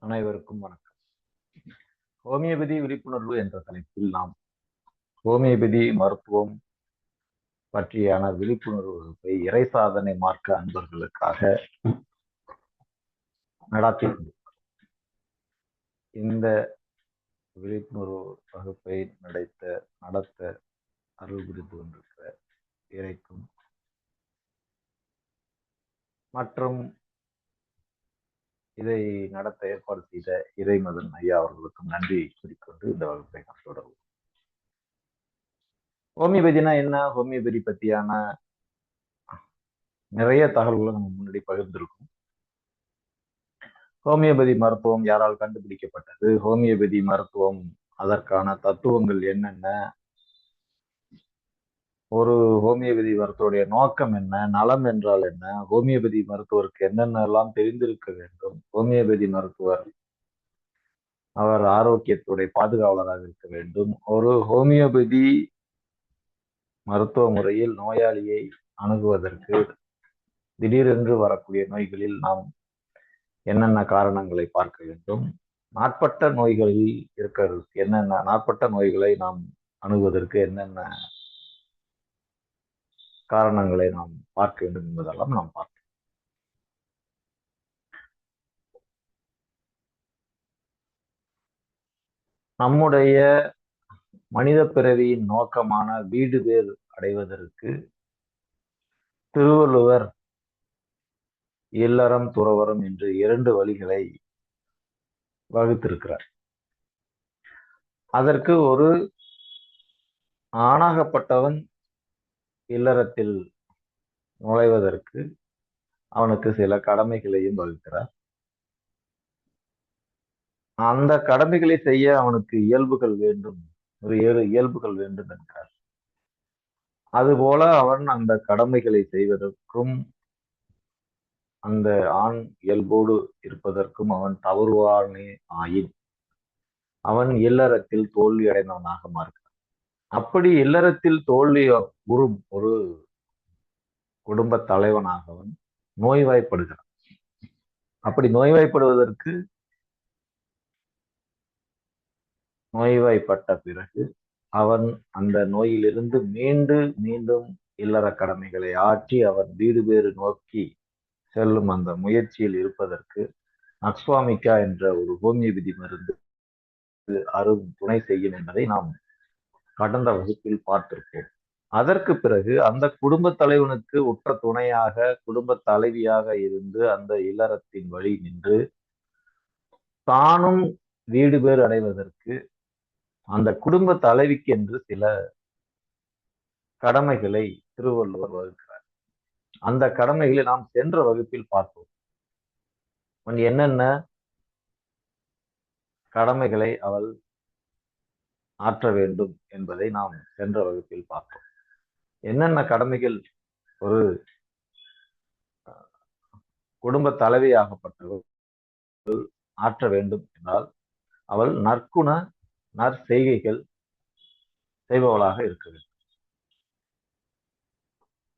அனைவருக்கும் வணக்கம். ஹோமியோபதி விழிப்புணர்வு என்ற தலைப்பில் நாம் ஹோமியோபதி மருத்துவம் பற்றியான விழிப்புணர்வு வகுப்பை இறை சாதனை மார்க்க அன்பர்களுக்காக நடாத்தி இந்த விழிப்புணர்வு வகுப்பை நடத்த அருள் புரிந்து கொண்டிருக்கிற இறைக்கும் மற்றும் இதை நடத்த ஏற்பாடு செய்த இறைமதன் ஐயா அவர்களுக்கும் நன்றியை கூறிக்கொண்டு இந்த வகுப்பை நாம் தொடர்வோம். ஹோமியோபதினா என்ன? ஹோமியோபதி பற்றியான நிறைய தகவல்களை நம்ம முன்னாடி பகிர்ந்திருக்கோம். ஹோமியோபதி மருத்துவம் யாரால் கண்டுபிடிக்கப்பட்டது, ஹோமியோபதி மருத்துவம் அதற்கான தத்துவங்கள் என்னென்ன, ஒரு ஹோமியோபதி மருத்துவருடைய நோக்கம் என்ன, நலம் என்றால் என்ன, ஹோமியோபதி மருத்துவருக்கு என்னென்னலாம் தெரிந்திருக்க வேண்டும், ஹோமியோபதி மருத்துவர் அவர் ஆரோக்கியத்துடைய பாதுகாவலராக இருக்க வேண்டும், ஒரு ஹோமியோபதி மருத்துவ முறையில் நோயாளியை அணுகுவதற்கு திடீரென்று வரக்கூடிய நோய்களில் நாம் என்னென்ன காரணங்களை பார்க்க வேண்டும், நாட்பட்ட நோய்களில் இருக்கிறதுக்கு என்னென்ன, நாட்பட்ட நோய்களை நாம் அணுகுவதற்கு என்னென்ன காரணங்களை நாம் பார்க்க வேண்டும் என்பதெல்லாம் நாம் பார்க்கலாம். நம்முடைய மனித பிறவியின் நோக்கமான வீடு பேர் அடைவதற்கு திருவள்ளுவர் இல்லறம் துறவறம் என்று 2 வழிகளை வகுத்திருக்கிறார். அதற்கு ஒரு ஆணாகப்பட்டவன் இல்லறத்தில் நுழைவதற்கு அவனுக்கு சில கடமைகளையும் வகுக்கிறார். அந்த கடமைகளை செய்ய அவனுக்கு இயல்புகள் வேண்டும், ஒரு 7 இயல்புகள் வேண்டும் என்கிறார். அதுபோல அவன் அந்த கடமைகளை செய்வதற்கும் அந்த ஆண் இயல்போடு இருப்பதற்கும் அவன் தவறுவானே ஆயின் அவன் இல்லறத்தில் தோல்வி அடைந்தவனாக மாறுகிறான். அப்படி இல்லறத்தில் தோல்வி ஒரு குடும்ப தலைவனாக அவன் நோய்வாய்ப்படுகிறான். அப்படி நோய்வாய்ப்பட்ட பிறகு அவன் அந்த நோயிலிருந்து மீண்டும் இல்லற கடமைகளை ஆற்றி அவன் வீடு பேறு நோக்கி செல்லும் அந்த முயற்சியில் இருப்பதற்கு நக்ஸ்வாமிகா என்ற ஒரு ஹோமியோபதி மருந்து அரும் துணை செய்யும் என்பதை நாம் கடந்த வகுப்பில் பார்த்திருப்போம். அதற்கு பிறகு அந்த குடும்ப தலைவனுக்கு உற்ற துணையாக குடும்ப தலைவியாக இருந்து அந்த இல்லறத்தின் வழி நின்று தானும் வீடு பேர் அடைவதற்கு அந்த குடும்ப தலைவிக்கு என்று சில கடமைகளை திருவள்ளுவர் வகுக்கிறார். அந்த கடமைகளை நாம் சென்ற வகுப்பில் பார்த்தோம். என்னென்ன கடமைகளை அவள் ஆற்ற வேண்டும் என்பதை நாம் சென்ற வகுப்பில் பார்த்தோம். என்னென்ன கடமைகள் ஒரு குடும்ப தலைவியாகப்பட்டவள் ஆற்ற வேண்டும் என்றால் அவள் நற்செய்கைகள் செய்பவளாக இருக்க வேண்டும்.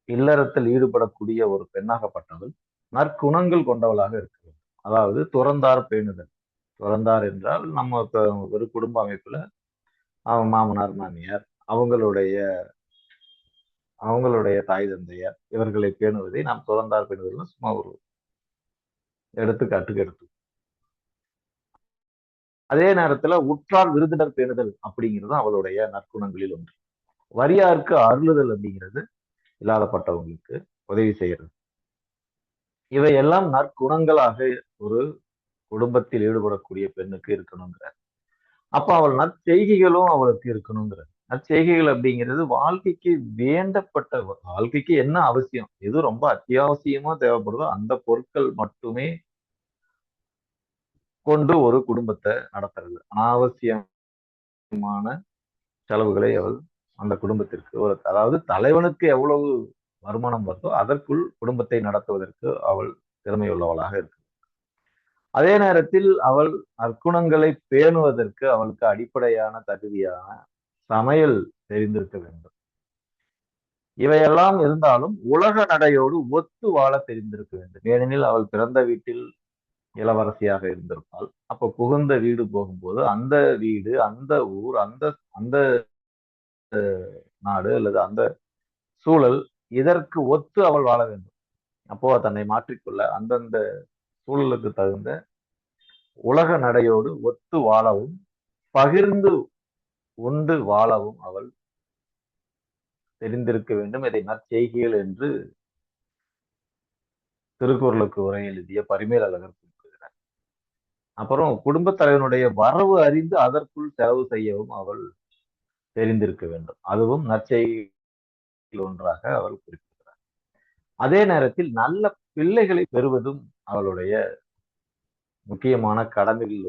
இல்லறத்தில் ஈடுபடக்கூடிய ஒரு பெண்ணாகப்பட்டவள் நற்குணங்கள் கொண்டவளாக இருக்க வேண்டும். அதாவது துறந்தார் பேணுதல். துறந்தார் என்றால் நம்ம ஒரு குடும்ப அமைப்புல அவன் மாமனார் மாமியார் அவங்களுடைய தாய் தந்தையார் இவர்களை பேணுவதை நாம் துறந்தார் பேணுதல் சும்மா ஒரு எடுத்துக்காட்டுக்கு எடுத்து. அதே நேரத்துல உற்றார் விருந்தினர் பேணுதல் அப்படிங்கிறது அவளுடைய நற்குணங்களில் ஒன்று. வரியாருக்கு அருளுதல் அப்படிங்கிறது இல்லாதப்பட்டவங்களுக்கு உதவி செய்யறது. இவையெல்லாம் நற்குணங்களாக ஒரு குடும்பத்தில் ஈடுபடக்கூடிய பெண்ணுக்கு இருக்கணுங்கிறார். அப்ப அவள் நற்செய்கைகளும் அவளுக்கு இருக்கணுங்கிறார். நற்செய்கைகள் அப்படிங்கிறது வாழ்க்கைக்கு வேண்டப்பட்ட, வாழ்க்கைக்கு என்ன அவசியம், எது ரொம்ப அத்தியாவசியமா தேவைப்படுதோ அந்த பொருட்கள் மட்டுமே கொண்டு ஒரு குடும்பத்தை நடத்துறது. அனாவசியமான செலவுகளை அவள் அந்த குடும்பத்திற்கு அதாவது தலைவனுக்கு எவ்வளவு வருமானம் வருதோ அதற்குள் குடும்பத்தை நடத்துவதற்கு அவள் திறமை உள்ளவளாக இருக்கு. அதே நேரத்தில் அவள் நற்குணங்களை பேணுவதற்கு அவளுக்கு அடிப்படையான தகுதியான சமையல் தெரிந்திருக்க வேண்டும். இவையெல்லாம் இருந்தாலும் உலக நடையோடு ஒத்து வாழ தெரிந்திருக்க வேண்டும். ஏனெனில் அவள் பிறந்த வீட்டில் இளவரசியாக இருந்திருப்பாள். அப்ப புகுந்த வீடு போகும்போது அந்த வீடு, அந்த ஊர், அந்த அந்த நாடு அல்லது அந்த சூழல் இதற்கு ஒத்து அவள் வாழ வேண்டும். அப்போ தன்னை மாற்றிக்கொள்ள அந்தந்த சூழலுக்கு தகுந்த உலக நடையோடு ஒத்து வாழவும், பகிர்ந்து உண்டு வாழவும் அவள் தெரிந்திருக்க வேண்டும். இதை நற்செய்கைகள் என்று திருக்குறளுக்கு உரை எழுதிய பரிமேலழகர் குறிப்பிடுகிறார். அப்புறம் குடும்பத் தலைவனுடைய வரவு அறிந்து அதற்குள் செலவு செய்யவும் அவள் தெரிந்திருக்க வேண்டும். அதுவும் நற்செய்கையில் ஒன்றாக அவள் குறிப்பிடுகிறார். அதே நேரத்தில் நல்ல பிள்ளைகளை பெறுவதும் அவளுடைய முக்கியமான கடமைகள்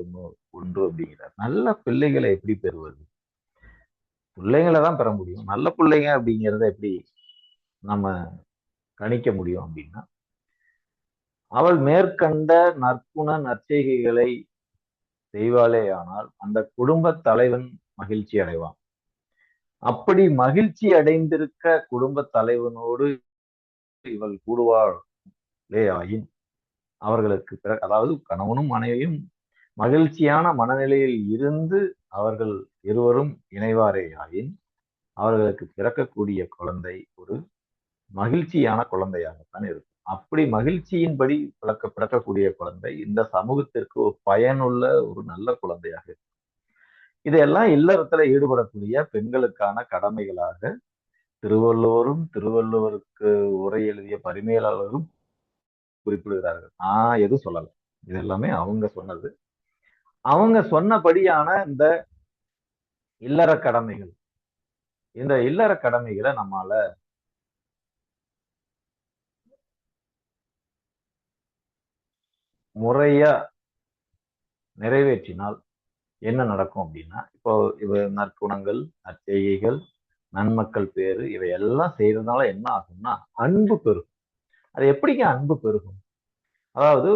ஒன்று அப்படிங்கிறார். நல்ல பிள்ளைகளை எப்படி பெறுவது? பிள்ளைங்களை தான் பெற முடியும். நல்ல பிள்ளைங்க அப்படிங்கிறத எப்படி நம்ம கணிக்க முடியும் அப்படின்னா, அவள் மேற்கண்ட நற்குண நற்செய்கைகளை செய்வாளேயானால் அந்த குடும்ப தலைவன் மகிழ்ச்சி அடைவான். அப்படி மகிழ்ச்சி அடைந்திருக்க குடும்ப தலைவனோடு இவள் கூடுவாளே ஆயின் அவர்களுக்கு அதாவது கணவனும் மனைவியும் மகிழ்ச்சியான மனநிலையில் இருந்து அவர்கள் இருவரும் இணைவாரே ஆயின் அவர்களுக்கு பிறக்கக்கூடிய குழந்தை ஒரு மகிழ்ச்சியான குழந்தையாகத்தான் இருக்கும். அப்படி மகிழ்ச்சியின்படி பிறக்கக்கூடிய குழந்தை இந்த சமூகத்திற்கு ஒரு பயனுள்ள ஒரு நல்ல குழந்தையாக இருக்கும். இதையெல்லாம் இல்லறத்துல ஈடுபடக்கூடிய பெண்களுக்கான கடமைகளாக திருவள்ளுவரும் திருவள்ளுவருக்கு உரை எழுதிய பரிமேலாளரும் குறிப்பிடுகிறார்கள். நான் எதுவும் சொல்லல, இது எல்லாமே அவங்க சொன்னது. அவங்க சொன்னபடியான இந்த இல்லற கடமைகள், இந்த இல்லற கடமைகளை நம்மால முறையா நிறைவேற்றினால் என்ன நடக்கும் அப்படின்னா, இப்போ நற்குணங்கள், நற்செய்கைகள், நன்மக்கள் பேரு இவை எல்லாம் செய்யறதுனால என்ன ஆகும்னா அன்பு பெருகும். அது எப்படிங்க அன்பு பெருகும்? அதாவது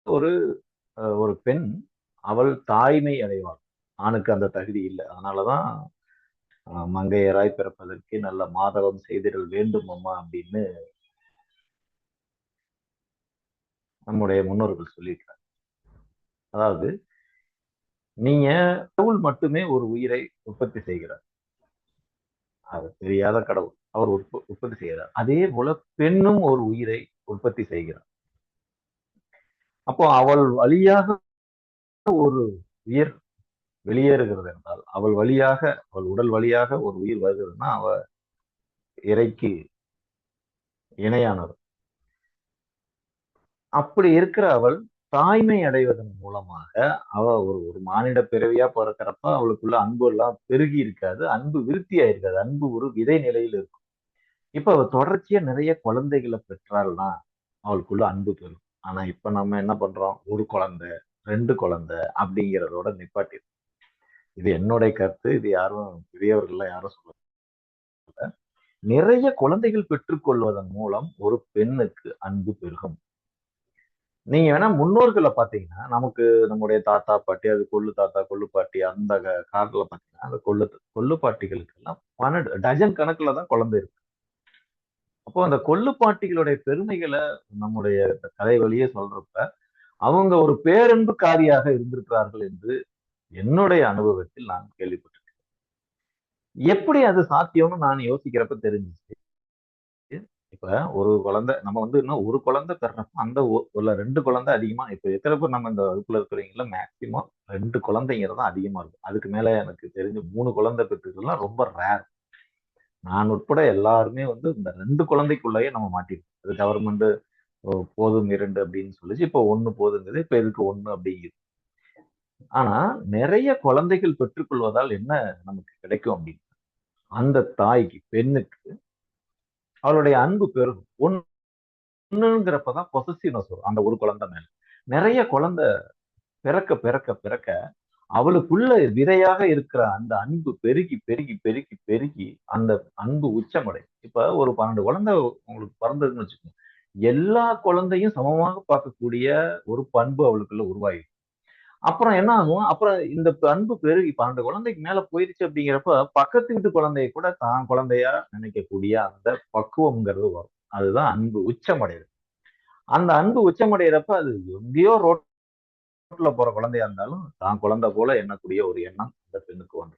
ஒரு ஒரு பெண் அவள் தாய்மை அடைவாள். ஆணுக்கு அந்த தகுதி இல்லை. அதனாலதான் மங்கையராய் பிறப்பதற்கு நல்ல மாதவம் செய்திடல் வேண்டும் அம்மா அப்படின்னு நம்முடைய முன்னோர்கள் சொல்லியிருக்காங்க. அதாவது நீங்க கடவுள் மட்டுமே ஒரு உயிரை உற்பத்தி செய்கிறார். அது தெரியாத கடவுள் அவர் உற்பத்தி செய்கிறார். அதே போல பெண்ணும் ஒரு உயிரை உற்பத்தி செய்கிறார். அப்போ அவள் வழியாக ஒரு உயிர் வெளியேறுகிறது என்றால், அவள் வழியாக, அவள் உடல் வழியாக ஒரு உயிர் வருகிறதுனா அவ இறைக்கு இணையானவர். அப்படி இருக்கிற அவள் தாய்மை அடைவதன் மூலமாக அவ ஒரு மானிட பிறவியா பிறக்கிறப்ப அவளுக்குள்ள அன்பு எல்லாம் பெருகி இருக்காது, அன்பு விருத்தியா இருக்காது, அன்பு ஒரு விதை நிலையில் இருக்கும். இப்ப அவ தொடர்ச்சியா நிறைய குழந்தைகளை பெற்றாள்னா அவளுக்குள்ள அன்பு பெறும். ஆனா இப்ப நம்ம என்ன பண்றோம், ஒரு குழந்தை 2 குழந்தை அப்படிங்கிறதோட நிப்பாட்டி. இது என்னுடைய கருத்து, இது யாரும் பெரியவர்கள் யாரும் சொல்ல. நிறைய குழந்தைகள் பெற்றுக்கொள்வதன் மூலம் ஒரு பெண்ணுக்கு அன்பு பெருகும். நீங்க வேணா முன்னோர்களை பாத்தீங்கன்னா, நமக்கு நம்முடைய தாத்தா பாட்டி, அது கொள்ளு தாத்தா கொள்ளு பாட்டி, அந்த காலத்துல பாத்தீங்கன்னா அந்த கொள்ளு பாட்டிகளுக்கு எல்லாம் 12 டஜன் கணக்குல தான் குழந்தை இருக்கு. அப்போ அந்த கொள்ளு பாட்டிகளுடைய பெருமைகளை நம்முடைய கதை வழியே சொல்றப்ப அவங்க ஒரு பேரன்புக்காரியாக இருந்திருக்கிறார்கள் என்று என்னுடைய அனுபவத்தில் நான் கேள்விப்பட்டிருக்கேன். எப்படி அது சாத்தியம்னு நான் யோசிக்கிறப்ப தெரிஞ்சிச்சு. இப்ப ஒரு குழந்தை நம்ம இன்னும் ஒரு குழந்தை பெறப்ப அந்த ஒரு 2 குழந்தை அதிகமா இப்ப எத்தனை பேர் நம்ம இந்த வகுப்புல இருக்கிறீங்களா, மேக்சிமம் 2 குழந்தைங்கிறது தான் அதிகமா இருக்கும். அதுக்கு மேல எனக்கு தெரிஞ்சு 3 குழந்தை பெற்றுக்கலாம் ரொம்ப ரேர். நான் உட்பட எல்லாருமே இந்த 2 குழந்தைக்குள்ளேயே நம்ம மாட்டிருக்கோம். அது கவர்மெண்ட் போதும் 2 அப்படின்னு சொல்லிச்சு. இப்ப 1 போதுங்குது. இப்ப இதுக்கு 1 அப்படிங்குது. ஆனா நிறைய குழந்தைகள் பெற்றுக்கொள்வதால் என்ன நமக்கு கிடைக்கும் அப்படின்னு, அந்த தாய்க்கு, பெண்ணுக்கு அவளுடைய அன்பு பெருகும். ஒண்ணுங்கிறப்பதான் பொசசிவ்னஸ் வரும் அந்த ஒரு குழந்தை மேல. நிறைய குழந்தை பிறக்க பிறக்க பிறக்க அவளுக்குள்ள விதையாக இருக்கிற அந்த அன்பு பெருகி பெருகி பெருகி பெருகி அந்த அன்பு உச்சமடையும். இப்ப ஒரு 12 குழந்தை உங்களுக்கு பிறந்ததுன்னு வச்சுக்கோங்க, எல்லா குழந்தையும் சமமாக பார்க்கக்கூடிய ஒரு பண்பு அவளுக்குள்ள உருவாகி, அப்புறம் என்ன ஆகும், அப்புறம் இந்த அன்பு பெருகி 12 குழந்தைக்கு மேல போயிருச்சு அப்படிங்கிறப்ப பக்கத்து வீட்டு குழந்தைய கூட தான் குழந்தையா நினைக்கக்கூடிய அந்த பக்குவம்ங்கிறது வரும். அதுதான் அன்பு உச்சமடையுது. அந்த அன்பு உச்சமடைகிறப்ப அது எங்கேயோ ரோட்ல போற குழந்தையா இருந்தாலும் தான் குழந்தை போல எண்ணக்கூடிய ஒரு எண்ணம் அந்த பெண்ணுக்கு வந்து.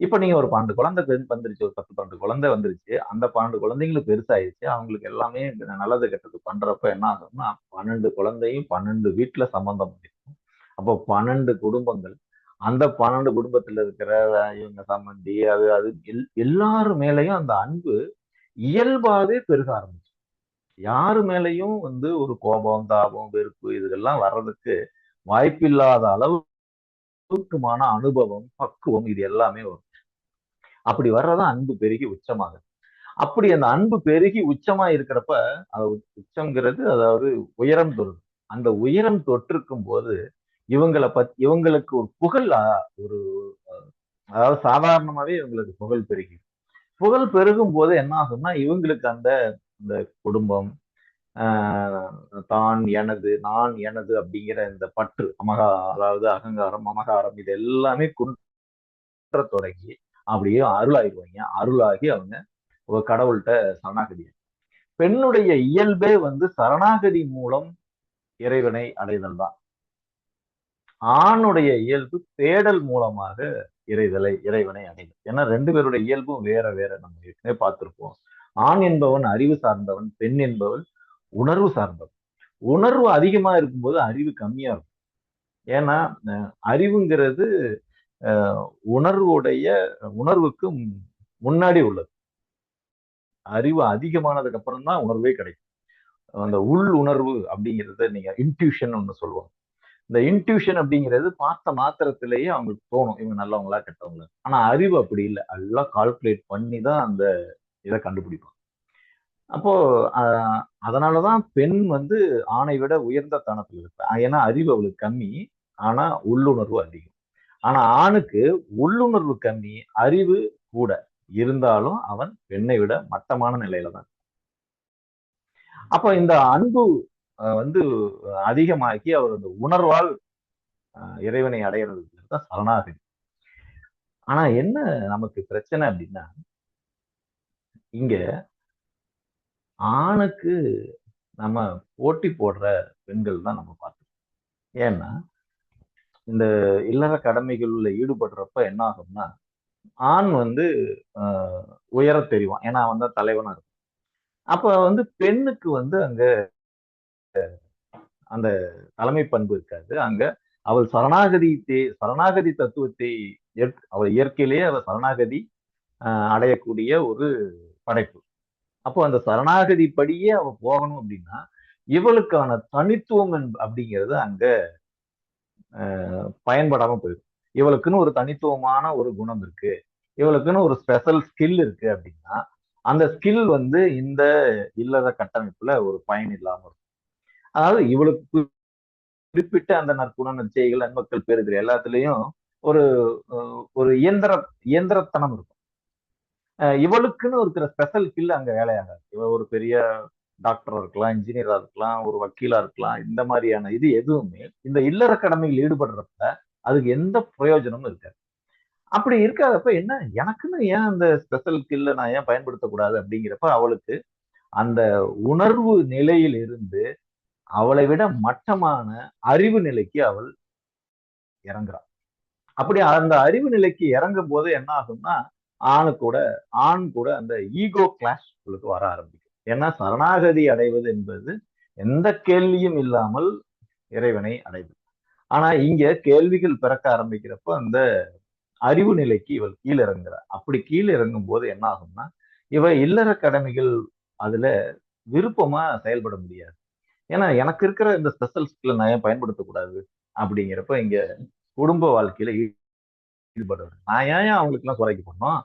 இப்ப நீங்க ஒரு 12 குழந்தை பெண் வந்துருச்சு, ஒரு 10, 12 குழந்தை வந்துருச்சு. அந்த 12 குழந்தைங்களும் பெருசாயிருச்சு. அவங்களுக்கு எல்லாமே நல்லது கெட்டது பண்றப்ப என்ன ஆகும்னா, 12 குழந்தையும் 12 வீட்டுல சம்பந்தம் இருக்கும். அப்போ 12 குடும்பங்கள். அந்த 12 குடும்பத்துல இருக்கிற இவங்க சம்மந்தி, அது அது எல்லாரு மேலயும் அந்த அன்பு இயல்பாவே பெருக ஆரம்பிச்சு. யாரு மேலயும் வந்து ஒரு கோபம், தாபம், வெறுப்பு இதெல்லாம் வர்றதுக்கு வாய்ப்பில்லாத அளவுக்குமான அனுபவம், பக்குவம் இது எல்லாமே வரும். அப்படி வர்றதான் அன்பு பெருகி உச்சமாகுது. அப்படி அந்த அன்பு பெருகி உச்சமா இருக்கிறப்ப, அது உச்சம்ங்கிறது அதாவது உயரம் தொடுது. அந்த உயரம் தொற்றிருக்கும் போது இவங்களுக்கு ஒரு புகழ் ஒரு அதாவது சாதாரணமாவே இவங்களுக்கு புகழ் பெருகி புகழ் பெருகும் போது என்ன ஆகும்னா இவங்களுக்கு அந்த இந்த குடும்பம், தான் எனது, நான் எனது அப்படிங்கிற இந்த பற்று அதாவது அகங்காரம், மமகாரம் இது எல்லாமே குன்ற தொடங்கி அப்படியே அருளாயிருவாங்க. அருளாகி அவங்க ஒரு கடவுள்கிட்ட சரணாகதி. பெண்ணுடைய இயல்பே வந்து சரணாகதி மூலம் இறைவனை அடைதல் தான். ஆணுடைய இயல்பு தேடல் மூலமாக இறைவனை அடைதல். ஏன்னா 2 பேருடைய இயல்பும் வேற வேற நம்ம ஏற்கனவே பார்த்திருப்போம். ஆண் என்பவன் அறிவு சார்ந்தவன், பெண் என்பவள் உணர்வு சார்ந்தவன். உணர்வு அதிகமா இருக்கும்போது அறிவு கம்மியா இருக்கும். ஏன்னா அறிவுங்கிறது உணர்வுக்கு முன்னாடி உள்ளது. அறிவு அதிகமானதுக்கு அப்புறம் தான் உணர்வே கிடைக்கும். அந்த உள் உணர்வு அப்படிங்கிறத நீங்க இன்ட்யூஷன் ஒண்ணு சொல்லுவாங்க. இந்த இன்ட்யூஷன் அப்படிங்கிறது பார்த்த மாத்திரத்திலேயே அவங்களுக்கு தோணும் இவங்க நல்லவங்களா கெட்டவங்களா. ஆனா அறிவு அப்படி இல்லை, எல்லாம் கால்குலேட் பண்ணி தான் அந்த இதை கண்டுபிடிப்பாங்க. அப்போ அதனாலதான் பெண் வந்து ஆணை விட உயர்ந்த தனத்தில் இருப்பா. ஏன்னா அறிவு அவளுக்கு கம்மி, ஆனா உள்ளுணர்வு அதிகம். ஆனா ஆணுக்கு உள்ளுணர்வு கம்மி, அறிவு கூட இருந்தாலும் அவன் பெண்ணை விட மட்டமான நிலையில தான். அப்ப இந்த அன்பு வந்து அதிகமாக்கி அவர் அந்த உணர்வால் இறைவனை அடையிறது தான் சரணாகதி. ஆனா என்ன நமக்கு பிரச்சனை அப்படின்னா, இங்க ஆணுக்கு நம்ம போட்டி போடுற பெண்கள் தான் நம்ம பார்த்தோம். ஏன்னா இந்த இல்லற கடமைகள்ல ஈடுபடுறப்ப என்ன ஆகும்னா, ஆண் வந்து உயர தெரிவான். ஏன்னா அவன் தான் தலைவனா இருக்கும். அப்ப வந்து பெண்ணுக்கு வந்து அங்க அந்த தலைமை பண்பு இருக்காது. அங்க அவள் சரணாகதி தத்துவத்தை அவள் இயற்கையிலேயே அவள் சரணாகதி அடையக்கூடிய ஒரு படைப்பு. அப்போ அந்த சரணாகதி படியே அவ போகணும் அப்படின்னா இவளுக்கான தனித்துவம் அப்படிங்கிறது அங்க பயன்படாம போயிடும். இவளுக்குன்னு ஒரு தனித்துவமான ஒரு குணம் இருக்கு, இவளுக்குன்னு ஒரு ஸ்பெஷல் ஸ்கில் இருக்கு அப்படின்னா அந்த ஸ்கில் வந்து இந்த இல்லற கட்டமைப்புல ஒரு பயன் இல்லாம இருக்கும். அதாவது இவளுக்கு குறிப்பிட்ட அந்த நற்குண நற்செய்கள் நன்மக்கள் பேருகிற எல்லாத்துலயும் ஒரு ஒரு இயந்திரத்தனம் இருக்கும். இவளுக்குன்னு இருக்கிற ஸ்பெஷல் ஸ்கில் அங்க வேலையாகாது. இவ ஒரு பெரிய டாக்டரா இருக்கலாம், இன்ஜினியரா இருக்கலாம், ஒரு வக்கீலா இருக்கலாம். இந்த மாதிரியான இது எதுவுமே இந்த இல்லற கடமையில் ஈடுபடுறப்ப அதுக்கு எந்த பிரயோஜனமும் இருக்காது. அப்படி இருக்காதப்ப என்ன எனக்குன்னு ஏன் அந்த ஸ்பெஷல் ஸ்கில்ல நான் ஏன் பயன்படுத்தக்கூடாது அப்படிங்கிறப்ப அவளுக்கு அந்த உணர்வு நிலையில் இருந்து அவளை விட மட்டமான அறிவு நிலைக்கு அவள் இறங்குறாள். அப்படி அந்த அறிவு நிலைக்கு இறங்கும் போது என்ன ஆகும்னா ஆண் கூட அந்த ஈகோ கிளாஷ் உங்களுக்கு வர ஆரம்பிக்கும். ஏன்னா சரணாகதி அடைவது என்பது எந்த கேள்வியும் இல்லாமல் இறைவனை அடைவது. ஆனா இங்க கேள்விகள் பிறக்க ஆரம்பிக்கிறப்ப அந்த அறிவு நிலைக்கு இவள் கீழே இறங்குறார். அப்படி கீழே இறங்கும் போது என்ன ஆகும்னா இவ இல்லற கடமைகள் அதுல விருப்பமா செயல்பட முடியாது. ஏன்னா எனக்கு இருக்கிற இந்த ஸ்பெஷல் ஸ்கில்லை நான் ஏன் பயன்படுத்தக்கூடாது அப்படிங்கிறப்ப இங்க குடும்ப வாழ்க்கையில ஈடுபடுறது. நான் ஏன் அவங்களுக்கு எல்லாம் குறைக்க போடணும்,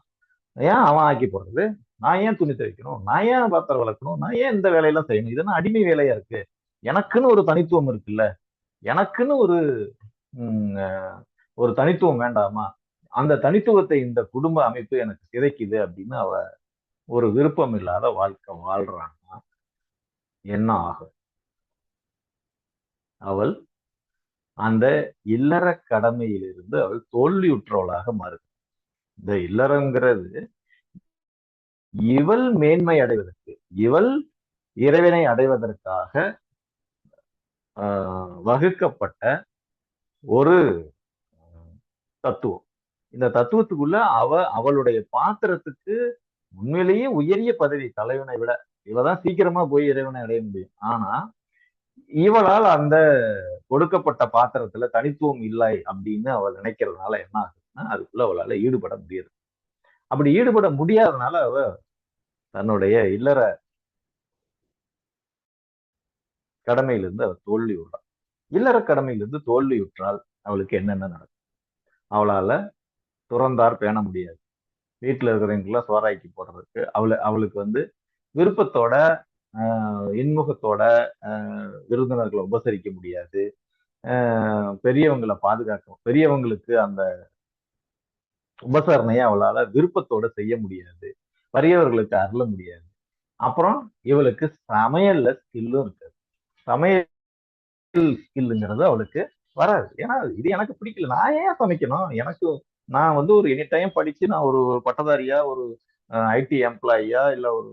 ஏன் அவன் ஆக்கி போடுறது, நான் ஏன் துணி துவைக்கணும், நான் ஏன் பாத்திரம் வளர்க்கணும், நான் ஏன் இந்த வேலையெல்லாம் செய்யணும், இதெல்லாம் அடிமை வேலையா இருக்கு. எனக்குன்னு ஒரு தனித்துவம் இருக்குல்ல, எனக்குன்னு ஒரு தனித்துவம் வேண்டாமா, அந்த தனித்துவத்தை இந்த குடும்ப அமைப்பு எனக்கு சிதைக்குது அப்படின்னு அவ ஒரு விருப்பம் இல்லாத வாழ்க்கை வாழ்றான்னா என்ன ஆகும்? அவள் அந்த இல்லற கடமையிலிருந்து அவள் தோல்வியுற்றவளாக மாறுது. இந்த இல்லறங்கிறது இவள் மேன்மை அடைவதற்கு, இவள் இறைவனை அடைவதற்காக வகுக்கப்பட்ட ஒரு தத்துவம். இந்த தத்துவத்துக்குள்ள அவளுடைய பாத்திரத்துக்கு உண்மையிலேயே உயரிய பதவி, தலைவனை விட. இவதான் சீக்கிரமா போய் இறைவனை அடைய முடியும். ஆனா இவளால் அந்த கொடுக்கப்பட்ட பாத்திரத்துல தனித்துவம் இல்லை அப்படின்னு அவள் நினைக்கிறதுனால என்ன ஆகுதுன்னா, அதுக்குள்ள அவளால ஈடுபட முடியாது. அப்படி ஈடுபட முடியாதனால அவ தன்னுடைய இல்லற கடமையிலிருந்து அவள் தோல்வி விடுறாள். இல்லற கடமையிலிருந்து தோல்வியுற்றால் அவளுக்கு என்னென்ன நடக்கும்? அவளால துறந்தார் பேண முடியாது. வீட்டுல இருக்கிறவங்கெல்லாம் சோறாக்கி போடுறதுக்கு அவளுக்கு வந்து விருப்பத்தோட இன்முகத்தோட விருந்தினர்களை உபசரிக்க முடியாது. பெரியவங்களை பாதுகாக்க, பெரியவங்களுக்கு அந்த உபசரணையை அவளால விருப்பத்தோட செய்ய முடியாது. வறியவர்களுக்கு அருள முடியாது. அப்புறம் இவளுக்கு சமையல்ல ஸ்கில்லும் இருக்காது. சமையல் ஸ்கில்லுங்கிறது அவளுக்கு வராது. ஏன்னா இது எனக்கு பிடிக்கல, நான் ஏன் சமைக்கணும்? நான் வந்து ஒரு எனி டைம் படிச்சு நான் ஒரு பட்டதாரியா, ஒரு ஐடி எம்ப்ளாயியா, இல்ல ஒரு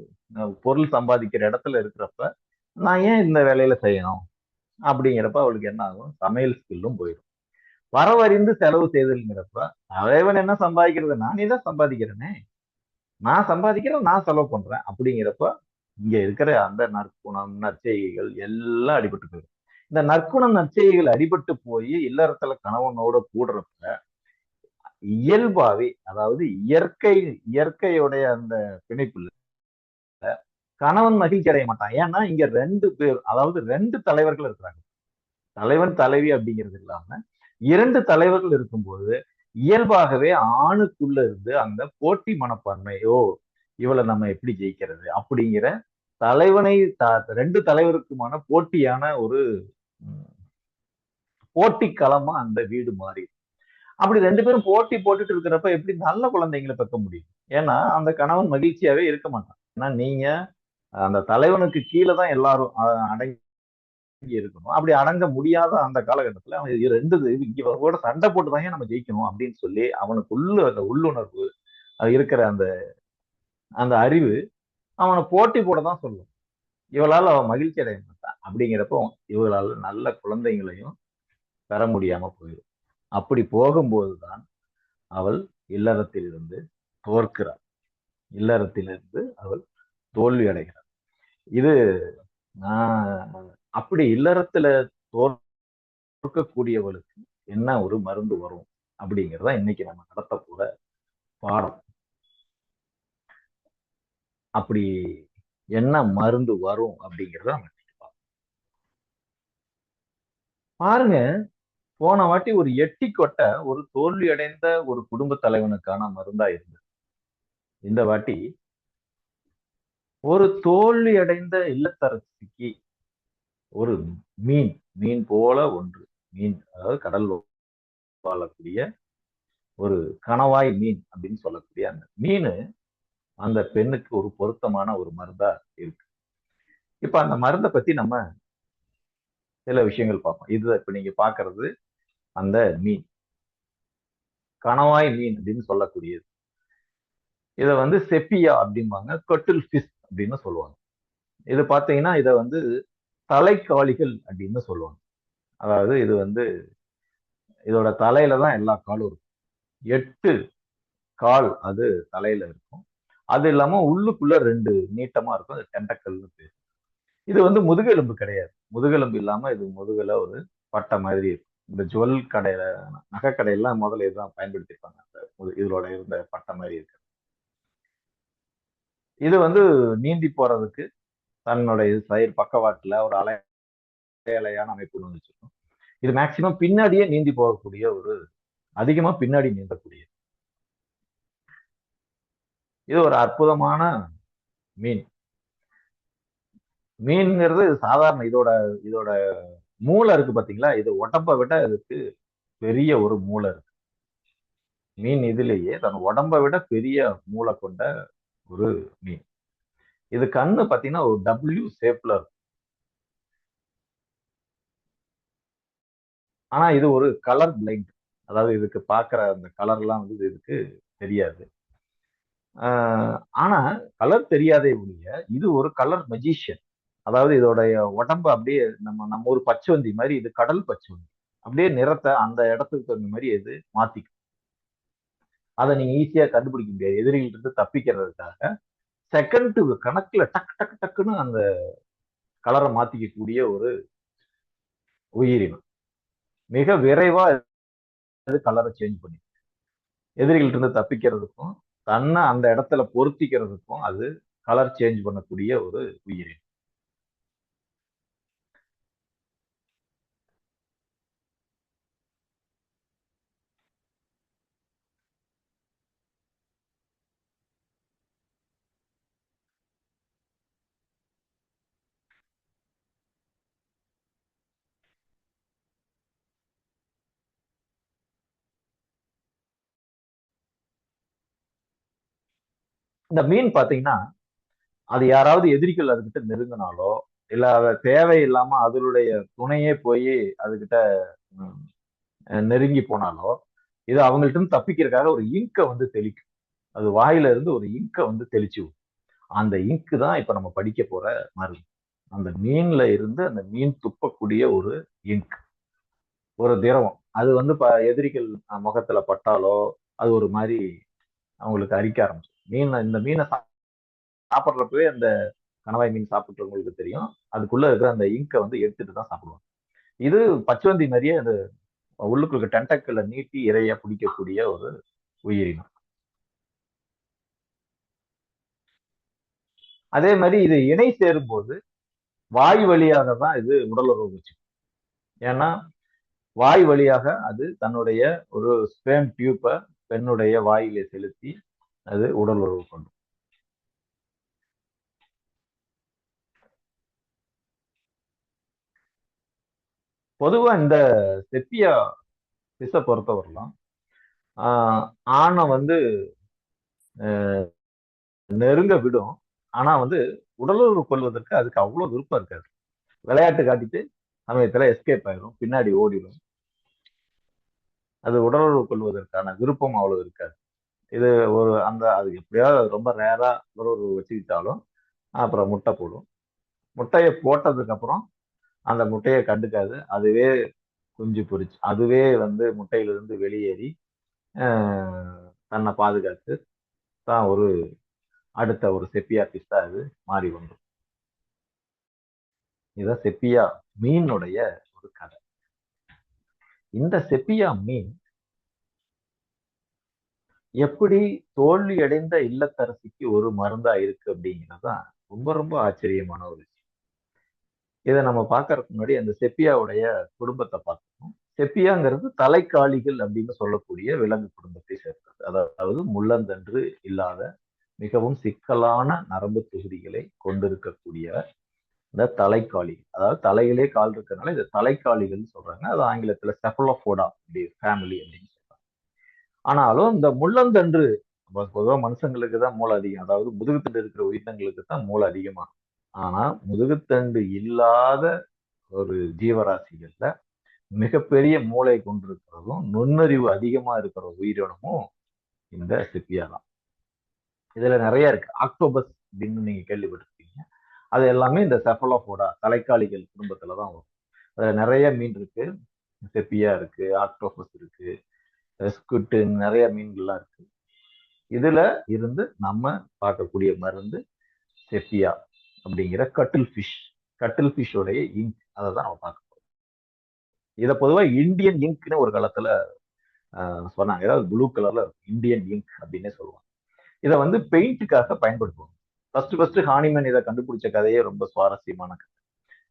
பொருள் சம்பாதிக்கிற இடத்துல இருக்கிறப்ப நான் ஏன் இந்த வேலையில செய்யணும்? அப்படிங்கிறப்ப அவளுக்கு என்ன ஆகும்? சமையல் ஸ்கில்லும் போயிடும். வரவறிந்து செலவு செய்தல்ங்கிறப்ப அவன் என்ன சம்பாதிக்கிறது, நானே தான் சம்பாதிக்கிறேனே, நான் சம்பாதிக்கிறேன், நான் செலவு பண்றேன் அப்படிங்கிறப்ப இங்க இருக்கிற அந்த நற்குணம், நற்செய்கைகள் எல்லாம் அடிபட்டு போயிடும். இந்த நற்குணம், நற்செய்கைகள் அடிபட்டு போய் இல்லறத்துல கணவனோட கூடுறப்ப இயல்பாவே, அதாவது இயற்கையுடைய அந்த பிணைப்புல கணவன் மகிழ்ச்சி அடைய மாட்டான். ஏன்னா இங்க ரெண்டு பேர், அதாவது ரெண்டு தலைவர்கள் இருக்கிறாங்க. தலைவன் தலைவி அப்படிங்கிறது இல்லாம இரண்டு தலைவர்கள் இருக்கும்போது இயல்பாகவே ஆணுக்குள்ள இருந்து அந்த போட்டி மனப்பான்மையோ, இவளை நம்ம எப்படி ஜெயிக்கிறது அப்படிங்கிற தலைவனை ரெண்டு தலைவருக்குமான போட்டியான ஒரு போட்டி களமா அந்த வீடு மாறி. அப்படி ரெண்டு பேரும் போட்டி போட்டுட்டு இருக்கிறப்ப எப்படி நல்ல குழந்தைங்களை பெற்க முடியும்? ஏன்னா அந்த கணவன் மகிழ்ச்சியாவே இருக்க மாட்டான். ஏன்னா நீங்க அந்த தலைவனுக்கு கீழே தான் எல்லாரும் அடங்கி இருக்கணும். அப்படி அடங்க முடியாத அந்த காலகட்டத்துல அவன் ரெண்டு இங்க கூட சண்டை போட்டுதான் நம்ம ஜெயிக்கணும் அப்படின்னு சொல்லி அவனுக்குள்ள அந்த உள்ளுணர்வு, இருக்கிற அந்த அந்த அறிவு அவனை போட்டி போட தான் சொல்லும். இவளால் அவன் மகிழ்ச்சி அடைய மாட்டான். அப்படிங்கிறப்போ இவளால் நல்ல குழந்தைங்களையும் பெற முடியாம போயிடும். அப்படி போகும்போதுதான் அவள் இல்லறத்திலிருந்து தோற்கிறாள். இல்லறத்திலிருந்து அவள் தோல்வி அடைகிறாள். இது அப்படி இல்லறத்துல தோற்கக்கூடியவளுக்கு என்ன ஒரு மருந்து வரும் அப்படிங்கிறத இன்னைக்கு நம்ம நடத்த போற பாடம். அப்படி என்ன மருந்து வரும் அப்படிங்கிறத நம்ம பாருங்க. போன வாட்டி ஒரு எட்டி கொட்ட ஒரு தோல்வி அடைந்த ஒரு குடும்ப தலைவனுக்கான மருந்தா இருந்தது. இந்த வாட்டி ஒரு தோல்வி அடைந்த இல்லத்தரசிக்கு ஒரு மீன் போல ஒன்று, மீன், அதாவது கடல் வாழக்கூடிய ஒரு கணவாய் மீன் அப்படின்னு சொல்லக்கூடிய அந்த மீன் அந்த பெண்ணுக்கு ஒரு பொருத்தமான ஒரு மருந்தா இருக்கு. இப்ப அந்த மருந்தை பத்தி நம்ம சில விஷயங்கள் பார்ப்போம். இது இப்ப நீங்க பாக்குறது அந்த மீன், கணவாய் மீன் அப்படின்னு சொல்லக்கூடியது. இதை வந்து செப்பியா அப்படிம்பாங்க, கட்டில் ஃபிஷ் அப்படின்னு சொல்லுவாங்க. இது பாத்தீங்கன்னா இதை வந்து தலைக்காளிகள் அப்படின்னு சொல்லுவாங்க. அதாவது இது வந்து இதோட தலையில தான் எல்லா காலும் இருக்கும். 8 கால் அது தலையில இருக்கும். அது இல்லாம உள்ளுக்குள்ள 2 நீட்டமா இருக்கும், அது டெண்டக்கல்னு பேர். இது வந்து முதுகெலும்பு கிடையாது. முதுகெலும்பு இல்லாம இது முதுகுல ஒரு பட்டை மாதிரி இருக்கும். இந்த ஜுவல் கடையில, நகை கடையெல்லாம் முதல்ல இதுதான் பயன்படுத்திருப்பாங்க. இதோட இருந்த பட்டை மாதிரி இருக்கு. இது வந்து நீந்தி போறதுக்கு தன்னுடைய சைடு பக்கவாட்டுல ஒரு அலையான அமைப்பு ஒன்று வச்சிருக்கும். இது மேக்சிமம் பின்னாடியே நீந்தி போகக்கூடிய ஒரு, அதிகமா பின்னாடி நீந்தக்கூடிய, இது ஒரு அற்புதமான மீன். மீன்ங்கிறது சாதாரண, இதோட இதோட மூளை இருக்கு பாத்தீங்களா, இது உடம்பை விட இதுக்கு பெரிய ஒரு மூளை இருக்கு. மீன் இதுலேயே தன் உடம்பை விட பெரிய மூளை கொண்ட ஒரு மீன். இது கண்ணு பாத்தீங்கன்னா ஒரு டபிள்யூ ஷேப்ல இருக்கும். ஆனா இது ஒரு கலர் பிளைண்ட், அதாவது இதுக்கு பாக்குற அந்த கலர் எல்லாம் வந்து இதுக்கு தெரியாது. ஆனா கலர் தெரியாதே ஒழிய இது ஒரு கலர் மெஜிஷியன். அதாவது இதோடைய உடம்பு அப்படியே நம்ம ஒரு பச்சைவந்தி மாதிரி, இது கடல் பச்சைவந்தி. அப்படியே நிறத்தை அந்த இடத்துக்கு தகுந்த மாதிரி இது மாத்திக்கும். அதை நீங்க ஈஸியா கண்டுபிடிக்க முடியாது எதிரிகள் இருந்து தப்பிக்கிறதுக்காக. செகண்ட் கணக்குல டக்கு டக்கு டக்குன்னு அந்த கலரை மாத்திக்கக்கூடிய ஒரு உயிரினம். மிக விரைவா அது கலரை சேஞ்ச் பண்ணி எதிரிகள் இருந்து தப்பிக்கிறதுக்கும் தன்னை அந்த இடத்துல பொருத்திக்கிறதுக்கும் அது கலர் சேஞ்ச் பண்ணக்கூடிய ஒரு உயிரினம். இந்த மீன் பாத்தீங்கன்னா, அது யாராவது எதிரிகள் அதுகிட்ட நெருங்கினாலோ, இல்ல அத தேவையில்லாம அதனுடைய துணையே போய் அதுகிட்ட நெருங்கி போனாலோ, இது அவங்கள்ட்ட இருந்து தப்பிக்கிறதுக்காக ஒரு இங்க வந்து தெளிக்கும். அது வாயில இருந்து ஒரு இங்க வந்து தெளிச்சு விடும். அந்த இங்க் தான் இப்ப நம்ம படிக்க போற மருந்து. அந்த மீன்ல இருந்து அந்த மீன் துப்பக்கூடிய ஒரு இங்க், ஒரு திரவம். அது வந்து எதிரிகள் முகத்துல பட்டாலோ, அது ஒரு மாதிரி அவங்களுக்கு அரிக்க ஆரம்பிச்சிடும். இந்த மீனை சாப்பிடுறப்பவே அந்த கணவாய் மீன் சாப்பிடுறவங்களுக்கு தெரியும். அதுக்குள்ள இருக்கிற அந்த இங்கை வந்து எடுத்துட்டு தான் சாப்பிடுவாங்க. இது பச்சவந்தி மாதிரியே அது உள்ளுக்குள்ள டென்டக்கிள நீட்டி இரையா பிடிக்கக்கூடிய ஒரு உயிரினம். அதே மாதிரி இது இணை சேரும்போது வாய் வழியாக தான் இது உடலுறவு வச்சுக்கும். ஏன்னா வாய் வழியாக அது தன்னுடைய ஒரு ஸ்பேம் டியூப்பை பெண்ணுடைய வாயிலே செலுத்தி அது உடலுறவு கொண்டும். பொதுவா இந்த செப்பியா ஃபிஷ்ஷை பொறுத்தவரைலாம் ஆணை வந்து நெருங்க விடும். ஆனா வந்து உடலுறவு கொள்வதற்கு அதுக்கு அவ்வளவு விருப்பம் இருக்காது. விளையாட்டு காட்டிட்டு சமயத்துல எஸ்கேப் ஆயிரும், பின்னாடி ஓடிடும். அது உடலுறவு கொள்வதற்கான விருப்பம் அவ்வளவு இருக்காது. இது ஒரு அது எப்படியாவது ரொம்ப ரேரா உடலுறவு வச்சுக்கிட்டாலும் அப்புறம் முட்டை போடும். முட்டையை போட்டதுக்கு அப்புறம் அந்த முட்டையை கண்டுக்காது. அதுவே குஞ்சு பொரிச்சு அதுவே வந்து முட்டையிலிருந்து வெளியேறி தன்னை பாதுகாத்து தான் அடுத்த ஒரு செப்பியா ஃபிஷ்ஷா அது மாறி வந்துடும். இதான் செப்பியா மீனுடைய ஒரு கதை. இந்த செப்பியா மீன் எப்படி தோல்வி அடைந்த இல்லத்தரசிக்கு ஒரு மருந்தா இருக்கு அப்படிங்கிறதுதான் ரொம்ப ரொம்ப ஆச்சரியமான ஒரு விஷயம். இதை நம்ம பார்க்கறதுக்கு முன்னாடி அந்த செப்பியாவுடைய குடும்பத்தை பார்க்கணும். செப்பியாங்கிறது தலைக்காளிகள் அப்படின்னு சொல்லக்கூடிய விலங்கு குடும்பத்தை சேர்ந்தது. அதாவது முள்ளந்தன்று இல்லாத மிகவும் சிக்கலான நரம்பு தொகுதிகளை கொண்டிருக்கக்கூடிய இந்த தலைக்காளி, அதாவது தலையிலே கால் இருக்கிறதுனால இந்த தலைக்காளிகள் சொல்றாங்க. அது ஆங்கிலத்துல செஃபலோபோடா ஃபேமிலி அப்படின்னு சொல்றாங்க. ஆனாலும் இந்த முள்ளந்தன்று பொதுவாக மனுஷங்களுக்கு தான் மூளை அதிகம், அதாவது முதுகுத்தண்டு இருக்கிற உயிரினங்களுக்கு தான் மூளை அதிகமா. ஆனா முதுகுத்தண்டு இல்லாத ஒரு ஜீவராசிகள்ல மிகப்பெரிய மூளை கொண்டிருக்கிறதும் நுண்ணறிவு அதிகமா இருக்கிற உயிரினமும் இந்த செப்பியா தான். இதுல நிறைய இருக்கு. ஆக்டோபஸ் அப்படின்னு நீங்க கேள்விப்பட்டிருக்கீங்க. அது எல்லாமே இந்த செஃபலோபோடா தலைக்காளிகள் குடும்பத்துல தான் வரும். அதுல நிறைய மீன் இருக்கு. செப்பியா இருக்கு, ஆக்டோபஸ் இருக்கு, ஸ்குவிட், நிறைய மீன்கள்லாம் இருக்கு. இதுல இருந்து நம்ம பார்க்கக்கூடிய மருந்து செப்பியா அப்படிங்கிற கட்டில் ஃபிஷ்ஷோடைய இங்க். அதை தான் நம்ம பார்க்க போறோம். இதை பொதுவா இந்தியன் இங்க்னு ஒரு காலத்துல சொன்னாங்க. ஏதாவது ப்ளூ கலர்ல இந்தியன் இங்க் அப்படின்னே சொல்லுவாங்க. இதை வந்து பெயிண்ட்டுக்காக பயன்படுத்துவாங்க. ஃபர்ஸ்ட் ஹானிமேன் இதை கண்டுபிடிச்ச கதையே ரொம்ப சுவாரஸ்யமான கதை.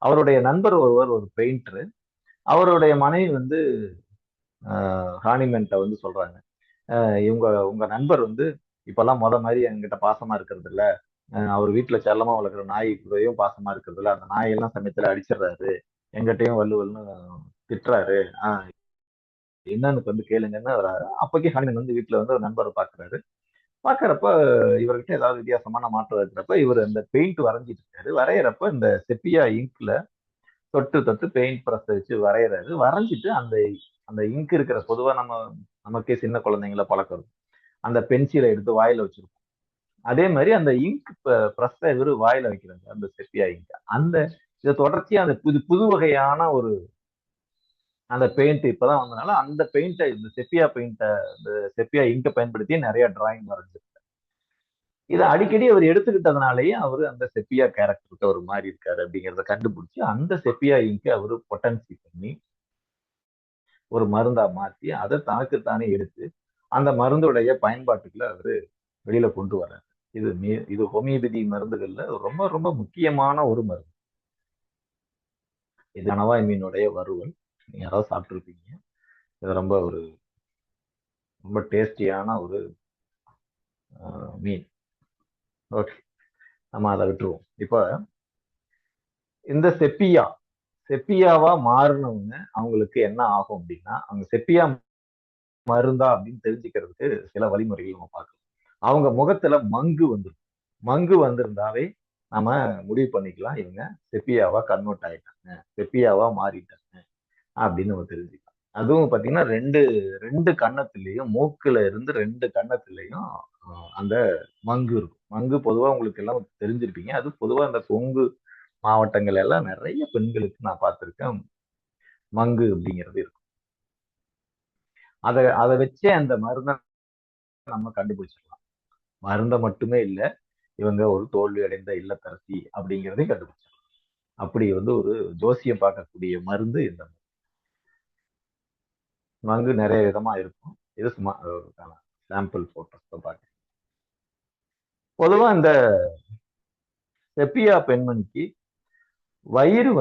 அவருடைய நண்பர் ஒருவர் ஒரு பெயிண்டர். அவருடைய மனைவி வந்து ஹானிமேன்ட்ட வந்து சொல்றாங்க, உங்க நண்பர் வந்து இப்பெல்லாம் மாதிரி என்கிட்ட பாசமா இருக்கிறது இல்ல. அவர் வீட்டுல செல்லமா வளர்க்குற நாய் கூடயும் பாசமா இருக்கிறது இல்ல. அந்த நாயெல்லாம் சமயத்துல அடிச்சிடுறாரு, எங்கிட்டையும் வல்லுன்னு திட்டுறாரு. என்னன்னு வந்து கேளுங்கன்னு அப்பக்கே ஹானிமேன் வந்து வீட்டுல வந்து ஒரு நண்பரை பாக்குறாரு. பாக்குறப்ப இவர்கிட்ட ஏதாவது வித்தியாசமான மாற்றம் இருக்கிறப்ப இவர் அந்த பெயிண்ட் வரைஞ்சிட்டு இருக்காரு. வரைகிறப்ப இந்த செப்பியா இங்க்ல தொட்டு தொட்டு பெயிண்ட் பிரஸ் வச்சு வரைகிறாரு. வரைஞ்சிட்டு அந்த அந்த இங்க் இருக்கிற பொதுவா நமக்கே சின்ன குழந்தைங்கள பழக்கம், அந்த பென்சிலை எடுத்து வாயில வச்சிருப்போம். அதே மாதிரி அந்த இங்க் பிரஸ்ஸை இவரு வாயில வைக்கிறாங்க, அந்த செப்பியா இங்க். அந்த இதை தொடர்ச்சியா அந்த புது புது வகையான ஒரு அந்த பெயிண்ட் இப்பதான் வந்தனால அந்த பெயிண்ட்டை, இந்த செப்பியா பெயிண்ட்டை, இந்த செப்பியா இங்கை பயன்படுத்தி நிறைய டிராயிங் வரைஞ்சு இதை அடிக்கடி அவர் எடுத்துக்கிட்டதுனாலயே அவரு அந்த செப்பியா கேரக்டருக்கு அவர் மாறி இருக்காரு அப்படிங்கிறத கண்டுபிடிச்சு அந்த செப்பியா இங்கை அவரு பொட்டன்சி பண்ணி ஒரு மருந்தா மாத்தி அதை தனக்குத்தானே எடுத்து அந்த மருந்துடைய பயன்பாட்டுக்குள்ள அவரு வெளியில கொண்டு வர்றாரு. இது ஹோமியோபதி மருந்துகள்ல ரொம்ப ரொம்ப முக்கியமான ஒரு மருந்து. இது கணவாய் மீனுடைய வறுவல். நீங்க யாராவது சாப்பிட்டுருப்பீங்க. இது ரொம்ப ஒரு ரொம்ப டேஸ்டியான ஒரு மீன். ஓகே, நம்ம அதை விட்டுருவோம். இப்ப இந்த செப்பியாவா மாறினவங்க அவங்களுக்கு என்ன ஆகும் அப்படின்னா, அவங்க செப்பியா மருந்தா அப்படின்னு தெரிஞ்சுக்கிறதுக்கு சில வழிமுறைகள் நம்ம பார்க்கலாம். அவங்க முகத்துல மங்கு வந்திருந்தாவே நம்ம முடிவு பண்ணிக்கலாம், இவங்க செப்பியாவா கன்வெர்ட் ஆயிட்டாங்க, செப்பியாவா மாறிட்டாங்க அப்படின்னு நம்ம தெரிஞ்சுக்கலாம். அதுவும் பாத்தீங்கன்னா ரெண்டு கன்னத்திலையும், மூக்குல இருந்து ரெண்டு கன்னத்திலையும் அந்த மங்கு இருக்கும். மங்கு பொதுவா உங்களுக்கு எல்லாம் தெரிஞ்சிருப்பீங்க. அது பொதுவா அந்த கொங்கு மாவட்டங்கள் எல்லாம் நிறைய பெண்களுக்கு நான் பார்த்திருக்கேன், மங்கு அப்படிங்கிறது இருக்கும். அதை வச்சே அந்த மருந்தை நம்ம கண்டுபிடிச்சிடலாம். மருந்தை மட்டுமே இல்ல, இவங்க ஒரு தோல்வி அடைந்த இல்லத்தரசி அப்படிங்கிறதையும் கண்டுபிடிச்சிடலாம். அப்படி ஒரு ஜோசியம் பார்க்கக்கூடிய மருந்து இந்த மங்கு நிறைய விதமா இருக்கும். இது சும்மா சாம்பிள் போட்டோ பார்க்க. பொதுவா இந்த செப்பியா பெண்மணிக்கு வயிறு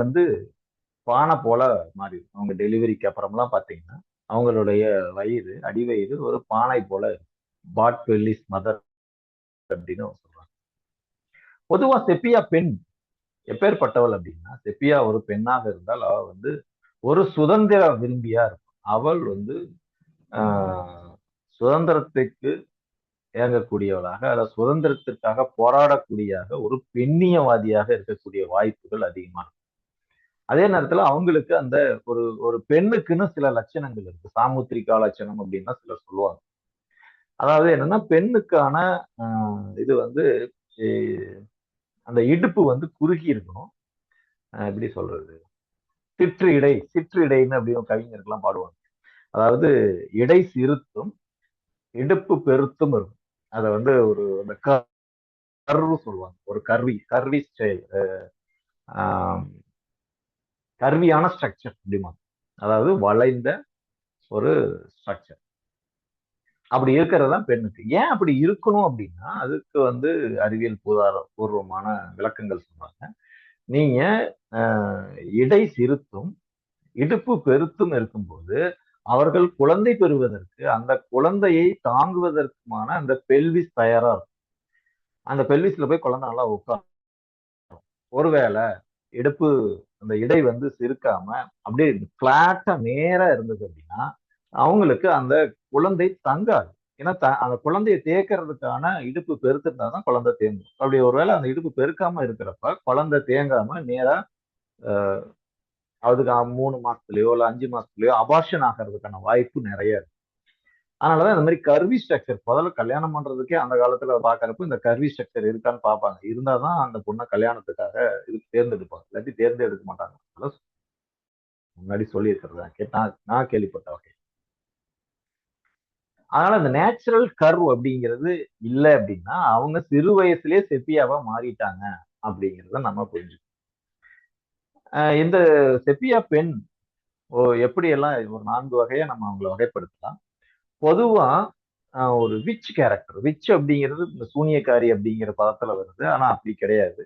பானை போல மாறி இருக்கும். அவங்க டெலிவரிக்கு அப்புறம்லாம் பாத்தீங்கன்னா அவங்களுடைய வயிறு, அடிவயிறு ஒரு பானை போல இருக்கும். பாட் பெல்லிஸ் மதர் அப்படின்னு சொல்றாங்க. பொதுவா செப்பியா பெண் எப்பேற்பட்டவள் அப்படின்னா, செப்பியா ஒரு பெண்ணாக இருந்தால் அவ ஒரு சுதந்திர விரும்பியா இருக்கும். அவள் சுதந்திரத்துக்கு இயங்கக்கூடியவளாக, அல்ல சுதந்திரத்திற்காக போராடக்கூடியதாக, ஒரு பெண்ணியவாதியாக இருக்கக்கூடிய வாய்ப்புகள் அதிகமா இருக்கும். அதே நேரத்துல அவங்களுக்கு அந்த ஒரு ஒரு பெண்ணுக்குன்னு சில லட்சணங்கள் இருக்கு. சாமுத்திரிகா லட்சணம் அப்படின்னா சிலர் சொல்லுவாங்க. அதாவது என்னன்னா, பெண்ணுக்கான இது அந்த இடுப்பு குறுகி இருக்கணும். எப்படி சொல்றது, சிற்றிடைன்னு அப்படின்னு கவிஞர்கள்லாம் பாடுவாங்க. அதாவது இடை சிறுத்தும் இடுப்பு பெருத்தும் இருக்கும். அதை ஒரு அந்த கர்வு சொல்லுவாங்க. ஒரு கர்வி ஸ்டைல், கர்வியான ஸ்ட்ரக்சர் அப்படிமா, அதாவது வளைந்த ஒரு ஸ்ட்ரக்சர். அப்படி இருக்கிறது தான் பெண்ணுக்கு. ஏன் அப்படி இருக்கணும் அப்படின்னா, அதுக்கு அறிவியல் பூர்வமான விளக்கங்கள் சொல்றாங்க. நீங்க இடை சிறுத்தும் இடுப்பு பெருத்தும் இருக்கும்போது அவர்கள் குழந்தை பெறுவதற்கு, அந்த குழந்தையை தாங்குவதற்குமான அந்த பெல்விஸ் தயாரா இருக்கும். அந்த பெல்விஸ்ல போய் குழந்தை நல்லா உட்காரும். ஒருவேளை இடுப்பு அந்த இடை சிறுக்காம அப்படியே பிளாட்டா நேரா இருந்தது அப்படின்னா அவங்களுக்கு அந்த குழந்தை தங்காது. ஏன்னா அந்த குழந்தையை தேக்கிறதுக்கான இடுப்பு பெருத்துட்டாதான் குழந்தை தேங்கும். அப்படி ஒருவேளை அந்த இடுப்பு பெருக்காம இருக்கிறப்ப குழந்தை தேங்காம நேரா அதுக்கு 3 மாசத்துலயோ இல்ல 5 மாசத்துலயோ அபார்ஷன் ஆகிறதுக்கான வாய்ப்பு நிறைய இருக்கு. அதனாலதான் இந்த மாதிரி கர்வி ஸ்ட்ரக்சர் முதல்ல கல்யாணம் பண்றதுக்கே அந்த காலத்துல பாக்குறப்ப இந்த கர்வி ஸ்ட்ரக்சர் இருக்கான்னு பார்ப்பாங்க. இருந்தாதான் அந்த பொண்ணை கல்யாணத்துக்காக இதுக்கு தேர்ந்தெடுப்பாங்க. இல்லாட்டி தேர்ந்தெடுக்க மாட்டாங்க. முன்னாடி சொல்லி இருக்கிறதா நான் கேள்விப்பட்ட வகை. அதனால இந்த நேச்சுரல் கர்வ் அப்படிங்கிறது இல்லை அப்படின்னா அவங்க சிறு வயசுலயே செப்பியாவா மாறிட்டாங்க அப்படிங்கிறத நம்ம புரிஞ்சுக்கணும். இந்த செப்பியா பெண் எப்படி எல்லாம் ஒரு 4 வகையா நம்ம அவங்களை வகைப்படுத்தலாம். பொதுவா ஒரு விச் கேரக்டர், விச் அப்படிங்கிறது இந்த சூனியக்காரி அப்படிங்கிற பதத்துல வருது. ஆனா அப்படி கிடையாது.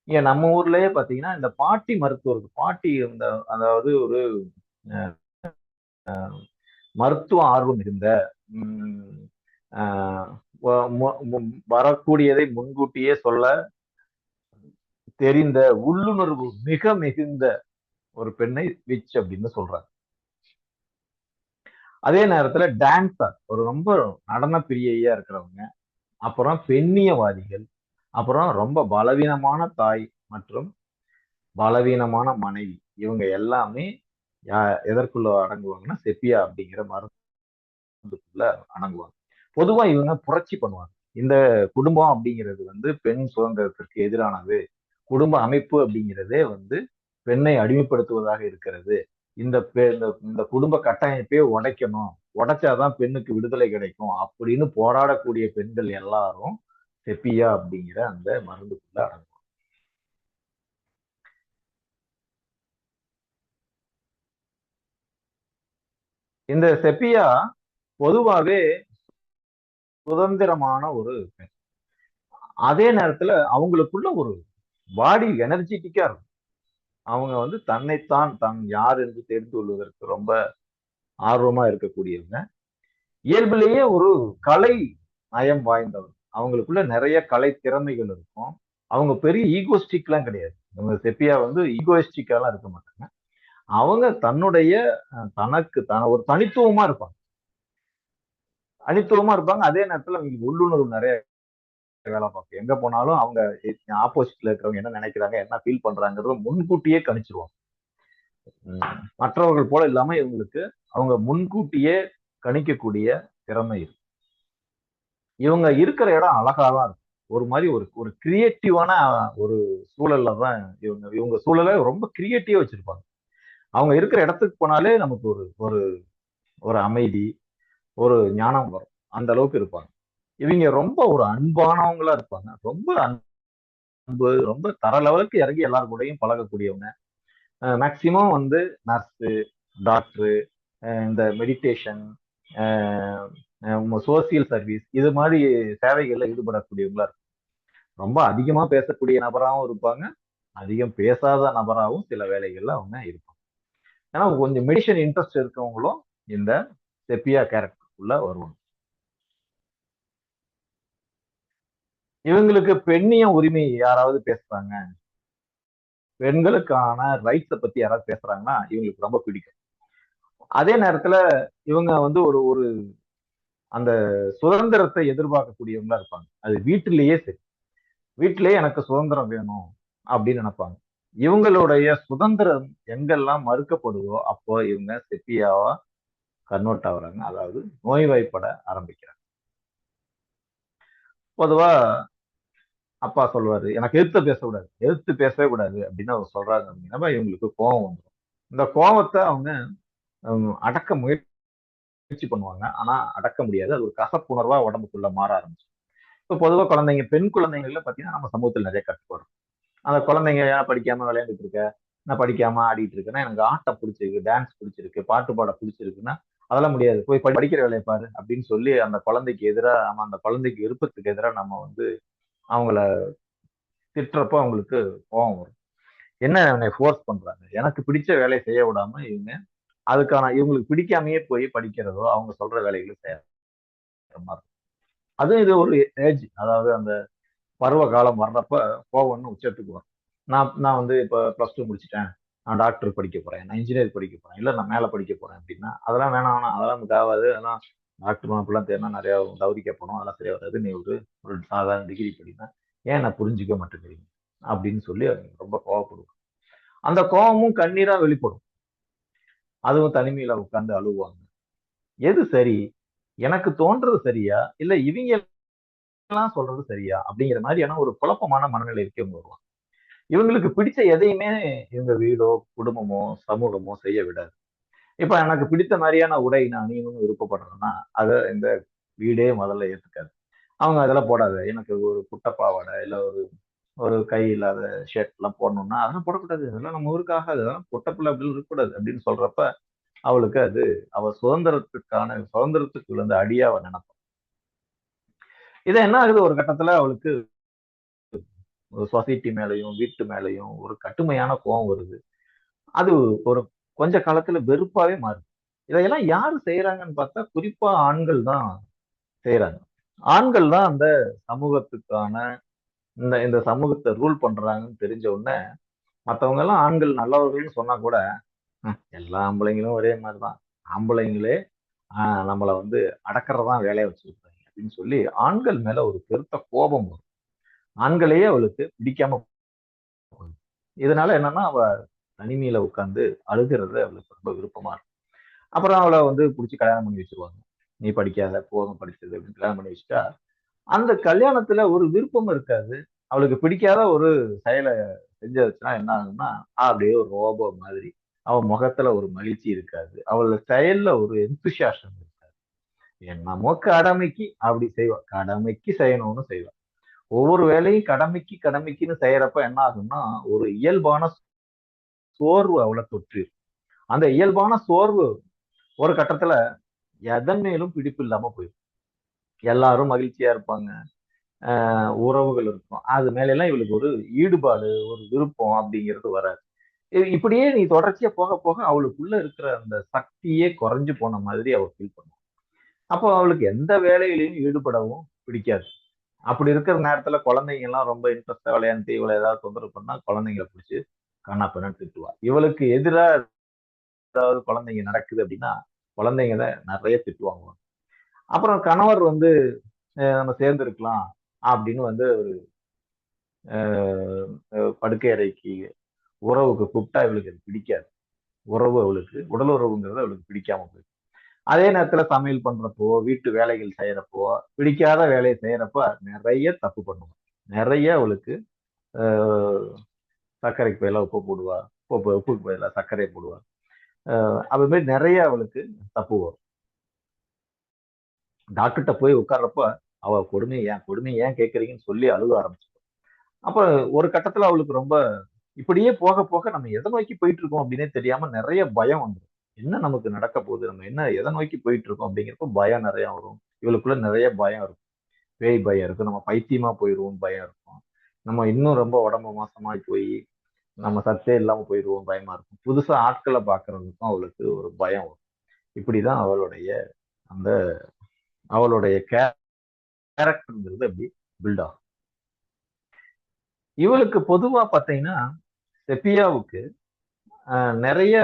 இங்க நம்ம ஊர்லயே பாத்தீங்கன்னா இந்த பாட்டி மருத்துவர்கள், பாட்டி அதாவது ஒரு மருத்துவ ஆர்வம் இருந்த, வரக்கூடியதை முன்கூட்டியே சொல்ல தெரிந்த, உள்ளுணர்வு மிக மிகுந்த ஒரு பெண்ணை விச் அப்படின்னு சொல்றாங்க. அதே நேரத்துல டான்சர், ஒரு ரொம்ப நடன பிரியையா இருக்கிறவங்க, அப்புறம் பெண்ணியவாதிகள், அப்புறம் ரொம்ப பலவீனமான தாய் மற்றும் பலவீனமான மனைவி, இவங்க எல்லாமே எதற்குள்ள அடங்குவாங்கன்னா செப்பியா அப்படிங்கிற மருந்துக்குள்ள அடங்குவாங்க. பொதுவா இவங்க புரட்சி பண்ணுவாங்க. இந்த குடும்பம் அப்படிங்கிறது வந்து பெண் சுதந்திரத்திற்கு எதிரானது. குடும்ப அமைப்பு அப்படிங்கிறதே வந்து பெண்ணை அடிமைப்படுத்துவதாக இருக்கிறது. இந்த குடும்ப கட்டமைப்பே உடைக்கணும். உடைச்சாதான் பெண்ணுக்கு விடுதலை கிடைக்கும் அப்படின்னு போராடக்கூடிய பெண்கள் எல்லாரும் செப்பியா அப்படிங்கிற அந்த மருந்துக்குள்ள அடங்கும். இந்த செப்பியா பொதுவாவே சுதந்திரமான ஒரு பெண். அதே நேரத்துல அவங்களுக்குள்ள ஒரு பாடி எனர்ஜெட்டிக்கா இருக்கும். அவங்க வந்து தன்னைத்தான் தான் யார் என்று தெரிந்து கொள்வதற்கு ரொம்ப ஆர்வமா இருக்கக்கூடியவங்க. இயல்பிலேயே ஒரு கலை நயம் வாய்ந்தவர். அவங்களுக்குள்ள நிறைய கலை திறமைகள் இருக்கும். அவங்க பெரிய ஈகோஸ்டிக்லாம் கிடையாது. அவங்க செப்பியா வந்து ஈகோயிஸ்டிக்காலாம் இருக்க மாட்டாங்க. அவங்க தன்னுடைய தனக்கு ஒரு தனித்துவமா இருப்பாங்க. தனித்துவமா இருப்பாங்க. அதே நேரத்துல அவங்களுக்கு உள்ளுணர்வு நிறைய வேலை பார்க்கும். எங்க போனாலும் அவங்க ஆப்போசிட்ல இருக்கிறவங்க என்ன நினைக்கிறாங்க, என்ன ஃபீல் பண்றாங்கிறத முன்கூட்டியே கணிச்சிருவாங்க. மற்றவர்கள் போல இல்லாம இவங்களுக்கு அவங்க முன்கூட்டியே கணிக்கக்கூடிய திறமை இருக்கு. இவங்க இருக்கிற இடம் அழகா தான் இருக்கும். ஒரு மாதிரி ஒரு ஒரு கிரியேட்டிவான ஒரு சூழல்ல தான் இவங்க இவங்க சூழலை ரொம்ப கிரியேட்டிவா வச்சிருப்பாங்க. அவங்க இருக்கிற இடத்துக்கு போனாலே நமக்கு ஒரு ஒரு ஒரு அமைதி, ஒரு ஞானம் வரும். அந்த அளவுக்கு இருப்பாங்க. இவங்க ரொம்ப ஒரு அன்பானவங்களா இருப்பாங்க. ரொம்ப அன்பு, ரொம்ப தர லெவலுக்கு இறங்கி எல்லார் கூடயும் பழகக்கூடியவங்க. மேக்சிமம் வந்து நர்ஸு, டாக்டரு, இந்த மெடிடேஷன், சோசியல் சர்வீஸ் இது மாதிரி சேவைகள்ல ஈடுபடக்கூடியவங்களா இருக்கும். ரொம்ப அதிகமா பேசக்கூடிய நபராகவும் இருப்பாங்க. அதிகம் பேசாத நபராகவும் சில வேலைகள்ல அவங்க இருப்பாங்க. ஏன்னா கொஞ்சம் மெடிஷன் இன்ட்ரெஸ்ட் இருக்கவங்களும் இந்த செப்பியா கேரக்டருக்குள்ள வருவாங்க. இவங்களுக்கு பெண்ணிய உரிமை யாராவது பேசுறாங்க, பெண்களுக்கான ரைட்ஸை பத்தி யாராவது பேசுறாங்கன்னா இவங்களுக்கு ரொம்ப பிடிக்கும். அதே நேரத்துல இவங்க வந்து ஒரு ஒரு அந்த சுதந்திரத்தை எதிர்பார்க்கக்கூடியவங்களா இருப்பாங்க. அது வீட்டிலேயே சரி. வீட்டிலேயே எனக்கு சுதந்திரம் வேணும் அப்படின்னு நினைப்பாங்க. இவங்களுடைய சுதந்திரம் எங்கெல்லாம் மறுக்கப்படுதோ அப்போ இவங்க செப்பியாவா கன்வெர்ட் ஆகுறாங்க. அதாவது நோய்வாய்ப்பட ஆரம்பிக்கிறாங்க. பொதுவா அப்பா சொல்லுவாரு, எனக்கு எதிர்த்து பேசக்கூடாது, எதிர்த்து பேசவே கூடாது அப்படின்னு அவர் சொல்றாங்க அப்படின்னா இவங்களுக்கு கோபம் வந்துடும். இந்த கோபத்தை அவங்க அடக்க முயற்சி பண்ணுவாங்க. ஆனா அடக்க முடியாது. அது ஒரு கசப்புணர்வா உடம்புக்குள்ள மாற ஆரம்பிச்சு. இப்போ பொதுவா குழந்தைங்க, பெண் குழந்தைங்கள்ல பாத்தீங்கன்னா நம்ம சமூகத்தில் நிறைய கட்டுப்பாடு. அந்த குழந்தைங்க ஏன் படிக்காம விளையாண்டுட்டு இருக்க, நான் படிக்காம ஆடிட்டு இருக்கேன்னா எனக்கு ஆட்டம் பிடிச்சிருக்கு, டான்ஸ் பிடிச்சிருக்கு, பாட்டு பாட பிடிச்சிருக்குன்னா அதெல்லாம் முடியாது. போய் படிக்கிற வேலையை பாரு அப்படின்னு சொல்லி அந்த குழந்தைக்கு எதிரா நம்ம அந்த குழந்தைக்கு விருப்பத்துக்கு எதிரா நம்ம வந்து அவங்கள திட்டுறப்போ அவங்களுக்கு கோவம் வரும். என்ன என்னை ஃபோர்ஸ் பண்றாங்க, எனக்கு பிடிச்ச வேலையை செய்ய விடாம இவங்க அதுக்கான இவங்களுக்கு பிடிக்காமயே போய் படிக்கிறதோ அவங்க சொல்ற வேலைகளும் செய்யற மாதிரி இருக்கும். அதுவும் இது ஒரு ஏஜ், அதாவது அந்த பருவ காலம் வர்றப்ப கோவம்னு உச்சத்துக்கு வரும். நான் வந்து இப்போ +2 முடிச்சிட்டேன், நான் டாக்டர் படிக்க போறேன், நான் இன்ஜினியர் படிக்க போறேன், இல்லை நான் மேலே படிக்க போறேன் அப்படின்னா அதெல்லாம் வேணாம், அதெல்லாம் நமக்கு ஆகாது, அதெல்லாம் டாக்டர் அப்படிலாம் தேடினா நிறைய டவுரி கேட்பணும், அதெல்லாம் சரியா வராது, நீ ஒரு ஒரு சாதாரண டிகிரி படினா ஏன் நான் புரிஞ்சுக்க மாட்டேங்கிறீங்க அப்படின்னு சொல்லி அவங்க ரொம்ப கோவப்படுவாங்க. அந்த கோவமும் கண்ணீரா வெளிப்படும். அதுவும் தனிமையில உட்கார்ந்து அழுவாங்க. எது சரி, எனக்கு தோன்றது சரியா இல்ல இவங்க எல்லாம் சொல்றது சரியா அப்படிங்கிற மாதிரியான ஒரு குழப்பமான மனநிலைக்கு இவங்க வருவாங்க. இவங்களுக்கு பிடிச்ச எதையுமே இவங்க வீடோ குடும்பமோ சமூகமோ செய்ய விடாது. இப்ப எனக்கு பிடித்த மாதிரியான உடை நான் அணியணும்னு விருப்பப்படுறேன்னா அதை இந்த வீடே முதல்ல ஏத்துக்காது. அவங்க அதெல்லாம் போடாத, எனக்கு ஒரு குட்டை பாவாடை இல்ல ஒரு ஒரு கை இல்லாத ஷர்ட் எல்லாம் போடணும்னா அதெல்லாம் போடக்கூடாது, அதெல்லாம் நம்ம ஊருக்கு ஆகாது, அதெல்லாம் பொட்ட பிள்ளை அப்படின்னு இருக்கக்கூடாது அப்படின்னு சொல்றப்ப அவளுக்கு அது அவ சுதந்திரத்துக்கு விழுந்த அடியா அவ நினைப்பான். இதை என்ன ஆகுது, ஒரு கட்டத்துல அவளுக்கு சொசைட்டி மேலையும் வீட்டு மேலையும் ஒரு கட்டுமையான கோபம் வருது. அது ஒரு கொஞ்ச காலத்துல வெறுப்பாவே மாறுது. இதையெல்லாம் யாரு செய்யறாங்கன்னு பார்த்தா குறிப்பா ஆண்கள் தான் செய்யறாங்க. ஆண்கள் தான் அந்த சமூகத்துக்கான இந்த இந்த சமூகத்தை ரூல் பண்றாங்கன்னு தெரிஞ்ச உடனே மத்தவங்க எல்லாம் ஆண்கள் நல்லவர்கள்னு சொன்னா கூட எல்லா ஆம்பளைங்களும் ஒரே மாதிரிதான், ஆம்பளைங்களே நம்மளை வந்து அடக்கிறதான் வேலையை வச்சிருக்காங்க அப்படின்னு சொல்லி ஆண்கள் மேல ஒரு பெருத்த கோபம் வரும். ஆண்களையே அவளுக்கு பிடிக்காம போகுது. இதனால என்னன்னா அவ தனிமையில உட்கார்ந்து அழுகிறது அவளுக்கு ரொம்ப விருப்பமா இருக்கும். அப்புறம் அவளை வந்து பிடிச்சி கல்யாணம் பண்ணி வச்சிருவாங்க. நீ படிக்காத, போதும் படிச்சது அப்படின்னு கல்யாணம் பண்ணி வச்சுட்டா அந்த கல்யாணத்துல ஒரு விருப்பம் இருக்காது. அவளுக்கு பிடிக்காத ஒரு செயலை செஞ்சுச்சுன்னா என்ன ஆகும்னா, அப்படியே ஒரு ரோபோ மாதிரி. அவ முகத்துல ஒரு மகிழ்ச்சி இருக்காது. அவள் செயல்ல ஒரு எந்தூசியாசம் இருக்காது. என்னமோ கடமைக்கு அப்படி செய்வா. கடமைக்கு செய்யணும்னு செய்வா. ஒவ்வொரு வேலையும் கடமைக்கு கடமைக்குன்னு செய்யறப்ப என்ன ஆகும்னா, ஒரு இயல்பான சோர்வு அவளை தொற்றிரும். அந்த இயல்பான சோர்வு ஒரு கட்டத்துல எதன் மேலும் பிடிப்பு இல்லாம போயிடும். எல்லாரும் மகிழ்ச்சியா இருப்பாங்க. உறவுகள் இருக்கும். அது மேல எல்லாம் இவளுக்கு ஒரு ஈடுபாடு, ஒரு விருப்பம் அப்படிங்கிறது வராது. இப்படியே நீ தொடர்ச்சியா போக போக அவளுக்குள்ள இருக்கிற அந்த சக்தியே குறைஞ்சு போன மாதிரி அவ ஃபீல் பண்ணுவா. அப்போ அவளுக்கு எந்த வேலையிலையும் ஈடுபடவும் பிடிக்காது. அப்படி இருக்கிற நேரத்துல குழந்தைங்க எல்லாம் ரொம்ப இன்ட்ரெஸ்டா விளையாண்டு இவளை ஏதாவது தொந்தரவு பண்ணா குழந்தைங்களை பிடிச்சு கண்ணா பின்னான்னு திட்டுவா. இவளுக்கு எதிரா ஏதாவது குழந்தைங்க நடக்குது அப்படின்னா குழந்தைங்க தான் நிறைய திட்டுவாங்க. அப்புறம் கணவர் வந்து நம்ம சேர்ந்து இருக்கலாம் அப்படின்னு வந்து படுக்கை அறைக்கு உறவுக்கு கூப்பிட்டா இவளுக்கு அது பிடிக்காது. உறவு அவளுக்கு உடல் உறவுங்கிறது அவளுக்கு பிடிக்காம போயிடும். அதே நேரத்துல சமையல் பண்றப்போ, வீட்டு வேலைகள் செய்யறப்போ, பிடிக்காத வேலையை செய்யறப்ப நிறைய தப்பு பண்ணுவான். நிறைய அவளுக்கு ஆஹ் சர்க்கரைக்கு பதிலா உப்பு போடுவா. உப்புக்கு பதிலா சர்க்கரை போடுவா. அது மாதிரி நிறைய அவளுக்கு தப்பு வரும். டாக்டர்கிட்ட போய் உட்கார்றப்ப அவ கொடுமையை ஏன் கேட்கறீங்கன்னு சொல்லி அழுக ஆரம்பிச்சு. அப்ப ஒரு கட்டத்துல அவளுக்கு ரொம்ப இப்படியே போக போக நம்ம எதை நோக்கி போயிட்டு இருக்கோம் அப்படின்னே தெரியாம நிறைய பயம் வந்துடும். என்ன நமக்கு நடக்க போகுது, நம்ம என்ன எதை நோக்கி போயிட்டு இருக்கோம் அப்படிங்கிறப்ப பயம் நிறைய வரும். இவளுக்குள்ள நிறைய பயம் இருக்கும். பேய் பயம் இருக்கும். நம்ம பைத்தியமா போயிடுவோம் பயம் இருக்கும். நம்ம இன்னும் ரொம்ப உடம்பு மோசமாய் போய் நம்ம சத்தே இல்லாம போயிடுவோம் பயமா இருக்கும். புதுசா ஆட்களை பாக்குறதுக்கும் அவளுக்கு ஒரு பயம் வரும். இப்படிதான் அந்த அவளுடைய கேரக்டர்ங்கிறது அப்படி பில்ட் ஆகும். இவளுக்கு பொதுவா பாத்தீங்கன்னா செப்பியாவுக்கு நிறைய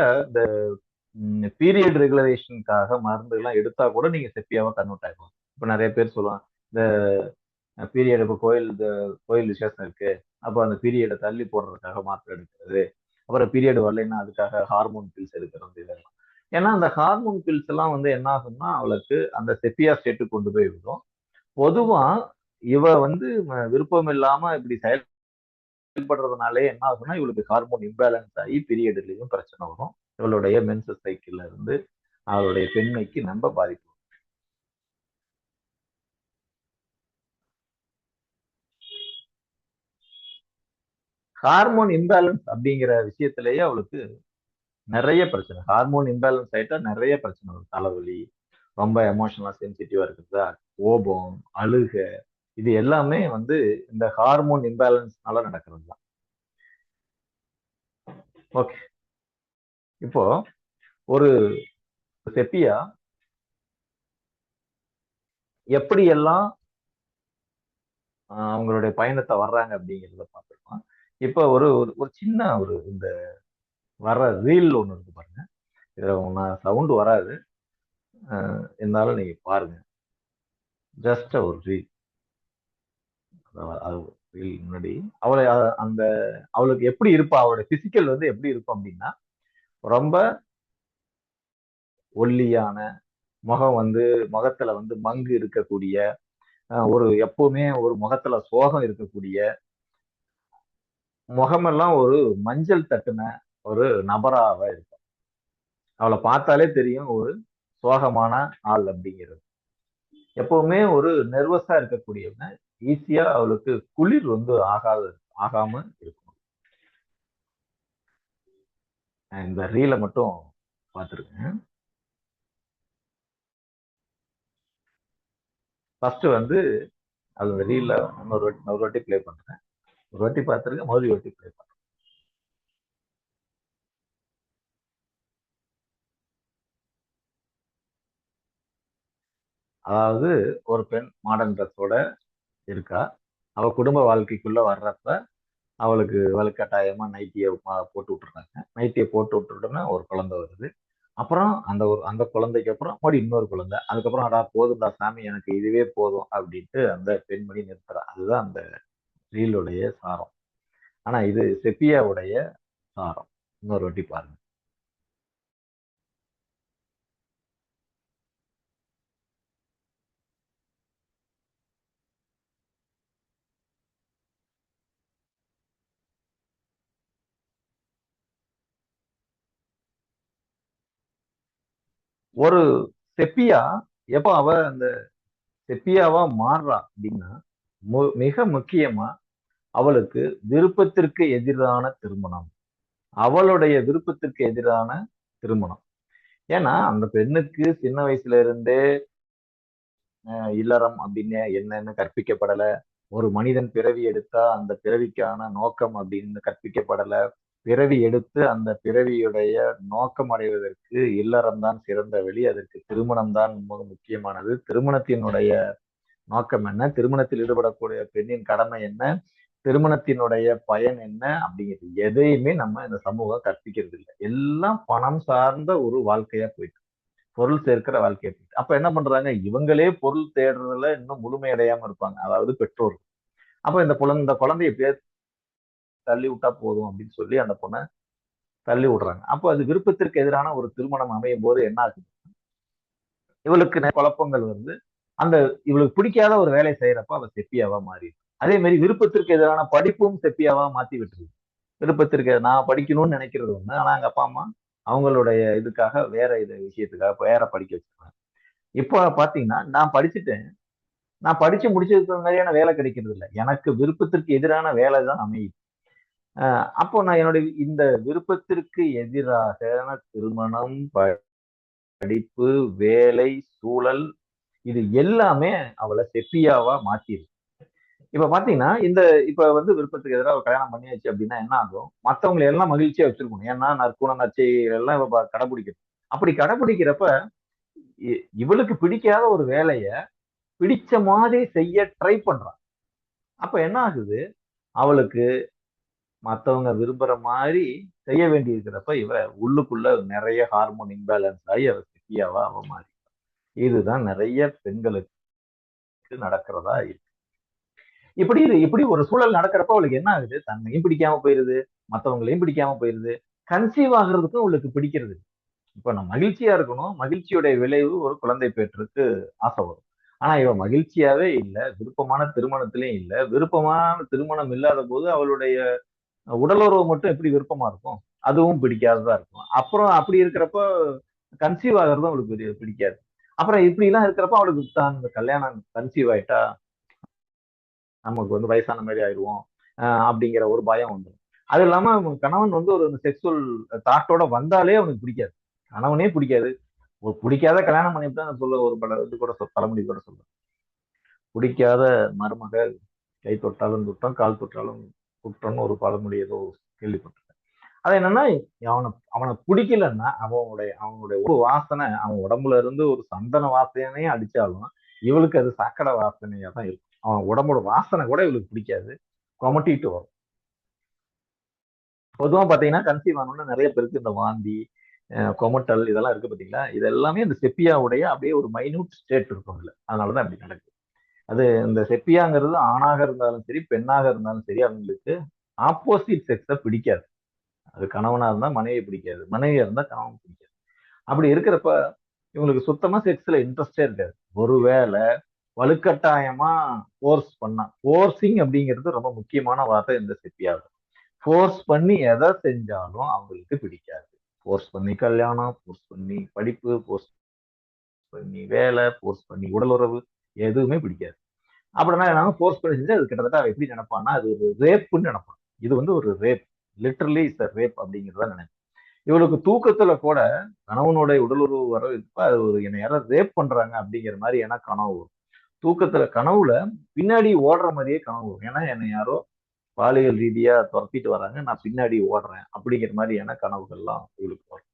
இந்த பீரியட் ரெகுலரேஷனுக்காக மருந்து எல்லாம் எடுத்தா கூட நீங்க செப்பியாவை கன்வெர்ட் ஆகும். இப்ப நிறைய பேர் சொல்லுவாங்க இந்த பீரியட் இப்ப கோயில் விசேஷம் இருக்கு, அப்ப அந்த பீரியடை தள்ளி போடுறதுக்காக மாத்திரை எடுக்கிறது, அப்புறம் பீரியட் வரலைன்னா அதுக்காக ஹார்மோன் பில்ஸ் எடுக்கிறது இதெல்லாம். ஏன்னா அந்த ஹார்மோன் பில்ஸ் எல்லாம் வந்து என்ன ஆகும்னா அவளுக்கு அந்த செப்பியா ஸ்டேட்டுக்கு கொண்டு போய் விடும். பொதுவா இவ வந்து விருப்பம் இல்லாம இப்படி செயல்படுறதுனாலே என்ன ஆகும்னா இவளுக்கு ஹார்மோன் இம்பேலன்ஸ் ஆகி பீரியட்லயும் பிரச்சனை வரும். இவளுடைய மென்சஸ் சைக்கிள்ல இருந்து அவளுடைய பெண்மைக்கு ரொம்ப பாதிப்பு. ஹார்மோன் இம்பேலன்ஸ் அப்படிங்கிற விஷயத்திலேயே அவளுக்கு நிறைய பிரச்சனை. ஹார்மோன் இம்பேலன்ஸ் ஆயிட்டா நிறைய பிரச்சனை வரும். தலைவலி, ரொம்ப எமோஷனலா சென்சிட்டிவா இருக்கிறதா, கோபம், அழுக, இது எல்லாமே வந்து இந்த ஹார்மோன் இம்பேலன்ஸ்னால நடக்கிறது தான். ஓகே. இப்போ ஒரு செப்பியா எப்படி எல்லாம் அவங்களுடைய பயணத்தை வர்றாங்க அப்படிங்கிறத பார்த்துருக்கோம். இப்போ ஒரு ஒரு ஒரு சின்ன இந்த வர்ற ரீல் ஒன்று இருக்கு பாருங்க. இதுல சவுண்ட் வராது, இருந்தாலும் நீங்க பாருங்க. ஜஸ்ட் ஒரு ரீல். அது ரீல் முன்னாடி அவளை அந்த அவளுக்கு எப்படி இருப்பா, அவளுடைய பிசிக்கல் வந்து எப்படி இருக்கும் அப்படின்னா ரொம்ப ஒல்லியான முகம் வந்து முகத்துல வந்து மங்கு இருக்கக்கூடிய ஒரு எப்பவுமே ஒரு முகத்துல சோகம் இருக்கக்கூடிய முகமெல்லாம் ஒரு மஞ்சள் தட்டுன ஒரு நபராக இருக்கும். அவளை பார்த்தாலே தெரியும் ஒரு சோகமான ஆள் அப்படிங்கிறது. எப்பவுமே ஒரு நெர்வஸா இருக்கக்கூடியவங்க ஈஸியா அவளுக்கு குளிர் வந்து ஆகாம இருக்கும். இந்த ரீலை மட்டும் பார்த்துருக்கேன். ஃபர்ஸ்ட் வந்து அது அந்த ரீல்ல இன்னொரு வாட்டி ப்ளே பண்றேன். ஒரு வாட்டி பார்த்துருக்கேன், மறுபடியும் வாட்டி ப்ளே பண்றேன். அதாவது ஒரு பெண் மாடர்ன் ட்ரெஸ்ஸோட இருக்கா. அவ குடும்ப வாழ்க்கைக்குள்ள வர்றப்ப அவளுக்கு வலுக்கட்டாயமா நைட்டியை போட்டு விட்டுறாங்க. நைட்டியை போட்டு விட்டுட்டோன்னா ஒரு குழந்தை வருது. அப்புறம் அந்த குழந்தைக்கு அப்புறம் மறுபடியும் இன்னொரு குழந்தை. அதுக்கப்புறம் அடா போதும்டா சாமி எனக்கு இதுவே போதும் அப்படின்ட்டு அந்த பெண்மணி நிறுத்துறா. அதுதான் அந்த ரீலுடைய சாரம். ஆனா இது செப்பியாவுடைய சாரம். இன்னொரு வாட்டி பாருங்க. ஒரு செப்பியா எப்போ அவ அந்த செப்பியாவா மாறுறா அப்படின்னா மிக முக்கியமா அவளுக்கு விருப்பத்திற்கு எதிரான திருமணம், அவளுடைய விருப்பத்திற்கு எதிரான திருமணம். ஏன்னா அந்த பெண்ணுக்கு சின்ன வயசுல இருந்தே இல்லறம் அப்படின்னு என்னன்னு கற்பிக்கப்படல. ஒரு மனிதன் பிறவி எடுத்தா அந்த பிறவிக்கான நோக்கம் அப்படின்னு கற்பிக்கப்படல. பிறவி எடுத்து அந்த பிறவியுடைய நோக்கம் அடைவதற்கு இல்லறம் தான் சிறந்த வழி. அதற்கு திருமணம் தான் மிக முக்கியமானது. திருமணத்தினுடைய நோக்கம் என்ன, திருமணத்தில் ஈடுபடக்கூடிய பெண்ணின் கடமை என்ன, திருமணத்தினுடைய பயன் என்ன அப்படிங்கிறது எதையுமே நம்ம இந்த சமூகம் கற்பிக்கிறது இல்லை. எல்லாம் பணம் சார்ந்த ஒரு வாழ்க்கையா போயிட்டு, பொருள் சேர்க்கிற வாழ்க்கையா போயிட்டு. அப்ப என்ன பண்றாங்க, இவங்களே பொருள் தேடுறதுல இன்னும் முழுமையடையாம இருப்பாங்க, அதாவது பெற்றோர். அப்ப இந்த குழந்தைய எப்படியாவது தள்ளி விட்டா போதும் அப்படின்னு சொல்லி அந்த பொண்ணை தள்ளி விடுறாங்க. அப்போ அது விருப்பத்திற்கு எதிரான ஒரு திருமணம் அமையும் போது என்ன ஆகுது, இவளுக்கு குழப்பங்கள் வந்து அந்த இவளுக்கு பிடிக்காத ஒரு வேலை செய்யறப்ப அவ செப்பியாவா மாறி, அதே மாதிரி விருப்பத்திற்கு எதிரான படிப்பும் செப்பியாவா மாத்தி விட்டுருது. விருப்பத்திற்கு நான் படிக்கணும்னு நினைக்கிறது ஒண்ணு, ஆனா எங்க அப்பா அம்மா அவங்களுடைய இதுக்காக வேற இது விஷயத்துக்காக வேற படிக்க வச்சிருக்காங்க. இப்போ பாத்தீங்கன்னா நான் படிச்சுட்டேன், நான் படிச்சு முடிச்சதுக்கு மாதிரியான வேலை கிடைக்கிறது இல்லை, எனக்கு விருப்பத்திற்கு எதிரான வேலை தான் அமையுது. அப்போ நான் என்னுடைய இந்த விருப்பத்திற்கு எதிராக திருமணம், படிப்பு, வேலை, சூழல், இது எல்லாமே அவளை செப்பியாவா மாத்திருக்கு. இப்ப பாத்தீங்கன்னா இப்ப வந்து விருப்பத்துக்கு எதிராக கல்யாணம் பண்ணியாச்சு அப்படின்னா என்ன ஆகும், மத்தவங்களை எல்லாம் மகிழ்ச்சியா வச்சிருக்கணும். ஏன்னா நற்குணம் நற்செய்திகள் எல்லாம் இவ கடைபிடிக்கணும். அப்படி கடைபிடிக்கிறப்ப இவளுக்கு பிடிக்காத ஒரு வேலைய பிடிச்ச மாதிரி செய்ய ட்ரை பண்றான். அப்ப என்ன ஆகுது, அவளுக்கு மத்தவங்க விரும்புற மாதிரி செய்ய வேண்டி இருக்கிறப்ப இவ உள்ளுக்குள்ள நிறைய ஹார்மோன் இம்பேலன்ஸ் ஆகி அவ செப்பியாவா அவ மாறி. இதுதான் நிறைய பெண்களுக்கு நடக்கிறதா இருக்கு. இப்படி ஒரு சூழல் நடக்கிறப்ப அவளுக்கு என்ன ஆகுது, தன்னையும் பிடிக்காம போயிருது, மத்தவங்களையும் பிடிக்காம போயிருது, கன்சீவ் ஆகுறதுக்கும் அவளுக்கு பிடிக்கிறது. இப்ப நான் மகிழ்ச்சியா இருக்கணும், மகிழ்ச்சியுடைய விளைவு ஒரு குழந்தை பெற்றுக்கு ஆசை வரும். ஆனா இவ மகிழ்ச்சியாவே இல்ல, விருப்பமான திருமணத்திலையும் இல்ல, விருப்பமான திருமணம் இல்லாத போது அவளுடைய உடல் உறவு மட்டும் எப்படி விருப்பமா இருக்கும், அதுவும் பிடிக்காததா இருக்கும். அப்புறம் அப்படி இருக்கிறப்ப கன்சீவ் ஆகுறதும் அவளுக்கு பிடிக்காது. அப்புறம் இப்படி எல்லாம் இருக்கிறப்ப அவளுக்கு தான் கல்யாணம் கன்சீவ் ஆயிட்டா நமக்கு வந்து வயசான மாதிரி ஆயிடுவோம் அப்படிங்கிற ஒரு பயம் வந்துடும். அது இல்லாம கணவன் வந்து ஒரு செக்ஸுவல் தாட்டோட வந்தாலே அவனுக்கு பிடிக்காது, கணவனே பிடிக்காது. ஒரு பிடிக்காத கல்யாணம் பண்ணிட்டு தான் சொல்ல ஒரு இது கூட பழமொழி கூட சொல்ல, பிடிக்காத மருமக கை தொட்டாலும் குற்றம், கால் தொட்டாலும் குற்றம்னு ஒரு பழமொழி ஏதோ கேள்விப்பட்டிருக்கேன். அது என்னன்னா, அவனை அவனை பிடிக்கலன்னா அவனுடைய ஒரு வாசனை அவன் உடம்புல இருந்து ஒரு சந்தன வாசனையே அடிச்சாலும் இவளுக்கு அது சாக்கடை வாசனையா தான் இருக்கும். அவன் உடம்போட வாசனை கூட இவளுக்கு பிடிக்காது, கொமட்டிட்டு வரும். பொதுவா பாத்தீங்கன்னா கன்சீவ் ஆனோன்னு நிறைய பேருக்கு இந்த வாந்தி, கொமட்டல் இதெல்லாம் இருக்கு பாத்தீங்களா, இது எல்லாமே இந்த செப்பியாவுடைய அப்படியே ஒரு மைன்யூட் ஸ்டேட் இருக்கும் அதுல. அதனாலதான் அப்படி நடக்குது. அது இந்த செப்பியாங்கிறது ஆணாக இருந்தாலும் சரி பெண்ணாக இருந்தாலும் சரி அவங்களுக்கு ஆப்போசிட் செக்ஸ பிடிக்காது. அது கணவனா இருந்தா மனைவி பிடிக்காது, மனைவியா இருந்தா கணவன் பிடிக்காது. அப்படி இருக்கிறப்ப இவங்களுக்கு சுத்தமா செக்ஸ்ல இன்ட்ரெஸ்டே இருக்காது. ஒருவேளை வலுக்கட்டாயமா ஃபோர்ஸ் பண்ணா, ஃபோர்சிங் அப்படிங்கிறது ரொம்ப முக்கியமான வார்த்தை இந்த செப்பியாவில். ஃபோர்ஸ் பண்ணி எதை செஞ்சாலும் அவங்களுக்கு பிடிக்காது. ஃபோர்ஸ் பண்ணி கல்யாணம், ஃபோர்ஸ் பண்ணி படிப்பு, ஃபோர்ஸ் பண்ணி வேலை, ஃபோர்ஸ் பண்ணி உடல் உறவு, எதுவுமே பிடிக்காது. அப்படின்னா என்ன, ஃபோர்ஸ் பண்ணி செஞ்சு அது கிட்டத்தட்ட அவன் எப்படி நினைப்பான்னா அது ஒரு ரேப்புன்னு நினைப்பான். இது வந்து ஒரு ரேப், லிட்டரலி இஸ் ரேப் அப்படிங்கிறத நினைப்பான். இவளுக்கு தூக்கத்துல கூட கணவனுடைய உடலுறவு வர அது ஒரு என்னை யாராவது ரேப் பண்றாங்க அப்படிங்கிற மாதிரி எனக்கு கனவு வரும். தூக்கத்துல கனவுல பின்னாடி ஓடுற மாதிரியே கனவு வரும். ஏன்னா என்னை யாரோ பாலியல் ரீதியா துரத்திட்டு வராங்க, நான் பின்னாடி ஓடுறேன் அப்படிங்கிற மாதிரியான கனவுகள்லாம் இவளுக்கு வரும்.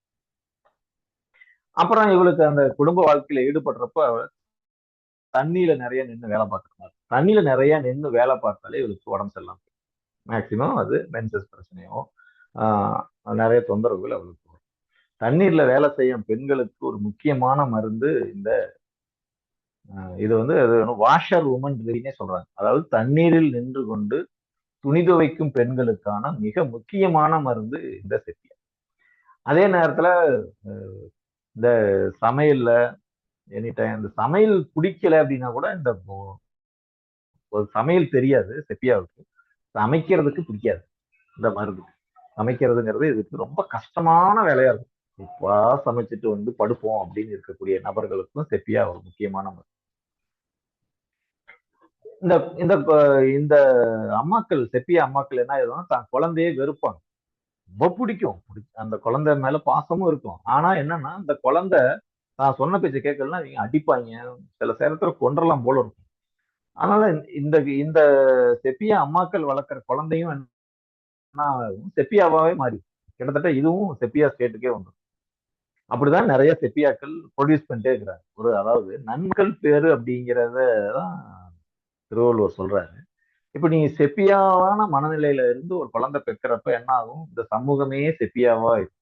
அப்புறம் இவளுக்கு அந்த குடும்ப வாழ்க்கையில ஈடுபடுறப்ப தண்ணியில நிறைய நின்று வேலை பார்க்குற மாதிரி, தண்ணியில நிறைய நின்று வேலை பார்த்தாலே இவளுக்கு உடம்பு சரியில்லாம மேக்சிமம் அது மென்சஸ் பிரச்சனையோ நிறைய தொந்தரவுகள் அவளுக்கு வரும். தண்ணீர்ல வேலை செய்யும் பெண்களுக்கு ஒரு முக்கியமான மருந்து இந்த இது வந்து வாஷர் உமன் ட்ரிங்க்னே சொல்றாங்க. அதாவது தண்ணீரில் நின்று கொண்டு துணி துவைக்கும் பெண்களுக்கான மிக முக்கியமான மருந்து இந்த செப்பியா. அதே நேரத்துல இந்த சமையல்ல எனி டைம் இந்த சமையல் பிடிக்கல அப்படின்னா கூட இந்த ஒரு சமையல் தெரியாது செப்பியாவுக்கு, சமைக்கிறதுக்கு பிடிக்காது இந்த மருந்து. சமைக்கிறதுங்கிறது இதுக்கு ரொம்ப கஷ்டமான வேலையா இருக்கும். எப்பா சமைச்சிட்டு வந்து படுப்போம் அப்படின்னு இருக்கக்கூடிய நபர்களுக்கும் செப்பியா ஒரு முக்கியமான இந்த இந்த இந்த அம்மாக்கள் செப்பியா அம்மாக்கள் என்ன ஆயிடும் தான் குழந்தையே வெறுப்பாங்க. ரொம்ப பிடிக்கும். அந்த குழந்தை மேல பாசமும் இருக்கும். ஆனா என்னன்னா, இந்த குழந்தை நான் சொன்ன பேச்ச கேட்கலன்னா இவங்க அடிப்பாய்ங்க. சில நேரத்துல கொன்றலாம் போல இருக்கும். அதனால இந்த இந்த செப்பியா அம்மாக்கள் வளர்க்குற குழந்தையும் என்ன ஆகும், செப்பியாவாவே மாறி கிட்டத்தட்ட இதுவும் செப்பியா ஸ்டேட்டுக்கே வந்துரும். அப்படிதான் நிறைய செப்பியாக்கள் ப்ரொடியூஸ் பண்ணிட்டே இருக்கிறாங்க. அதாவது நன்மக்கள் பேரு அப்படிங்கிறத தான் திருவள்ளுவர் சொல்றாரு. இப்ப நீங்க செப்பியாவான மனநிலையில இருந்து ஒரு குழந்தை பெக்கிறப்ப என்ன ஆகும்? இந்த சமூகமே செப்பியாவா இருக்கும்.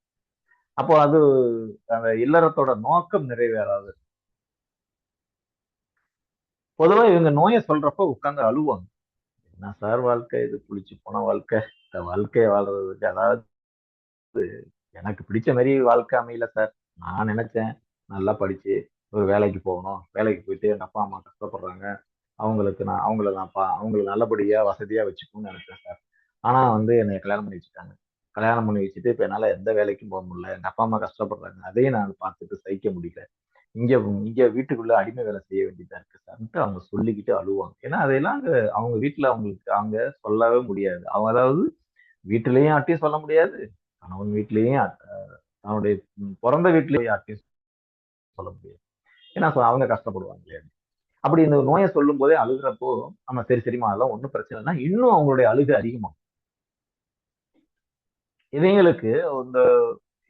அப்போ அது அந்த இல்லறத்தோட நோக்கம் நிறைவேறாது. பொதுவா இவங்க நோய சொல்றப்ப உட்கார்ந்து அழுவாங்க. என்ன சார் வாழ்க்கை இது புளிச்சு போன வாழ்க்கை. இந்த வாழ்க்கைய வாழ்றதுக்கு அதாவது எனக்கு பிடிச்ச மாரி வாழ்க்கை அமையல சார். நான் நினைச்சேன் நல்லா படிச்சு ஒரு வேலைக்கு போகணும். வேலைக்கு போயிட்டு எங்க அப்பா அம்மா கஷ்டப்படுறாங்க. அவங்கள நல்லபடியா வசதியா வச்சுக்கணும்னு நினைச்சேன் சார். ஆனா வந்து என்னைய கல்யாணம் பண்ணி வச்சுட்டாங்க. கல்யாணம் பண்ணி வச்சுட்டு இப்ப என்னால எந்த வேலைக்கும் போக முடியல. எங்க அப்பா அம்மா கஷ்டப்படுறாங்க. அதையும் நான் பார்த்துட்டு சகிக்க முடியல. இங்க இங்க வீட்டுக்குள்ள அடிமை வேலை செய்ய வேண்டியதா இருக்கு சார்ன்ட்டு அவங்க சொல்லிக்கிட்டு அழுவாங்க. ஏன்னா அதையெல்லாம் அவங்க வீட்டுல அவங்களுக்கு அவங்க சொல்லவே முடியாது. அவங்க அதாவது வீட்டிலேயும் யார்ட்டயும் சொல்ல முடியாது. கணவன் வீட்லயும் தன்னுடைய பிறந்த வீட்லயும் யார்ட்டயும் சொல்ல முடியாது. ஏன்னா அவங்க கஷ்டப்படுவாங்க இல்லையா? அப்படி இந்த நோயை சொல்லும் போதே அழுகிறப்போ நம்ம சரி சரிம்மா அதெல்லாம் ஒண்ணும் பிரச்சனை இல்லைன்னா இன்னும் அவங்களுடைய அழுகை அதிகமாகும். இவங்களுக்கு இந்த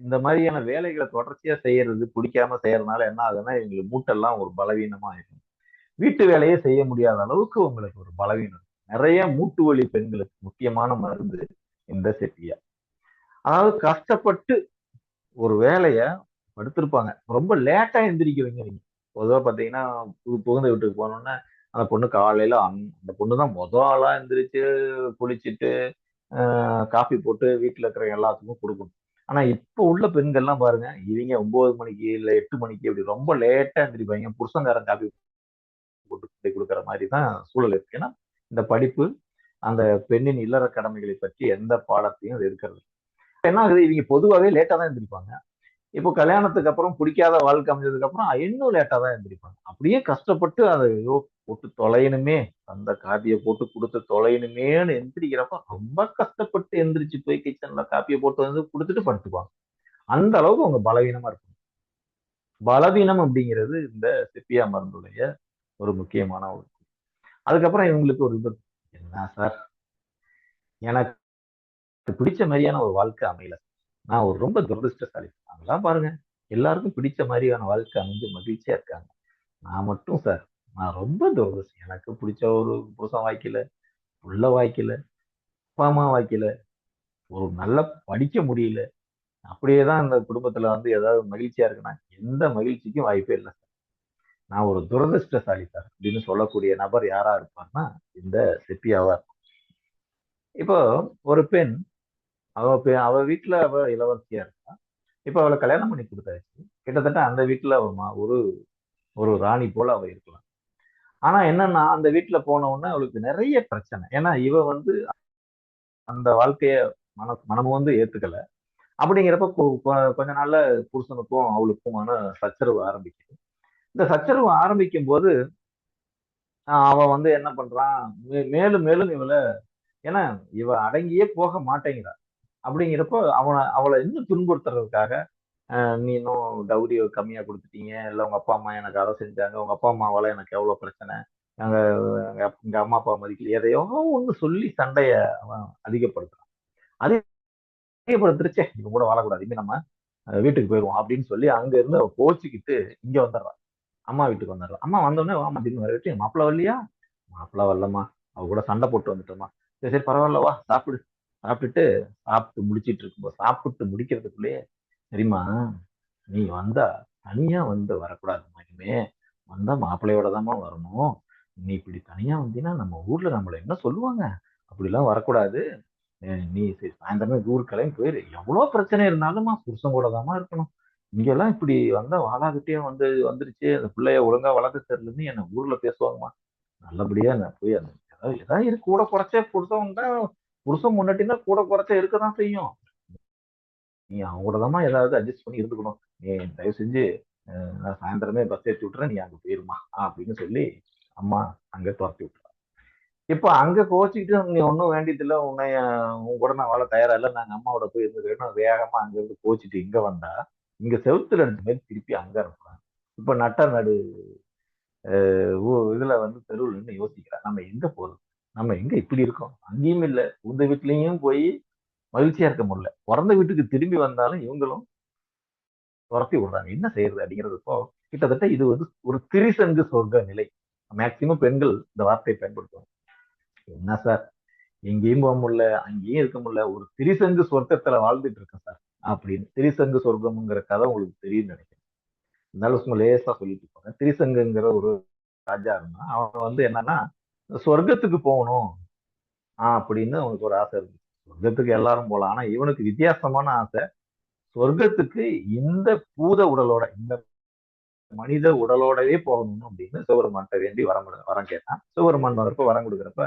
இந்த மாதிரியான வேலைகளை தொடர்ச்சியா செய்யறது பிடிக்காம செய்யறதுனால என்ன ஆகுதுன்னா இவங்களுக்கு மூட்டெல்லாம் ஒரு பலவீனமா ஆயிடும். வீட்டு வேலையே செய்ய முடியாத அளவுக்கு உங்களுக்கு ஒரு பலவீனம். நிறைய மூட்டு வலி பெண்களுக்கு முக்கியமான மருந்து இந்த செட்டியா. அதாவது கஷ்டப்பட்டு ஒரு வேலைய படுத்திருப்பாங்க. ரொம்ப லேட்டா எந்திரிக்கிறீங்க நீங்க. பொதுவா பாத்தீங்கன்னா, புகுந்த வீட்டுக்கு போனோனே, அந்த பொண்ணு காலையில அந்த பொண்ணு தான் ஆளா எந்திரிச்சு, குளிச்சுட்டு, காஃபி போட்டு வீட்ல இருக்கிற எல்லாத்துக்கும் குடுக்கணும். ஆனா, இப்ப உள்ள பெண்கள்லாம் பாருங்க, இவங்க 9 மணிக்கு, இல்ல 8 மணிக்கு இப்படி ரொம்ப லேட்டா எந்திரிப்பாய்ங்க. புருஷன்காரன் காப்பி போட்டு கொண்டு குடுக்குற மாரி தான் சூழல் இருக்கு. ஏன்னா, இந்த படிப்பு, அந்த பெண்ணின் இல்லற கடமைகளை பற்றி எந்த பாடத்தையும் அது எடுக்கிறது. என்ன ஆகுது, இவங்க பொதுவாவே லேட்டா தான் எந்திரிப்பாங்க. இப்போ கல்யாணத்துக்கு அப்புறம் பிடிக்காத வாழ்க்கை அமைஞ்சதுக்கு அப்புறம் இன்னும் லேட்டா தான் எந்திரிப்பாங்க. அப்படியே கஷ்டப்பட்டு அதை ஐயோ போட்டு தொலையணுமே, அந்த காப்பிய போட்டு குடுத்து தொலையணுமேன்னு எந்திரிக்கிறப்ப ரொம்ப கஷ்டப்பட்டு எந்திரிச்சு போய் கிச்சன்ல காப்பிய போட்டு வந்து குடுத்துட்டு படுத்துக்குவாங்க. அந்த அளவுக்கு அவங்க பலவீனமா இருக்கும். பலவீனம் அப்படிங்கிறது இந்த செப்பியா மருந்துடைய ஒரு முக்கியமான ஒரு அதுக்கப்புறம் இவங்களுக்கு ஒரு இது என்ன சார் எனக்கு பிடிச்ச மாதிரியான ஒரு வாழ்க்கை அமையல. நான் ஒரு ரொம்ப துரதிருஷ்டசாலி. அதெல்லாம் பாருங்க எல்லாருக்கும் பிடிச்ச மாதிரியான வாழ்க்கை அமைஞ்சு மகிழ்ச்சியா இருக்காங்க. நான் மட்டும் சார், நான் ரொம்ப துரதிர்ஷ்டம். எனக்கு பிடிச்ச ஒரு புருஷன் வாய்க்கல, புள்ள வாய்க்கல, அப்பா அம்மா வாய்க்கல, ஒரு நல்லா படிக்க முடியல. அப்படியே தான் அந்த குடும்பத்துல வந்து ஏதாவது மகிழ்ச்சியா இருக்குன்னா, எந்த மகிழ்ச்சிக்கும் வாய்ப்பே இல்ல. நான் ஒரு துரதிர்ஷ்டசாலி சார் அப்படின்னு சொல்லக்கூடிய நபர் யாரா இருப்பார்னா, இந்த செப்பியாவா இருக்கும். இப்போ ஒரு பெண், அவ வீட்டுல அவ இளவரசியா இருக்கா. இப்ப அவளை கல்யாணம் பண்ணி கொடுத்தாச்சு. கிட்டத்தட்ட அந்த வீட்டுல ஒரு ஒரு ராணி போல அவ இருக்கலாம். ஆனா என்னன்னா, அந்த வீட்டுல போன உடனே அவளுக்கு நிறைய பிரச்சனை. ஏன்னா இவ வந்து அந்த வாழ்க்கைய மனமும் வந்து ஏத்துக்கல. அப்படிங்கிறப்ப கொஞ்ச நாள்ல புருஷனுக்கும் அவளுக்குமான சச்சரவு ஆரம்பிக்குது. இந்த சச்சரவு ஆரம்பிக்கும் போது அவன் வந்து என்ன பண்றான், மேலும் மேலும் ஏன்னா இவ அடங்கியே போக மாட்டேங்கிறா. அப்படிங்கிறப்போ அவளை இன்னும் துன்புறுத்துறதுக்காக நீ இன்னும் டவுரி கம்மியா கொடுத்துட்டீங்க, இல்ல உங்க அப்பா அம்மா எனக்கு அதை செஞ்சாங்க, உங்க அப்பா அம்மாவால எனக்கு எவ்வளவு பிரச்சனை, எங்க எங்க அம்மா அப்பா மதிக்கல, எதையோ ஒண்ணு சொல்லி சண்டைய அவன் அதிகப்படுத்துறான். அதிகப்படுத்துருச்சே இவங்க கூட வாழக்கூடாது, இனிமே நம்ம வீட்டுக்கு போயிடுவோம் அப்படின்னு சொல்லி அங்க இருந்து அவ கோச்சிக்கிட்டு இங்க வந்துடுறான். அம்மா வீட்டுக்கு வந்துடுறான். அம்மா வந்தோடனே வாமா அப்படின்னு வரவிட்டு மாப்பிள்ள வரலையா, மாப்பிள்ள வரலம்மா, அவ கூட சண்டை போட்டு வந்துட்டோமா, சரி சரி பரவாயில்ல வா சாப்பிடு. சாப்பிட்டு முடிச்சிட்டு இருக்கும்போது சாப்பிட்டு முடிக்கிறதுக்குள்ளேயே சரிம்மா, நீ வந்தா தனியா வந்து வரக்கூடாதும்மா, இனிமே வந்தா மாப்பிள்ளையோட தாம்மா வரணும். நீ இப்படி தனியா வந்தீன்னா நம்ம ஊர்ல நம்மள என்ன சொல்லுவாங்க, அப்படிலாம் வரக்கூடாது. நீ சரி சாயந்தரமே ஊருக்கு கிளம்பி போயிரு. எவ்வளவு பிரச்சனை இருந்தாலும்மா புருஷன் கூட தாம்மா இருக்கணும். இங்கெல்லாம் இப்படி வந்தா வாழாகிட்டே வந்துருச்சு, அந்த பிள்ளைய ஒழுங்கா வளர்க்க தெரியலன்னு என்ன ஊர்ல பேசுவாங்கம்மா. நல்லபடியா நான் போய் அந்த ஏதாவது ஏதாவது இருக்கு கூட குறைச்சே புருஷன் முன்னாடினா கூட குறைச்ச இருக்கதான் செய்யும். நீ அவங்க கூட தான் ஏதாவது அட்ஜஸ்ட் பண்ணி இருந்துக்கணும். நீ தயவு செஞ்சு நான் சாயந்தரமே பஸ் ஏற்றி விட்டுறேன், நீ அங்க போயிருமா அப்படின்னு சொல்லி அம்மா அங்க துரத்தி விட்டுறாங்க. இப்ப அங்க கோச்சுக்கிட்டு நீ ஒன்றும் வேண்டியதில்லை, உன் கூட நான் வாழ தயாரா இல்லை, நாங்க அம்மாவோட போய் இருந்துக்கிறேன்னு வேகமா அங்க இருந்து கோச்சிட்டு இங்க வந்தா, இங்க செவுத்துல அடிச்ச மாதிரி திருப்பி அங்க அனுப்புறாங்க. இப்ப நட்ட நடு இதுல வந்து தெருவில் நின்று யோசிக்கிறேன், நம்ம எங்க போறது, நம்ம எங்க இப்படி இருக்கோம், அங்கேயும் இல்லை உந்த வீட்லயும் போய் மகிழ்ச்சியா இருக்க முடியல, பிறந்த வீட்டுக்கு திரும்பி வந்தாலும் இவங்களும் துரத்தி விடுறாங்க, என்ன செய்யறது அப்படிங்கிறதுப்போ கிட்டத்தட்ட இது வந்து ஒரு திரிசங்கு சொர்க்க நிலை. மேக்சிமம் பெண்கள் இந்த வார்த்தையை பயன்படுத்துவாங்க. என்ன சார், எங்கேயும் போக முடியல, அங்கேயும் இருக்க முடியல, ஒரு திரிசங்கு சொர்க்கத்துல வாழ்ந்துட்டு இருக்கேன் சார் அப்படின்னு. திரிசங்கு சொர்க்கம்ங்கிற கதை உங்களுக்கு தெரியும்னு நினைக்கிறேன். இருந்தாலும் சும்மா லேசா சொல்லிட்டு போறேன். திரிசங்குங்கிற ஒரு ராஜா இருந்தான். அவன் வந்து என்னன்னா சொர்க்கத்துக்கு போகணும் அப்படின்னு அவனுக்கு ஒரு ஆசை இருக்கு. சொர்க்கத்துக்கு எல்லாரும் போலாம், ஆனா இவனுக்கு வித்தியாசமான ஆசை. சொர்க்கத்துக்கு இந்த பூத உடலோட, இந்த மனித உடலோடவே போகணும் அப்படின்னு சிவபெருமான்கிட்ட வேண்டி வரம் கேட்டான். சிவபெருமான் வரப்ப வரம் கொடுக்குறப்ப,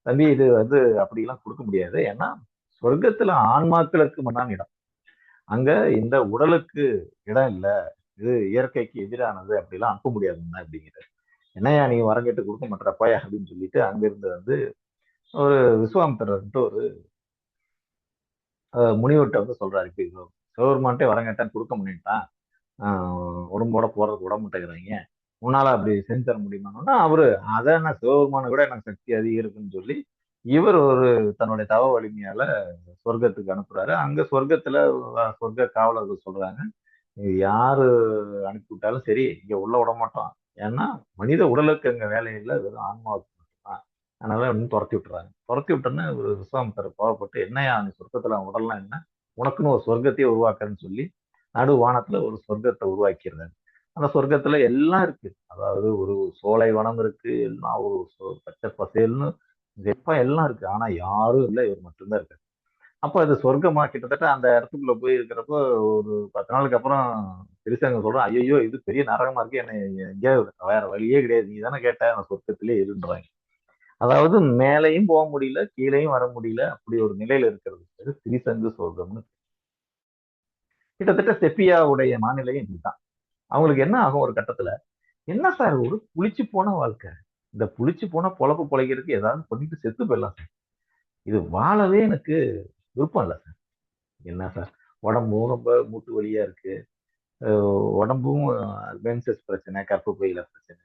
தம்பி இது வந்து அப்படிலாம் கொடுக்க முடியாது, ஏன்னா சொர்க்கத்துல ஆன்மாக்களுக்கு மட்டும்தான் இடம், அங்க இந்த உடலுக்கு இடம் இல்லை, இது இயற்கைக்கு எதிரானது, அப்படிலாம் அனுப்ப முடியாதுன்னா அப்படிங்கிறார். என்னையா நீ வரம் கேட்டு கொடுக்க மாட்டேறப்பாயா அப்படின்னு சொல்லிட்டு அங்கிருந்து வந்து ஒரு விஸ்வாமித்திரர்ன்ட்டு ஒரு முனிவர்கிட்ட வந்து சொல்றாரு, இப்ப சிவபெருமான்ட்டே வரம் கேட்டான் கொடுக்க முடியும்ட்டான், உடம்போட போறதுக்கு விட மாட்டேங்கிறாங்க, உன்னால அப்படி செஞ்சு தர முடியுமான்னா அவரு, அதான் சிவபெருமான விட எனக்கு சக்தி அதிகம் இருக்குன்னு சொல்லி இவர் ஒரு தன்னுடைய தவ வலிமையால சொர்க்கத்துக்கு அனுப்புறாரு. அங்க சொர்க்கத்துல சொர்க்க காவலர்கள் சொல்றாங்க, யாரு அனுப்பி விட்டாலும் சரி இங்க உள்ள விட மாட்டோம், ஏன்னா மனித உடலுக்கு அங்க வேலை இல்லை, வெறும் ஆன்மாவுக்கு மட்டும்தான், அதனால இன்னும் துரத்தி விட்டுறாங்க. துரத்தி விட்டோன்னே ஒரு விஸ்வாமித்திரர் கோவப்பட்டு, என்னையா நீ சொர்க்கத்துல உடல்லாம் என்ன, உனக்குன்னு ஒரு சொர்க்கத்தையே உருவாக்குறேன்னு சொல்லி நடு வானத்துல ஒரு சொர்க்கத்தை உருவாக்கிறாரு. அந்த சொர்க்கத்துல எல்லாம் இருக்கு, அதாவது ஒரு சோலை வனம் இருக்கு, எல்லாம் ஒரு பச்சை பசேல்னு வெப்பா எல்லாம் இருக்கு, ஆனா யாரும் இல்லை, இவர் மட்டும்தான் இருக்காரு. அப்ப அது சொர்க்கமா, கிட்டத்தட்ட அந்த இடத்துக்குள்ள போய் இருக்கிறப்போ ஒரு 10 நாளுக்கு அப்புறம் திருசங்க சொல்றான், ஐயோ இது பெரிய நரகமா இருக்கு, என்னை எங்கேயோ வேற வழியே கிடையாது, நீ தானே கேட்ட அந்த சொர்க்கத்திலே இருன்றாங்க. அதாவது மேலையும் போக முடியல, கீழையும் வர முடியல, அப்படி ஒரு நிலையில இருக்கிறது பேரு திரிசங்கு சொர்க்கம்னு. கிட்டத்தட்ட செப்பியாவுடைய மாநிலையும் இப்படித்தான். அவங்களுக்கு என்ன ஆகும் ஒரு கட்டத்துல, என்ன சார் ஒரு புளிச்சு போன வாழ்க்கை, இந்த புளிச்சு போன பொழப்பு பொழைக்கிறதுக்கு ஏதாவது பண்ணிட்டு செத்து போயிடலாம் சார், இது வாழவே எனக்கு விருப்பம் இல்லை சார். என்ன சார், உடம்பும் ரொம்ப மூட்டு வலியா இருக்கு, உடம்பும் மென்சஸ் பிரச்சனை, கர்ப்பப்பையில பிரச்சனை,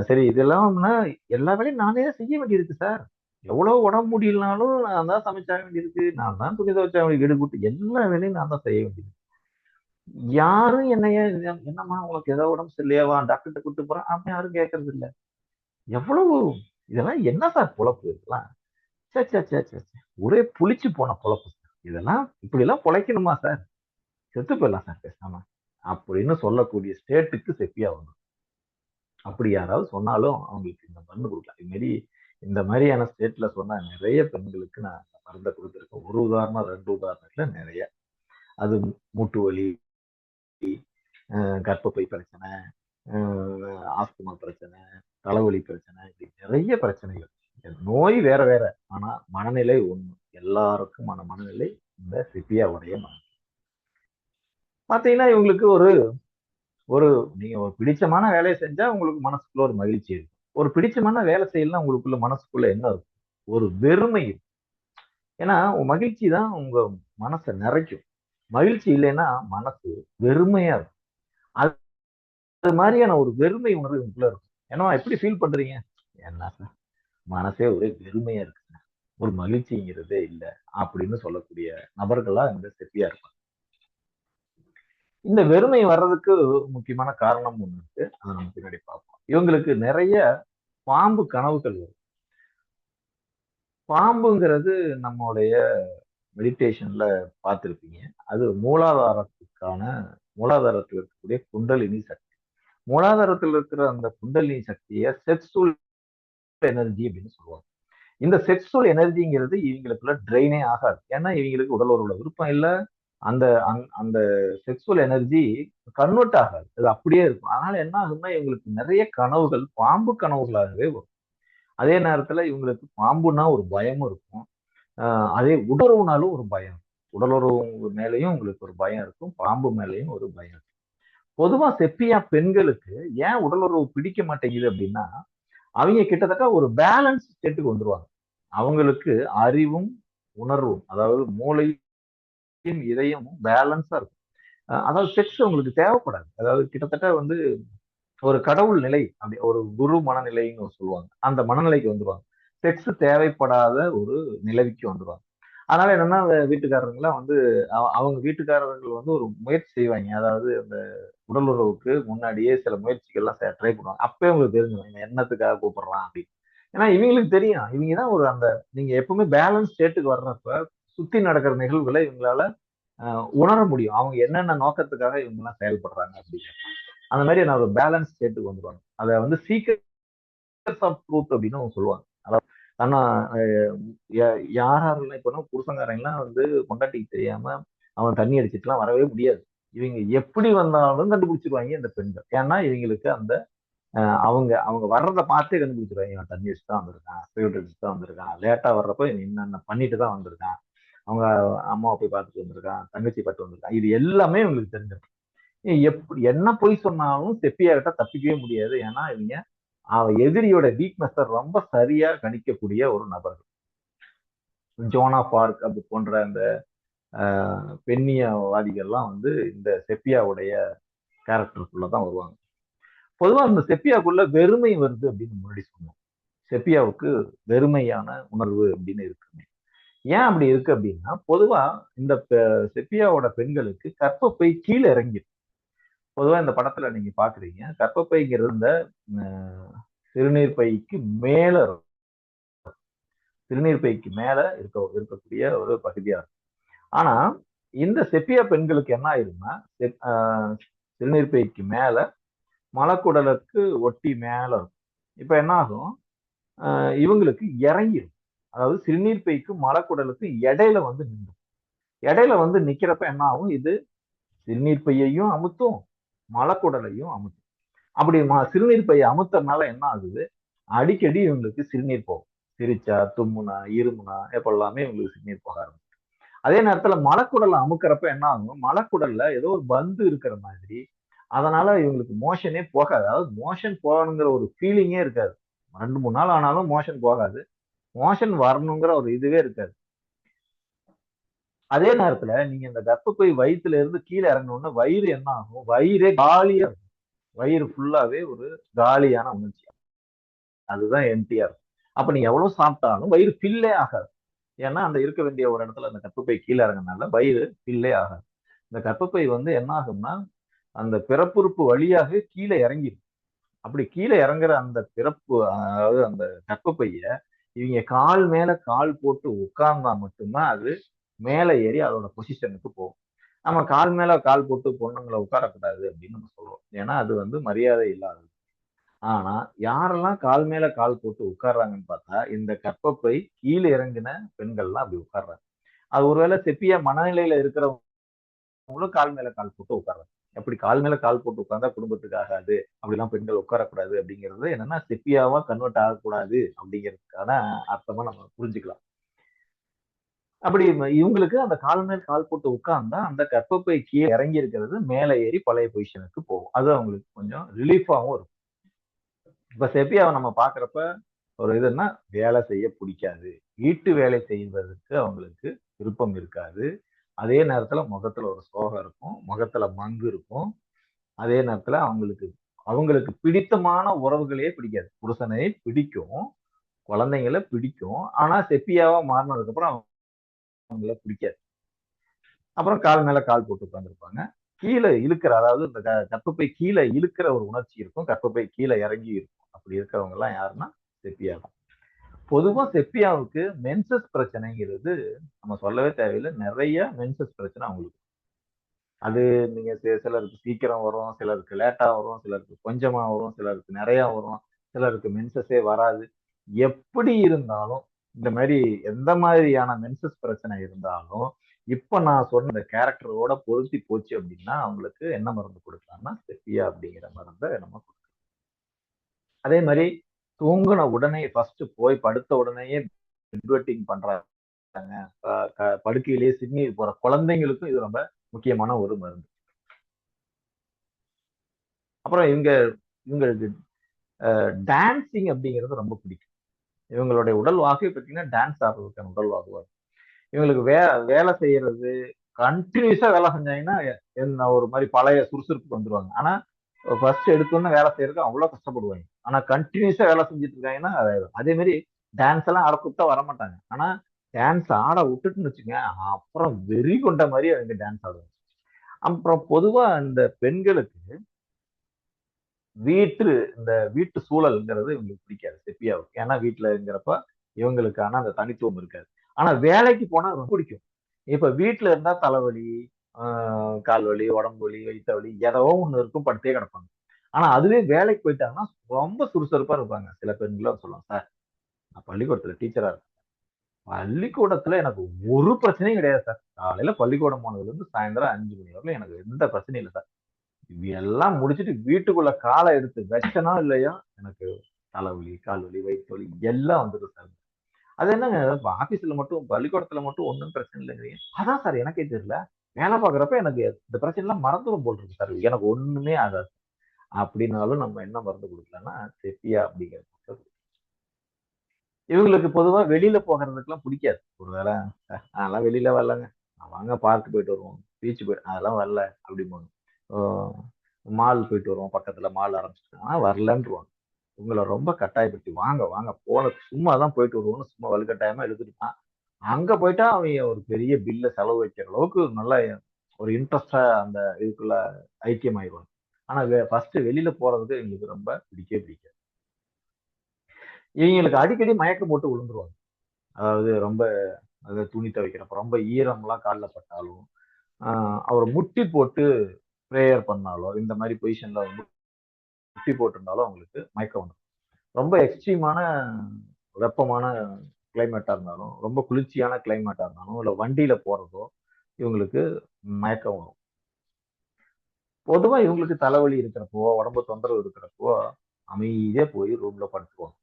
சரி இதெல்லாம்னா எல்லா வேலையும் நானே தான் செய்ய வேண்டியிருக்கு சார், எவ்வளவு உடம்பு முடியலனாலும் நான் தான் சமைச்சாக வேண்டியிருக்கு, நான் தான் துணி துவைச்சா வீடு கூட்டு எல்லா வேலையும் நான் தான் செய்ய வேண்டியது. யாரும் என்னைய என்னம்மா உனக்கு ஏதோ உடம்பு சரியில்லையாவா டாக்டர்கிட்ட கூட்டு போறான் அப்படின்னு யாரும் கேட்கறது இல்ல. எவ்வளவு இதெல்லாம் என்ன சார் பொழப்பு இதெல்லாம், சே சே சே சே சே. ஒரே புளிச்சு போன பொழப்பு சார். இதெல்லாம் இப்படி எல்லாம் பொழைக்கணுமா சார், செத்து போயிடலாம் சார் பேசாம அப்படின்னு சொல்லக்கூடிய ஸ்டேட்டுக்கு செப்பியா வரும். அப்படி யாராவது சொன்னாலும் அவங்களுக்கு இந்த மருந்து கொடுக்கலாம். இது மாரி இந்த மாதிரியான ஸ்டேட்ல சொன்ன நிறைய பெண்களுக்கு நான் இந்த மருந்தை கொடுத்துருக்கேன். ஒரு உதாரணம் 2 உதாரணத்துல நிறைய. அது மூட்டு வலி, கர்ப்பப்பை பிரச்சனை, ஆஸ்துமா பிரச்சனை, தலைவலி பிரச்சனை, இப்படி நிறைய பிரச்சனைகள். நோய் வேற வேற, ஆனா மனநிலை ஒண்ணு, எல்லாருக்குமான மனநிலை இந்த சிப்பியாவுடைய மனநிலை. பாத்தீங்கன்னா இவங்களுக்கு ஒரு ஒரு நீங்க ஒரு பிடிச்சமான வேலையை செஞ்சா உங்களுக்கு மனசுக்குள்ள ஒரு மகிழ்ச்சி இருக்கும். ஒரு பிடிச்சமான வேலை செய்யலாம் உங்களுக்குள்ள மனசுக்குள்ள என்ன இருக்கும், ஒரு வெறுமை இருக்கும். ஏன்னா மகிழ்ச்சி தான் உங்க மனசை நிறைக்கும். மகிழ்ச்சி இல்லைன்னா மனசு வெறுமையா இருக்கும். அது மாதிரியான ஒரு வெறுமை உணர்வு உங்களுக்குள்ள இருக்கும். ஏன்னா எப்படி ஃபீல் பண்றீங்க, என்ன சார் மனசே ஒரே வெறுமையா இருக்கு, ஒரு மகிழ்ச்சிங்கிறதே இல்லை அப்படின்னு சொல்லக்கூடிய நபர்களா இந்த செப்பியா இருப்பாங்க. இந்த வெறுமை வர்றதுக்கு முக்கியமான காரணம் ஒண்ணு இருக்கு, அதை நம்ம பின்னாடி பார்ப்போம். இவங்களுக்கு நிறைய பாம்பு கனவுகள் வரும். பாம்புங்கிறது நம்மளுடைய மெடிடேஷன்ல பார்த்திருப்பீங்க. அது மூலாதாரத்தில் இருக்கக்கூடிய குண்டலினி சக்தி. மூலாதாரத்தில் இருக்கிற அந்த குண்டலினி சக்தியை செக்ஸுவல் எனர்ஜி அப்படின்னு சொல்லுவாங்க. இந்த செக்ஸுவல் எனர்ஜிங்கிறது இவங்களுக்குள்ள ட்ரெயினே ஆகாது, ஏன்னா இவங்களுக்கு உடல் உறவுல விருப்பம் இல்லை. அந்த அந்த செக்ஸுவல் எனர்ஜி கன்வெர்ட் ஆகாது, அது அப்படியே இருக்கும். அதனால என்ன ஆகுதுன்னா இவங்களுக்கு நிறைய கனவுகள் பாம்பு கனவுகளாகவே வரும். அதே நேரத்துல இவங்களுக்கு பாம்புனா ஒரு பயமும் இருக்கும், அதே உணர்வுனாலும் ஒரு பயம். உடலுறவு மேலேயும் உங்களுக்கு ஒரு பயம் இருக்கும், பாம்பு மேலேயும் ஒரு பயம் இருக்கும். பொதுவா செப்பியா பெண்களுக்கு ஏன் உடலுறவு பிடிக்க மாட்டேங்குது அப்படின்னா, அவங்க கிட்டத்தட்ட ஒரு பேலன்ஸ் ஸ்டேட்டுக்கு வந்துருவாங்க. அவங்களுக்கு அறிவும், உணர்வும், அதாவது மூளையும், இதயமும் பேலன்ஸா இருக்கும். அதாவது செக்ஸ் உங்களுக்கு தேவைப்படாது. அதாவது கிட்டத்தட்ட வந்து ஒரு கடவுள் நிலை, அப்படி ஒரு குரு மனநிலைன்னு சொல்லுவாங்க. அந்த மனநிலைக்கு வந்துருவாங்க. செக்ஸ் தேவைப்படாத ஒரு நிலைக்கு வந்துருவாங்க. அதனால என்னன்னா, வீட்டுக்காரங்கலாம் வந்து அவங்க வீட்டுக்காரர்கள் வந்து ஒரு முயற்சி செய்வாங்க. அதாவது அந்த உடல் உறவுக்கு முன்னாடியே சில முயற்சிகள்லாம் ட்ரை பண்ணுவாங்க. அப்பயே உங்களுக்கு தெரிஞ்சிரும், இவன் என்னத்துக்காக கூப்பிடுறான் அப்படின்னு. ஏன்னா இவங்களுக்கு தெரியும். இவங்க தான் ஒரு அந்த நீங்க எப்பவுமே பேலன்ஸ் ஸ்டேட்டுக்கு வர்றப்ப, சுத்தி நடக்கிற நிகழ்வுகளை இவங்களால உணர முடியும். அவங்க என்னென்ன நோக்கத்துக்காக இவங்கலாம் செயல்படுறாங்க அப்படின்னு. அந்த மாதிரி நான் ஒரு பேலன்ஸ் ஸ்டேட்டுக்கு வந்துருவாங்க. அதை வந்து சீக்ரெட்ஸ் ஆஃப் ட்ரூத் அப்படின்னு அவங்க சொல்லுவாங்க. அதாவது ஆனா யாரெல்லாம் இப்ப புருஷங்காரங்கலாம் வந்து பொண்டாட்டிக்கு தெரியாம அவன் தண்ணி அடிச்சிட்டுலாம் வரவே முடியாது. இவங்க எப்படி வந்தாலும் கண்டுபிடிச்சிருவாங்க இந்த பெண்கள். ஏன்னா இவங்களுக்கு அந்த அவங்க அவங்க வர்றதை பார்த்தே கண்டுபிடிச்சிருவாங்க. இவன் தண்ணி வச்சு தான் வந்திருக்கான், சிகரெட் அடிச்சு தான் வந்திருக்கான், லேட்டா வர்றப்ப இவன் என்னென்ன பண்ணிட்டு தான் வந்திருக்கான், அவங்க அம்மாவை போய் பார்த்துட்டு வந்திருக்கான், தங்கச்சி பார்த்து வந்திருக்கான், இது எல்லாமே இவங்களுக்கு தெரிஞ்சிடும். எப்படி என்ன பொய் சொன்னாலும் செப்பியா கிட்ட தப்பிக்கவே முடியாது. ஏன்னா இவங்க எதிரியோட வீக்னஸ் ரொம்ப சரியா கணிக்கக்கூடிய ஒரு நபர்கள். ஜோனா பார்க் அப்படி போன்ற அந்த பெண்ணியவாதிகள்லாம் வந்து இந்த செப்பியாவுடைய கேரக்டருக்குள்ளதான் வருவாங்க. பொதுவா இந்த செப்பியாக்குள்ள வெறுமை வருது அப்படின்னு முன்னாடி சொன்னோம். செப்பியாவுக்கு வெறுமையான உணர்வு அப்படின்னு இருக்குங்க. ஏன் அப்படி இருக்கு அப்படின்னா, பொதுவா இந்த செப்பியாவோட பெண்களுக்கு கற்பப்பை கீழே இறங்கிடும். பொதுவா இந்த படத்துல நீங்க பாக்குறீங்க, கற்பப்பைங்கிறது இந்த சிறுநீர் பைக்கு மேல இருக்கும். சிறுநீர் பைக்கு மேல இருக்கக்கூடிய ஒரு பகுதியா இருக்கும். ஆனா இந்த செப்பியா பெண்களுக்கு என்ன ஆயிரும்னா, சிறுநீர் பைக்கு மேல மலக்குடலுக்கு ஒட்டி மேல இருக்கும். இப்ப என்ன ஆகும், இவங்களுக்கு இறங்கிடும். அதாவது சிறுநீர் பைக்கும் மலக்குடலுக்கு இடையில வந்து நின்றும். இடையில வந்து நிக்கிறப்ப என்ன ஆகும், இது சிறுநீர் பையையும் அமுத்தும், மலக்குடலையும் அமுத்தும். அப்படி சிறுநீர் பையை அமுத்தறனால என்ன ஆகுது, அடிக்கடி இவங்களுக்கு சிறுநீர் போகும். சிரிச்சா, தும்முனா, இருமுனா எப்பெல்லாமே இவங்களுக்கு சிறுநீர் போக ஆரம்பிக்கும். அதே நேரத்துல மலக்குடலை அமுக்கிறப்ப என்ன ஆகும், மலக்குடல்ல ஏதோ ஒரு பந்து இருக்கிற மாதிரி, அதனால இவங்களுக்கு மோஷனே போகாது. அதாவது மோஷன் போகணுங்கிற ஒரு ஃபீலிங்கே இருக்காது. 2-3 நாள் ஆனாலும் மோஷன் போகாது. மோஷன் வரணுங்கிற ஒரு இதுவே இருக்காது. அதே நேரத்துல நீங்க இந்த கர்ப்பப்பை வயிற்றுல இருந்து கீழே இறங்கினோம்னா வயிறு என்ன ஆகும், வயிறே காலியா இருக்கும். வயிறு ஃபுல்லாவே ஒரு காலியான உணர்ச்சி. அதுதான் எம்டிஆர். அப்ப நீங்க எவ்வளவு சாப்பிட்டாலும் வயிறு ஃபில்லே ஆகாது. ஏன்னா அந்த இருக்க வேண்டிய ஒரு இடத்துல அந்த கர்ப்பப்பை கீழே இறங்கினால வயிறு ஃபில்லே ஆகாது. இந்த கர்ப்பப்பை வந்து என்ன ஆகும்னா, அந்த பிறப்புறுப்பு வழியாக கீழே இறங்கிடும். அப்படி கீழே இறங்குற அந்த பிறப்பு, அதாவது அந்த கர்ப்பப்பைய இவங்க கால் மேல கால் போட்டு உட்கார்ந்தா மட்டும்தான் அது மேல ஏறி அதோட பொசிஷனுக்கு போகும். நம்ம கால் மேல கால் போட்டு பொண்ணுங்களை உட்காரக்கூடாது அப்படின்னு நம்ம சொல்லுவோம். ஏன்னா அது வந்து மரியாதை இல்லாதது. ஆனா யாரெல்லாம் கால் மேல கால் போட்டு உட்கார்றாங்கன்னு பார்த்தா, இந்த கர்ப்பப்பை கீழே இறங்கின பெண்கள்லாம் அப்படி உட்கார்றாங்க. அது ஒருவேளை செப்பியா மனநிலையில இருக்கிறவங்களும் கால் மேல கால் போட்டு உட்கார்றாங்க. அப்படி கால் மேல கால் போட்டு உட்கார்ந்தா குடும்பத்துக்கு ஆகாது, அப்படிலாம் பெண்கள் உட்காரக்கூடாது அப்படிங்கிறது என்னன்னா, செப்பியாவா கன்வெர்ட் ஆகக்கூடாது அப்படிங்கிறதுக்கான அர்த்தமா நம்ம புரிஞ்சுக்கலாம். அப்படி இவங்களுக்கு அந்த கால் மேல் கால் போட்டு உட்கார்ந்தா அந்த கர்ப்பப்பை கீழே இறங்கி இருக்கிறது மேலே ஏறி பழைய பொசிஷனுக்கு போகும். அது அவங்களுக்கு கொஞ்சம் ரிலீஃபாவும் இருக்கும். இப்ப செப்பியாவை நம்ம பாக்குறப்ப ஒரு இதுன்னா, வேலை செய்ய பிடிக்காது, வீட்டு வேலை செய்வதற்கு அவங்களுக்கு விருப்பம் இருக்காது. அதே நேரத்துல முகத்துல ஒரு சோகம் இருக்கும், முகத்துல மங்கு இருக்கும். அதே நேரத்துல அவங்களுக்கு அவங்களுக்கு பிடித்தமான உறவுகளே பிடிக்காது. புருஷனை பிடிக்கும், குழந்தைங்களை பிடிக்கும். ஆனா செப்பியாவா மாறினதுக்கு அப்புறம் அவங்கள பிடிக்காது. அப்புறம் கால் மேல கால் போட்டு உட்கார்ந்துருப்பாங்க. கீழே இழுக்கிற, அதாவது இந்த கர்ப்பப்பை கீழே இழுக்கிற ஒரு உணர்ச்சி இருக்கும். கர்ப்பப்பை கீழே இறங்கி இருக்கும். அப்படி இருக்கிறவங்க எல்லாம் யாருன்னா செப்பியா தான். பொதுவா செப்பியாவுக்கு மென்சஸ் பிரச்சனைங்கிறது நம்ம சொல்லவே தேவையில்லை. நிறைய மென்சஸ் பிரச்சனை அவங்களுக்கு. அது நீங்க சிலருக்கு சீக்கிரம் வரும், சிலருக்கு லேட்டா வரும், சிலருக்கு கொஞ்சமா வரும், சிலருக்கு நிறைய வரும், சிலருக்கு மென்சஸே வராது. எப்படி இருந்தாலும் இந்த மாதிரி எந்த மாதிரியான மென்சஸ் பிரச்சனை இருந்தாலும், இப்ப நான் சொன்ன இந்த கேரக்டரோட பொருத்தி போச்சு அப்படின்னா அவங்களுக்கு என்ன மருந்து கொடுக்கலாம்னா செப்பியா அப்படிங்கிற மருந்தை நம்ம கொடுக்கலாம். அதே மாதிரி தூங்குன உடனே ஃபர்ஸ்ட் போய் படுத்த உடனேயே பெட் வெட்டிங் பண்றாங்க படுக்கையிலேயே சிறுநீர் போற குழந்தைங்களுக்கும் இது ரொம்ப முக்கியமான ஒரு மருந்து. அப்புறம் இவங்களுக்கு டான்சிங் அப்படிங்கிறது ரொம்ப பிடிக்கும். இவங்களுடைய உடல் வாகை பார்த்தீங்கன்னா டான்ஸ் ஆடுறதுக்கான உடல் வாகுவா இருக்கும். இவங்களுக்கு வேலை செய்யறது கண்டினியூஸா வேலை செஞ்சாங்கன்னா என்ன ஒரு மாதிரி பழைய சுறுசுறுப்புக்கு வந்துருவாங்க. ஆனா ஃபர்ஸ்ட் எடுத்தோன்னே வேலை செய்யறதுக்கு அவ்வளவு கஷ்டப்படுவாங்க. ஆனா கண்டினியூஸா வேலை செஞ்சுட்டு இருக்காங்கன்னா அதே மாதிரி டான்ஸ் எல்லாம் ஆட கூப்பிட்டா வர மாட்டாங்க. ஆனா டான்ஸ் ஆட விட்டுட்டுன்னு வச்சுங்க, அப்புறம் வெறி கொண்ட மாதிரி அவங்க டான்ஸ் ஆடுவாங்க. அப்புறம் பொதுவா இந்த பெண்களுக்கு இந்த வீட்டு சூழல்ங்கிறது இவங்களுக்கு பிடிக்காது செப்பியாவுக்கு. ஏன்னா வீட்டுலங்கிறப்ப இவங்களுக்கான அந்த தனித்துவம் இருக்காது. ஆனா வேலைக்கு போனா ரொம்ப பிடிக்கும். இப்ப வீட்டுல இருந்தா தலைவலி, கால் வலி, உடம்பு வலி, வயிற்று வலி ஏதோ ஒண்ணு இருக்கும், படுத்தே கிடப்பாங்க. ஆனா அதுவே வேலைக்கு போயிட்டாங்கன்னா ரொம்ப சுறுசுறுப்பா இருப்பாங்க. சில பெண்களும் சொல்லலாம், சார் நான் பள்ளிக்கூடத்துல டீச்சரா இருக்கேன். பள்ளிக்கூடத்துல எனக்கு ஒரு பிரச்சனையும் கிடையாது சார். காலையில பள்ளிக்கூடம் போனதுல இருந்து சாயந்தரம் 5 மணி வரல எனக்கு எந்த பிரச்சனையும் இல்லை சார். இது எல்லாம் முடிச்சுட்டு வீட்டுக்குள்ள காலை எடுத்து வச்சனா இல்லையா, எனக்கு தலைவலி, கால் வலி, வயிற்று வலி எல்லாம் வந்துடும் சார். அது என்னங்க, ஆபீஸ்ல மட்டும் பள்ளிக்கூடத்துல மட்டும் ஒன்றும் பிரச்சனை இல்லைங்கிறீங்க. அதான் சார் எனக்கே தெரியல. வேலை பார்க்குறப்ப எனக்கு இந்த பிரச்சனை எல்லாம் மறந்துடும் போல் இருக்கு சார். எனக்கு ஒண்ணுமே ஆகாது. அப்படின்னாலும் நம்ம என்ன மருந்து கொடுக்கலாம்னா செப்பியா அப்படிங்கிறது. இவங்களுக்கு பொதுவா வெளியில போகிறதுக்கெல்லாம் பிடிக்காது. ஒருவேளை அதெல்லாம் வெளியில வரலங்க, வாங்க பார்க் போயிட்டு வருவோம், பீச் போயிட்டு அதெல்லாம் வரல அப்படிம்பாங்க. மால் போயிட்டு வருவோம், பக்கத்துல மால் ஆரம்பிச்சிட்டாங்கன்னா வரலன்றுவாங்க. உங்களை ரொம்ப கட்டாயப்படுத்தி வாங்க வாங்க போன சும்மா தான் போயிட்டு வருவோம்னு சும்மா வலுக்கட்டாயமா எடுத்துட்டான். அங்க போயிட்டா அவங்க ஒரு பெரிய பில்ல செலவு வைக்கிற அளவுக்கு நல்ல ஒரு இன்ட்ரெஸ்டா அந்த இதுக்குள்ள ஐக்கியம் ஆயிடுவாங்க. ஆனா ஃபர்ஸ்ட் வெளியில போறதுக்கு எங்களுக்கு ரொம்ப பிடிக்கவே பிடிக்காது. இவங்களுக்கு அடிக்கடி மயக்கம் போட்டு விழுந்துருவாங்க. அதாவது ரொம்ப அதாவது துணி துவைக்கிறப்ப ரொம்ப ஈரம்லாம் காலில் பட்டாலும், அவர் முட்டி போட்டு ப்ரேயர் பண்ணாலோ, இந்த மாதிரி பொசிஷன்ல முட்டி போட்டிருந்தாலும் அவங்களுக்கு மயக்கம் வந்துடும். ரொம்ப எக்ஸ்ட்ரீமான வெப்பமான கிளைமேட்டா இருந்தாலும், ரொம்ப குளிர்ச்சியான கிளைமேட்டா இருந்தாலும், இல்ல வண்டியில போறதோ இவங்களுக்கு மயக்கம் வரும். பொதுவா இவங்களுக்கு தலைவலி இருக்கிறப்போ, உடம்பு தொந்தரவு இருக்கிறப்போ அமைதியா போய் ரூம்ல படுத்துக்குவாங்க.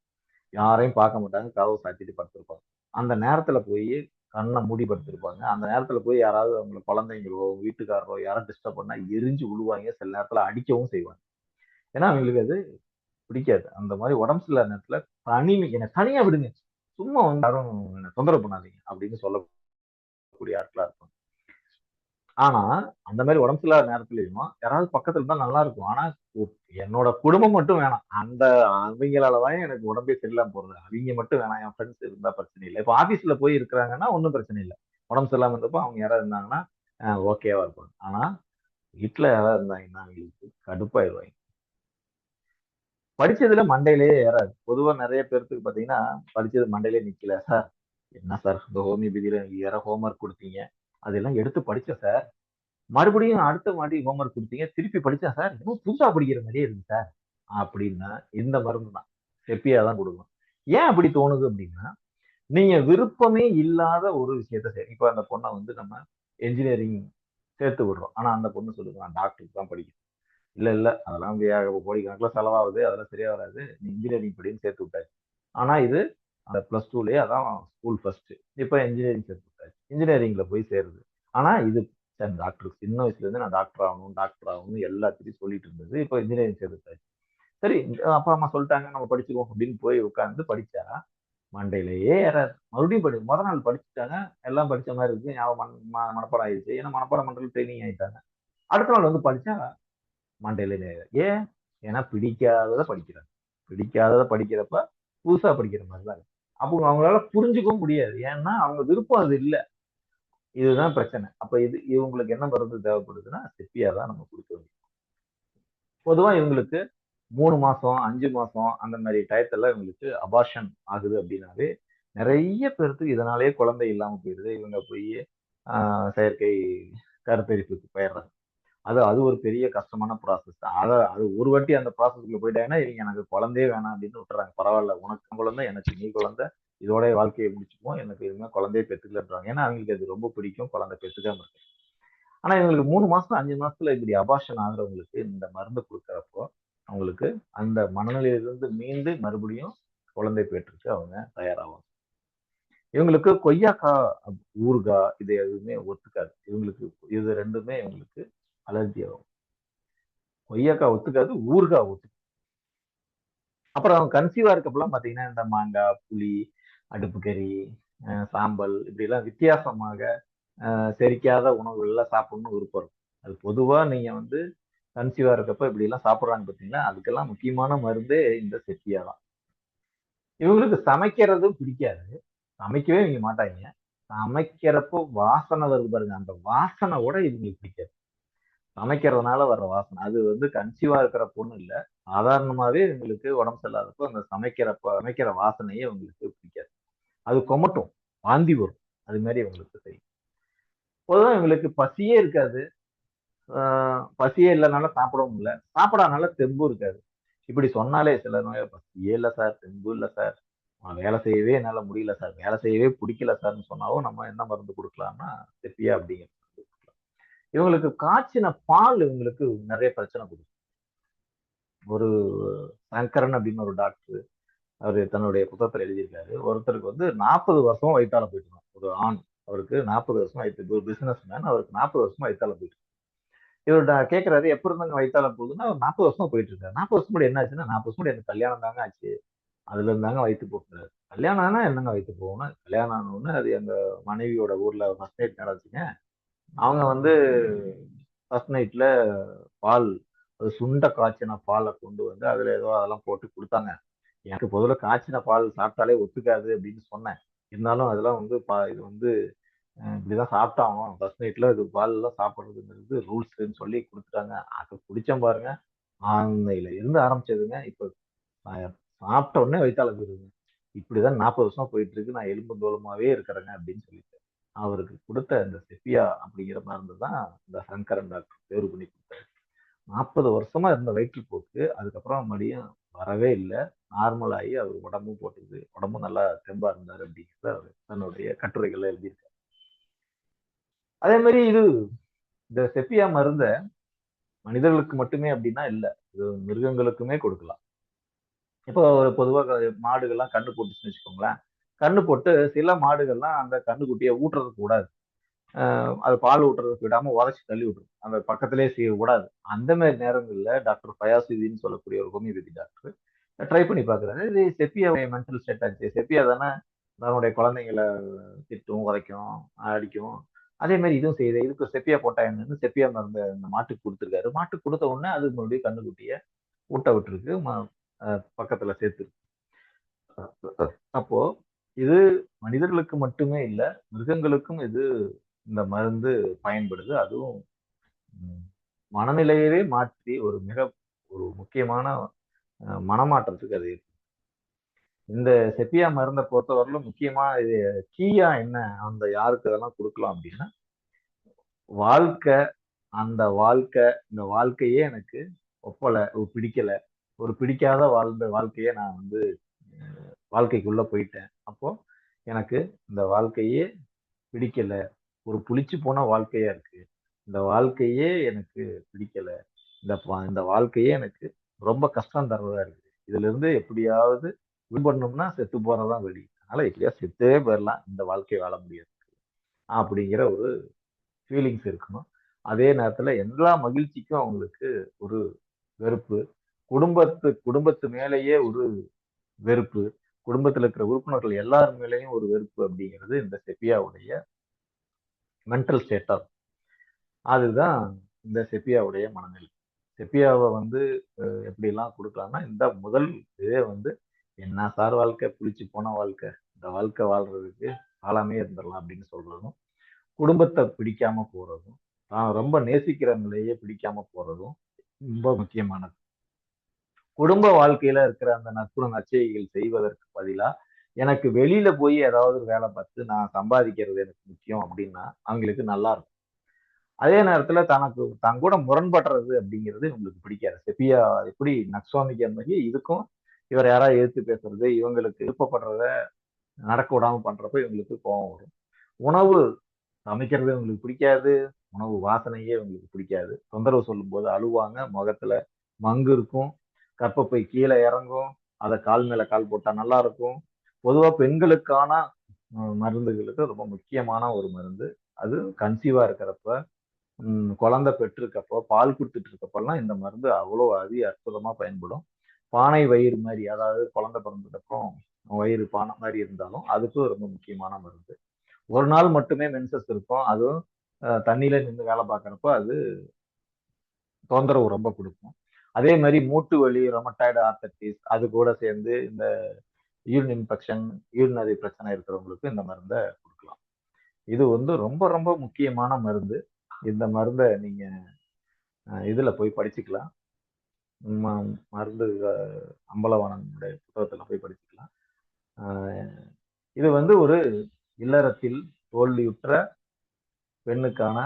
யாரையும் பார்க்க மாட்டாங்க, கதவை சாத்திட்டு படுத்திருப்பாங்க. அந்த நேரத்துல போய் கண்ணை மூடி படுத்திருப்பாங்க. அந்த நேரத்துல போய் யாராவது அவங்க குழந்தைங்களோ, வீட்டுக்காரரோ யாரும் டிஸ்டர்ப் பண்ணா எரிஞ்சு விழுவாங்க. சில நேரத்துல அடிக்கவும் செய்வாங்க. ஏன்னா அவங்களுக்கு அது பிடிக்காது. அந்த மாதிரி உடம்பு சரியில்லாத நேரத்துல என்னை தனியா விடுங்க, சும்மா வந்து யாரும் என்னை தொந்தரவு பண்ணாதீங்க அப்படின்னு சொல்லக்கூடிய ஆட்களா இருக்கும். ஆனா அந்த மாதிரி உடம்பு சரியில்லாத நேரத்துலயும் யாராவது பக்கத்துல இருந்தா நல்லா இருக்கும். ஆனா என்னோட குடும்பம் மட்டும் வேணாம். அவங்களாலதான் எனக்கு உடம்பே சரியில்லாம போறது. அவங்க மட்டும் வேணாம், என் ஃப்ரெண்ட்ஸ் இருந்தா பிரச்சனை இல்லை. இப்ப ஆபீஸ்ல போய் இருக்கிறாங்கன்னா ஒன்றும் பிரச்சனை இல்லை. உடம்பு சரியில்லாம இருந்தப்போ அவங்க யாராவது இருந்தாங்கன்னா ஓகேவா இருக்கும். ஆனா வீட்டுல யாராவது இருந்தாங்கன்னா அவங்களுக்கு கடுப்பாயிருவாங்க. படிச்சதுல மண்டையிலேயே ஏறாது. பொதுவா நிறைய பேர்த்துக்கு பாத்தீங்கன்னா படிச்சது மண்டையிலே நிக்கல சார். என்ன சார் இந்த ஹோமியோபதியில வேற ஹோம்ஒர்க் கொடுத்தீங்க, அதெல்லாம் எடுத்து படிச்சேன் சார். மறுபடியும் அடுத்த வாட்டி ஹோம்ஒர்க் கொடுத்தீங்க, திருப்பி படிச்சேன் சார். இன்னும் புதுசா படிக்கிற மாதிரியே இருக்கு சார் அப்படின்னா இந்த மருந்து தான், செப்பியா தான் கொடுக்கும். ஏன் அப்படி தோணுது அப்படின்னா, நீங்க விருப்பமே இல்லாத ஒரு விஷயத்த சரி. இப்ப அந்த பொண்ணை வந்து நம்ம என்ஜினியரிங் சேர்த்து விடுறோம். ஆனா அந்த பொண்ணு சொல்லுது நான் டாக்டருக்கு தான் படிக்கணும். இல்ல இல்ல அதெல்லாம் கோடிக்கணக்கில் செலவாகுது, அதெல்லாம் சரியா வராது, நீ இன்ஜினியரிங் படின்னு சேர்த்து விட்டாச்சு. ஆனா இது அந்த பிளஸ் டூலயே அதான் ஸ்கூல் ஃபர்ஸ்ட். இப்ப இன்ஜினியரிங் சேர்த்து விட்டாச்சு. இன்ஜினியரிங்ல போய் சேருது. ஆனா இது டாக்டர் சின்ன வயசுல இருந்து நான் டாக்டர் ஆகணும் டாக்டர் ஆகணும்னு எல்லாத்தையும் சொல்லிட்டு இருந்தது. இப்ப இன்ஜினியரிங் சேர்த்து விட்டாச்சு. சரி, அப்பா அம்மா சொல்லிட்டாங்க நம்ம படிச்சிருவோம் அப்படின்னு போய் உட்கார்ந்து படிச்சா மண்டையிலேயே ஏறாது. மறுபடியும் முத நாள் படிச்சுட்டாங்க, எல்லாம் படிச்ச மாதிரி இருக்கு, ஞாபகம் மனப்பாடம் ஆயிடுச்சு. ஏன்னா மனப்பாடம் பண்றது ட்ரைனிங் ஆயிட்டாங்க. அடுத்த நாள் வந்து படிச்சா மண்டையில ஏன்? ஏன்னா பிடிக்காததை படிக்கிறாங்க. பிடிக்காததை படிக்கிறப்ப புதுசா படிக்கிற மாதிரி தான் இருக்கு. அப்போ அவங்களால புரிஞ்சுக்கவும் முடியாது. ஏன்னா அவங்க விருப்பம் அது இல்ல. இதுதான் பிரச்சனை. அப்ப இவங்களுக்கு என்ன மருந்து தேவைப்படுதுன்னா செப்பியா தான் நம்ம கொடுக்க வேண்டியது. பொதுவா இவங்களுக்கு 3 மாசம் 5 மாசம் அந்த மாதிரி டயத்துல இவங்களுக்கு அபார்ஷன் ஆகுது அப்படின்னாவே நிறைய பேருக்கு இதனாலேயே குழந்தை இல்லாம போயிடுது. இவங்க போய் செயற்கை கருத்தரிப்புக்கு போயிடுறாங்க. அது அது ஒரு பெரிய கஷ்டமான ப்ராசஸ். அது ஒரு வாட்டி அந்த ப்ராசஸ்க்குள்ள போயிட்டாங்கன்னா இவங்க எனக்கு குழந்தையே வேணாம் அப்படின்னு விட்டுறாங்க. பரவாயில்ல, உனக்கு குழந்தை எனக்கு நீ குழந்தை, இதோட வாழ்க்கையை முடிச்சுப்போம், எனக்கு இனிமே குழந்தையே பெற்றுக்கலன்றாங்க. ஏன்னா அவங்களுக்கு அது ரொம்ப பிடிக்கும் குழந்தை பெற்றுக்காம இருக்கு. ஆனா இவங்களுக்கு 3 மாசம் 5 மாசத்துல இப்படி அபார்ஷன் ஆகுறவங்களுக்கு இந்த மருந்து கொடுக்கறப்போ அவங்களுக்கு அந்த மனநிலையிலிருந்து மீண்டு மறுபடியும் குழந்தை பெற்றுக்கு அவங்க தயாராகும். இவங்களுக்கு கொய்யாக்காய், ஊறுகாய் இது எதுவுமே ஒத்துக்காது. இவங்களுக்கு இது 2மே இவங்களுக்கு அலர்ஜி ஆகும். கொய்யாக்காய் ஒத்துக்காது, ஊறுகாய் ஒத்துக்காது. அப்புறம் கன்சீவா இருக்கப்பலாம் பார்த்தீங்கன்னா, இந்த மாங்காய், புளி, அடுப்பு கறி, சாம்பல் இப்படிலாம் வித்தியாசமாக செரிக்காத உணவுகள்லாம் சாப்பிடணும்னு விருப்பம் இருக்கும். அது பொதுவா நீங்க வந்து கன்சீவா இருக்கப்ப இப்படிலாம் சாப்பிடுறாங்க பார்த்தீங்களா, அதுக்கெல்லாம் முக்கியமான மருந்தே இந்த செப்பியா தான். இவங்களுக்கு சமைக்கிறதும் பிடிக்காது. சமைக்கவே இவங்க மாட்டாய்ங்க. சமைக்கிறப்போ வாசனை வருது பாருங்க, அந்த வாசனை கூட இவங்களுக்கு பிடிக்காது. சமைக்கிறதுனால வர்ற வாசனை. அது வந்து கன்சீவா இருக்கிற பொண்ணு இல்ல. சாதாரணமாவே இவங்களுக்கு உடம்பு சரியில்லாதப்போ அந்த சமைக்கிற வாசனையே இவங்களுக்கு பிடிக்காது. அது கொமட்டும். வாந்தி வரும். அது மாரி இவங்களுக்கு செய்யும். பொதுவா இவங்களுக்கு பசியே இருக்காது. ஆ பசியே இல்லனால சாப்பிடவும் இல்ல. சாப்பிடாதனால தெம்பும் இருக்காது. இப்படி சொன்னாலே சில நோயாளி, "பசியே இல்ல சார், தெம்பு இல்ல சார். வேலை செய்யவே என்னால முடியல சார். வேலை செய்யவே புடிக்கல சார்ன்னு" சொன்னாவும் நம்ம என்ன மருந்து குடுக்கலாம்னா, செப்பியா அப்படிங்கிற மருந்து குடுக்கலாம். இவங்களுக்கு காய்ச்சின பால் இவங்களுக்கு நெறைய பிரச்சனை குடுக்கும். ஒரு சங்கரன் அப்படின்னு ஒரு டாக்டர், அவரு தன்னுடைய புத்தகத்துல எழுதியிருக்காரு. ஒருத்தருக்கு வந்து 40 வருஷமா வயித்தால போயிட்டுருக்காம். ஒரு ஆண். அவருக்கு 40 வருஷமா ஒரு பிசினஸ் மேன். அவருக்கு 40 வருஷமா வயித்தால போயிட்டு இருக்கு. இவர்ட்ட கேட்கிறாரு, "எப்ப இருந்துங்க வயித்தால போகுதுன்னா?" அவர் 40 வருஷமா போயிட்டு இருக்காரு. 40 வருஷம் முன்னாடி என்ன ஆச்சுன்னா, "40 வருஷம் முன்னாடி எனக்கு கல்யாணம் தாங்க ஆச்சு. அதுல இருந்தாங்க வயித்து போக்குறாரு." கல்யாணம் ஆனா என்னங்க வயித்து போகும்னா, கல்யாணம் ஆன உடனே அது எங்க மனைவியோட ஊர்ல ஃபர்ஸ்ட் நைட் நடந்துச்சுங்க. அவங்க வந்து ஃபர்ஸ்ட் நைட்ல பால், அது சுண்ட காய்ச்சின பால கொண்டு வந்து அதுல ஏதோ அதெல்லாம் போட்டு குடுத்தாங்க. எனக்கு பொதுவுல காய்ச்சின பால் சாப்பிட்டாலே ஒத்துக்காது அப்படின்னு சொன்னேன். இருந்தாலும் அதெல்லாம் வந்து இது வந்து இப்படிதான் சாப்பிட்டாகணும். ஃபர்ஸ்ட் நைட்ல இது பால்லாம் சாப்பிடுறதுங்கிறது ரூல்ஸ்ன்னு சொல்லி குடுத்துட்டாங்க. அத குடிச்சேன் பாருங்க. அன்னையில இருந்து ஆரம்பிச்சதுங்க. இப்ப நான் சாப்பிட்ட உடனே வயித்தால போயிருதுங்க. இப்படிதான் 40 வருஷமா போயிட்டு இருக்கு. நான் எலும்பும் தோலுமாவே இருக்கிறேங்க அப்படின்னு சொல்லிட்டு. அவருக்கு குடுத்த இந்த செப்பியா அப்படிங்கிற மருந்து தான் இந்த சங்கரன் டாக்டர் தேர்வு பண்ணி குடுத்தாரு. 40 வருஷமா இருந்த வயிற்றுப்போக்கு, அதுக்கப்புறம் மறுபடியும் வரவே இல்ல. நார்மல் ஆயி அவர் உடம்பும் போட்டுது. உடம்பும் நல்லா தெம்பா இருந்தாரு அப்படிங்கிறத அவரு தன்னுடைய கட்டுரைகள்ல எழுதியிருக்காரு. அதே மாரி இந்த செப்பியா மருந்த மனிதர்களுக்கு மட்டுமே அப்படின்னா இல்ல. இது மிருகங்களுக்குமே கொடுக்கலாம். இப்போ ஒரு பொதுவா மாடுகள்லாம் கண்ணு போட்டுச்சுன்னு வச்சுக்கோங்களேன். கண்ணு போட்டு சில மாடுகள்லாம் அந்த கன்னுக்குட்டிய ஊட்டுறதுக்கு விடாது. அது பால் ஊட்டுறதுக்கு விடாம உதைச்சு தள்ளி விட்டுரும். அந்த பக்கத்திலேயே விடாது. அந்த மாரி நேரங்கள்ல டாக்டர் ஃபயாசுதீன் சொல்லக்கூடிய ஒரு ஹோமியோபதி டாக்டர் ட்ரை பண்ணி பார்க்குறாரு. இது செப்பியா மென்டல் ஸ்டேட் ஆச்சு. செப்பியா தானே தன்னுடைய குழந்தைங்கள திட்டும், உதைக்கும், அடிக்கும். அதே மாரி இதுவும் செய்யுதே. இதுக்கு செப்பியா போட்டா என்னன்னு செப்பியா மருந்த அந்த மாட்டுக்கு குடுத்துருக்காரு. மாட்டுக்கு குடுத்த உடனே அது மறுபடியும் கன்னுக்குட்டிய ஊட்ட விட்டுருக்கு. பக்கத்துல சேர்த்துருக்கு. அப்போ இது மனிதர்களுக்கு மட்டுமே இல்ல, மிருகங்களுக்கும் இந்த மருந்து பயன்படுது. அதுவும் ம் மனநிலையவே மாற்றி ஒரு முக்கியமான மனமாற்றத்துக்கு அது இந்த செப்பியா மருந்த பொறுத்தவரையிலும் முக்கியமா இது கீயா என்ன அந்த யாருக்கு அதெல்லாம் குடுக்கலாம் அப்டின்னா, வாழ்க்கை இந்த வாழ்க்கையே எனக்கு ஒப்பல, பிடிக்கல. ஒரு பிடிக்காத வாழ்ந்த வாழ்க்கைய நான் வந்து வாழ்க்கைக்குள்ள போயிட்டேன். அப்போ எனக்கு இந்த வாழ்க்கையே பிடிக்கல. ஒரு புளிச்சு போன வாழ்க்கையா இருக்கு. இந்த வாழ்க்கையே எனக்கு பிடிக்கல. இந்த வாழ்க்கையே எனக்கு ரொம்ப கஷ்டம் தர்றதா இருக்கு. இதிலிருந்து எப்படியாவது விடுபடணும்னா செத்து போறது தான் வழி. அதனால எப்படியாவது செத்தே போயிரலாம். இந்த வாழ்க்கைய வாழ முடியாது. அப்படிங்கிற ஒரு ஃபீலிங்ஸ் இருக்கணும். அதே நேரத்துல எல்லா மகிழ்ச்சிக்கும் அவங்களுக்கு ஒரு வெறுப்பு. குடும்பத்து மேலேயே ஒரு வெறுப்பு. குடும்பத்துல இருக்கிற உறுப்பினர்கள் எல்லார் மேலேயும் ஒரு வெறுப்பு அப்படிங்கிறது இந்த செப்பியாவுடைய மென்டல் ஸ்டேட் ஆஃப். அதுதான் இந்த செப்பியாவுடைய மனநிலை. செப்பியாவ வந்து எப்படிலாம் குடுக்கலாம்னா, இந்த முதல் இதே வந்து, "என்ன சார் வாழ்க்கை, புளிச்சு போன வாழ்க்கை. இந்த வாழ்க்கை வாழ்றதுக்கு வாழாமயே இருந்துரலாம்" அப்படின்னு சொல்றதும், குடும்பத்த பிடிக்காம போறதும், தான் ரொம்ப நேசிக்கிறவங்களையே பிடிக்காம போறதும் ரொம்ப முக்கியமானது. குடும்ப வாழ்க்கையில இருக்கிற அந்த நற்செய்கைகள் செய்வதற்கு பதிலா, எனக்கு வெளியில போய் ஏதாவது ஒரு வேலை பார்த்து நான் சம்பாதிக்கிறது எனக்கு முக்கியம் அப்படின்னா, அவங்களுக்கு நல்லா இருக்கும். அதே நேரத்துல தான் கூட முரண்படுறது அப்படிங்கிறது இவங்களுக்கு பிடிக்காது. செப்பியா எப்படி நக்ஸ்வாமிக்கு மாரி இதுக்கும் இவர யாராவது எதிர்த்து பேசுறது, இவங்களுக்கு விருப்பப்படுறத நடக்க விடாம பண்றப்ப இவங்களுக்கு கோவம் வரும். உணவு சமைக்கிறது இவங்களுக்கு பிடிக்காது. உணவு வாசனையே இவங்களுக்கு பிடிக்காது. தொந்தரவு சொல்லும்போது அழுவாங்க. முகத்துல மங்கு இருக்கும். கர்ப்பப்பை கீழ இறங்கும். அத கால் மேல கால் போட்டா நல்லா இருக்கும். பொதுவா பெண்களுக்கான மருந்துகளுக்கு ரொம்ப முக்கியமான ஒரு மருந்து. அது கன்சீவா இருக்கிறப்ப, குழந்தை பெற்றிருக்கப்போ, பால் குடுத்துட்டு இருக்கப்போலாம் இந்த மருந்து அவ்வளோ அற்புதமா பயன்படும். பானை வயிறு மாரி, அதாவது குழந்தை பிறந்ததுக்கப்புறம் வயிறு பானை மாரி இருந்தாலும், அதுக்கும் ரொம்ப முக்கியமான மருந்து. ஒரு நாள் மட்டுமே மென்சஸ் இருக்கும். அதுவும் தண்ணியில நின்னு வேலை பார்க்கறப்போ அது தொந்தரவு ரொம்ப குடுக்கும். அதே மாரி மூட்டு வலி, ரொமட்டாய்டு ஆர்த்தரைட்டிஸ் அது கூட சேர்ந்து இந்த யூரின் இன்ஃபெக்ஷன், யூரினரி பிரச்சனை இருக்கிறவங்களுக்கு இந்த மருந்த குடுக்கலாம். இது வந்து ரொம்ப ரொம்ப முக்கியமான மருந்து. இந்த மருந்த நீங்க இதுல போய் படிச்சுக்கலாம். ம மருந்து அம்பலவாணனுடைய புத்தகத்துல போய் படிச்சுக்கலாம். அ இது வந்து ஒரு இல்லறத்தில் தோல்வியுற்ற பெண்ணுக்கான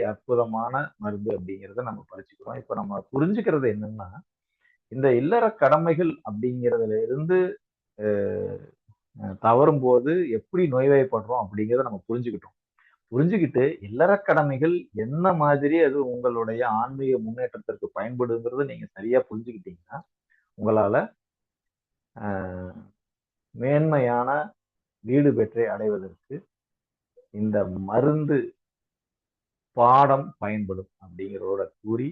அற்புதமான மருந்து அப்படிங்கிறத நம்ம படிச்சுக்கிறோம். இப்ப நம்ம புரிஞ்சுக்கிறது என்னன்னா, இந்த இல்லற கடமைகள் அப்படிங்கிறதுல இருந்து தவறும்போது எப்படி நோய்வாய்ப்படுறோம் அப்படிங்கிறத நம்ம புரிஞ்சுக்கிட்டோம். புரிஞ்சுகிட்டு இல்லற கடமைகள் என்ன மாதிரி அது உங்களுடைய ஆன்மீக முன்னேற்றத்திற்கு பயன்படுங்கிறத நீங்க சரியா புரிஞ்சுக்கிட்டீங்கன்னா, உங்களால மேன்மையான வீடு பெற்றை அடைவதற்கு இந்த மருந்து பாடம் பயன்படும் அப்படிங்கிறதோட கூறி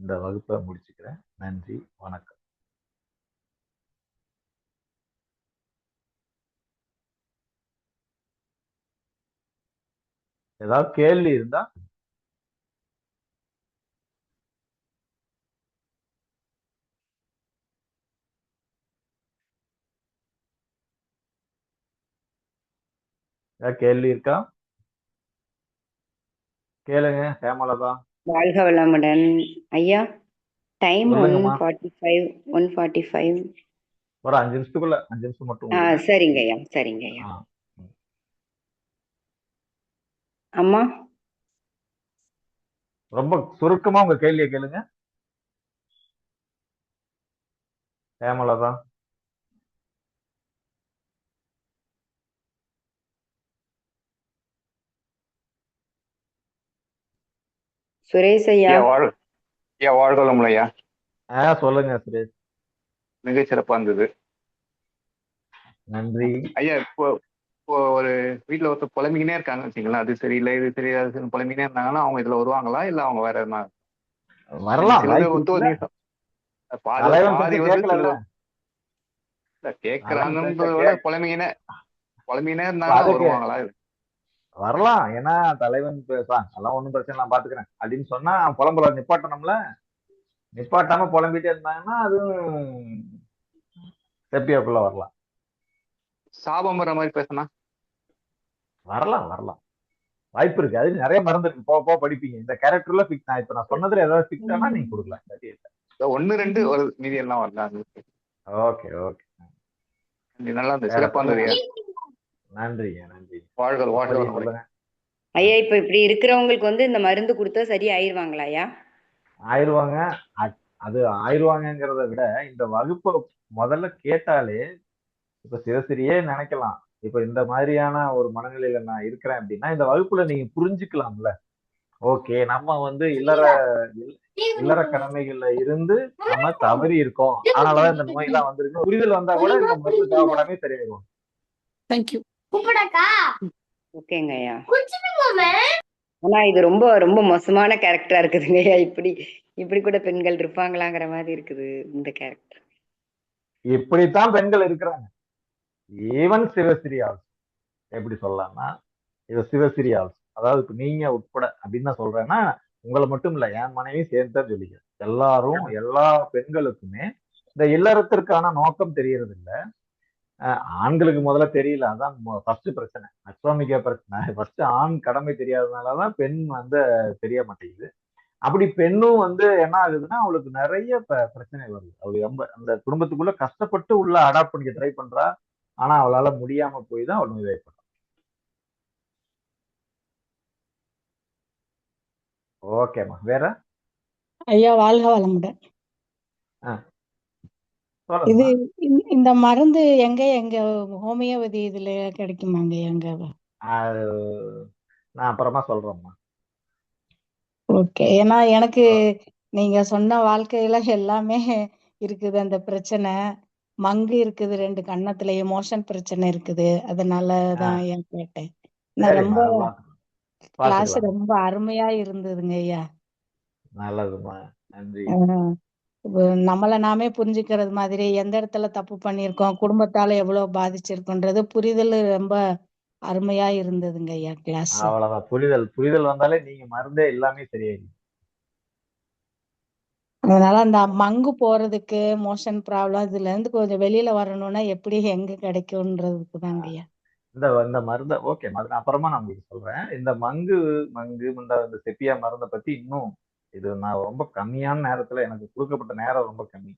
இந்த வகுப்பை முடிச்சுக்கிறேன். நன்றி, வணக்கம். ஏதாவது கேள்வி இருந்தா ஏதாவது கேள்வி இருக்கா? கேளுங்க ஹேமலதா. வாழ்க வளமுடன் ஐயா. டைம் சொல்லுங்கம்மா. 1:45. ஒரு 5 நிமிஷத்துக்குள்ள 5 நிமிஷம் மட்டும் கொடுங்க. சரிங்க ஐயா, சரிங்க ஐயா. அம்மா ரொம்ப சுருக்கமா உங்க கேள்வியை கேளுங்க ஹேமலதா. சுரேஷ் ஐயா. வாழ்க வளமுடன் ஐயா. சொல்லுங்க சுரேஷ். மிக சிறப்பா இருந்தது, நன்றி ஐயா. இப்போ ஒரு வீட்டுல ஒருத்தர் புலம்பிக்கினே இருக்காங்க வச்சுங்களேன், அது சரியில்லை இது சரியில்லை புலம்பிக்கினே இருந்தாங்கன்னா அவங்க இதுல வருவாங்களா இல்ல அவங்க வேற என்ன வரலாம்? பாதி வந்து கேக்குறாங்கன்றத விட புலம்பிக்கினே இருந்தாங்கன்னா வருவாங்களா? வரலாம். ஏன்னா தலைவன் அதெல்லாம் ஒண்ணும் பிரச்சனை நான் பாத்துக்கிறேன் அப்படின்னு சொன்னா புலம்புல நிப்பாட்டணும்ல. நிப்பாட்டாம புலம்பிட்டே இருந்தாங்கன்னா அதுவும் செப்பியாக்குள்ள வரலாம். சாபம் வர மாதிரி பேசினா வரலாம் வரலாம், வாய்ப்பு இருக்கு. அது நிறைய மருந்து இருக்கு, போக படிப்பீங்க. இந்த கேரக்டர்ல பிக்ஸ் நான் இப்ப நான் சொன்னதுல ஏதாவது பிக்ஸ் ஆனா நீங்க கொடுக்கலாம். 1-2 ஒரு மீதி எல்லாம் வரலாம். ஓகே ஓகே, நல்லா இருந்தது, சிறப்பா இருந்தது. நன்றி நன்றி. வாழ்க. ஐயா இப்ப இப்படி இருக்கிறவங்களுக்கு வந்து இந்த மருந்து கொடுத்தா சரி ஆயிருவாங்களா ஐயா? ஆயிருவாங்க. அது ஆயிருவாங்கிறத விட இந்த வகுப்பை முதல்ல கேட்டாலே இப்ப சிவசிரியே நினைக்கலாம், இப்ப இந்த மாதிரியான ஒரு மனநிலையில நான் இருக்கிறேன் அப்படின்னா இந்த வகுப்புல நீங்க புரிஞ்சுக்கலாம்ல. ஓகே, நம்ம வந்து இல்லற கடமைகள்ல இருந்து நம்ம தவறி இருக்கோம், அதனாலதான் இந்த நோய் எல்லாம் வந்திருக்கு. புரிதல் வந்தா கூட இந்த மருந்து தேவைப்படாமே சரியாயிடும். தேங்க்யூ. ஓகேங்க ஐயா. ஆனா இது ரொம்ப ரொம்ப மோசமான கேரக்டரா இருக்குதுங்க ஐயா. இப்படி கூட பெண்கள் இருப்பாங்களாங்கிற மாதிரி இருக்குது இந்த கேரக்டர். இப்படித்தான் பெண்கள் இருக்கிறாங்க. Even Sivasri also. எப்படி சொல்லலாம்னா இது சிவஸ்ரீ ஆல்சோ, அதாவது இப்ப நீங்க உட்பட அப்படின்னு நான் சொல்றேன்னா உங்களை மட்டும் இல்ல, என் மனைவியும் சேர்த்துதான் சொல்லிக்கிறேன். எல்லாரும் எல்லா பெண்களுக்குமே இந்த இல்லறத்திற்கான நோக்கம் தெரியறது இல்ல. ஆண்களுக்கு முதல்ல தெரியல, அதான் ஃபர்ஸ்ட் பிரச்சனை, அக்ரோமிக்க பிரச்சனை. ஃபர்ஸ்ட் ஆண் கடமை தெரியாததுனாலதான் பெண் வந்து தெரிய மாட்டேங்குது. அப்படி பெண்ணும் வந்து என்ன ஆகுதுன்னா அவளுக்கு நிறைய பிரச்சனை வருது. அவளுக்கு ரொம்ப அந்த குடும்பத்துக்குள்ள கஷ்டப்பட்டு உள்ள அடாப்ட் பண்ணிக்க ட்ரை பண்றா. ஆனா அவளால முடியாம போய் தான் அவள் நோய்வாய்ப்படுறா. ஓகேம்மா, வேற? ஐயா வாழ்க வளமுடன். இது இந்த மருந்து எங்க ஹோமியோபதி இதுல கிடைக்குமாங்க? எங்க நான் அப்புறமா சொல்றேம்மா. ஓகே. ஏன்னா எனக்கு நீங்க சொன்ன வாழ்க்கையில எல்லாமே இருக்குது அந்த பிரச்சனை. மங்கு இருக்குது 2 கன்னத்துலயும் மோஷன் பிரச்சனை இருக்குது. அதனாலதான் ஐயா கேட்டேன். நான் சரிம்மா, ரொம்ப அதெல்லாம் கிளாஸ் பார்த்துக்கலாம். ரொம்ப அருமையா இருந்ததுங்க ஐயா. நல்லதும்மா, நன்றி. ஆஹ் நம்மள நாமே புரிஞ்சுக்கிறது மாதிரி எந்த இடத்துல தப்பு பண்ணியிருக்கோம், குடும்பத்தால எவ்வளவு பாதிச்சிருக்கோன்றது புரிதல் ரொம்ப அருமையா இருந்ததுங்க ஐயா கிளாஸ். அவ்வளவுதான். புரிதல் புரிதல் வந்தாலே நீங்க மருந்தே எல்லாமே சரியாயிடும். அதனால அந்த மங்கு போறதுக்கு மோஷன் ப்ராப்ளம் இதுல இருந்து கொஞ்சம் வெளியில வரணும்னா எப்படி எங்க கிடைக்கும்ன்றதுக்கு தாங்க ஐயா. இந்த இந்த மருந்தை ஓகே, அப்புறமா நான் உங்களுக்கு சொல்றேன். இந்த மங்கு மங்கு இந்த செப்பியா மருந்தை பத்தி இன்னும் இது நான் ரொம்ப கம்மியான நேரத்துல, எனக்கு கொடுக்கப்பட்ட நேரம் ரொம்ப கம்மி.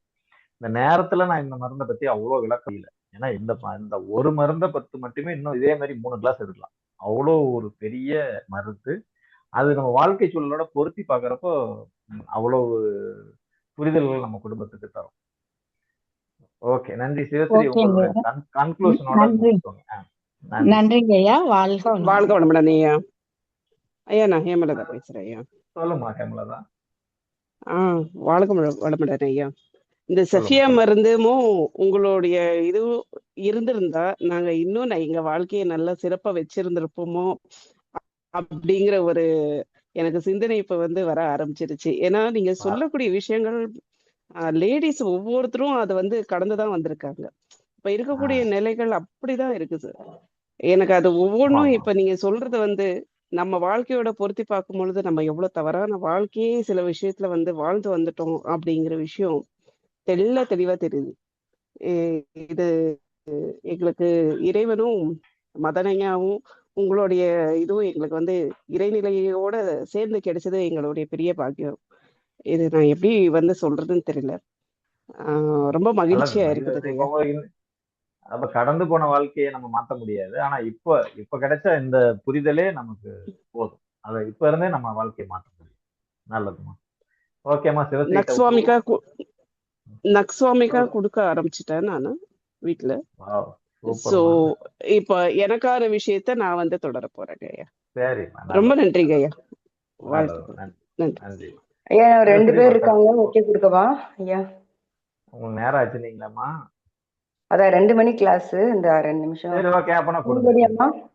இந்த நேரத்துல நான் இந்த மருந்தை பத்தி அவ்வளோ விளக்கம் இல்லை. ஏன்னா இந்த ஒரு மருந்தை பத்தி மட்டுமே இன்னும் இதே மாதிரி 3 கிளாஸ் எடுக்கலாம். அவ்வளோ ஒரு பெரிய மருந்து. அது நம்ம வாழ்க்கை சூழலோட பொருத்தி பார்க்கறப்போ அவ்வளவு புரிதல்கள் நம்ம குடும்பத்துக்கு தரும். ஓகே, நன்றி சிவஸ்ரீ. ஓகேங்க. உங்களோட கன்க்ளூஷனோட நன்றி. முடிச்சுக்கோங்க. நன்றி. நன்றிங்க ஐயா. வாழ்க வளமுடன். வாழ்க வளமுடன் ஐயா. ஐயா நான் ஹேமலதா பேசுறேன் ஐயா. சொல்லுமா ஹேமலதா. வாழ்க வளமுடன் ஐயா. இந்த செஃபியா சொல்லுங்க. மருந்துமும் உங்களுடைய இது இருந்திருந்தா நாங்க இன்னும் எங்க வாழ்க்கையை நல்லா சிறப்பா வச்சிருந்திருப்போமோ அப்படிங்கிற ஒரு எனக்கு சிந்தனை இப்ப வர ஆரம்பிச்சிருச்சு. ஏன்னா நீங்க சொல்லக்கூடிய விஷயங்கள் லேடிஸ் ஒவ்வொருத்தரும் அதை கடந்துதான் வந்திருக்காங்க. இப்ப இருக்கக்கூடிய நிலைகள் அப்படிதான் இருக்குது. எனக்கு அது ஒவ்வொன்றும் இப்ப நீங்க சொல்றது நம்ம வாழ்க்கையோட பொருத்தி பார்க்கும் பொழுது நம்ம எவ்வளவு தவறான வாழ்க்கையே சில விஷயத்துல வாழ்ந்து வந்துட்டோம் அப்படிங்கிற விஷயம் தெளிவா தெரியுது. இது எங்களுக்கு இறைவனும் மதனையாவும் உங்களுடைய இதுவும் எங்களுக்கு இறைநிலையோட சேர்ந்து கிடைச்சது எங்களுடைய பெரிய பாக்கியம். இது நான் எப்படி சொல்றதுன்னு தெரியல. ரொம்ப மகிழ்ச்சியா இருக்குது. அப்ப கடந்து போன வாழ்க்கையை நம்ம மாத்த முடியாது. ஆனா இப்ப கிடைச்ச இந்த புரிதலே நமக்கு போதும். அதை இப்ப இருந்தே நம்ம வாழ்க்கையை மாற்ற முடியும். நல்லதுமா. ஓகேமா. நக்ஸ்வாமிக்கா கொடுக்க ஆரம்பிச்சுட்டேன் நானு வீட்டுல. சோ இப்ப எனக்கான விஷயத்த நான் தொடர போறேங்க ஐயா. சரி, ரொம்ப நன்றிங்க ஐயா. நன்றி ஐயா. 2 பேர் இருக்காங்க, ஓகே கொடுக்கவா ஐயா? உங்களுக்கு நேரம் ஆச்சுனீங்களாமா? அதான் 2 மணி கிளாஸ். இந்த 2 நிமிஷம். சரி, ஓகே. அப்பனா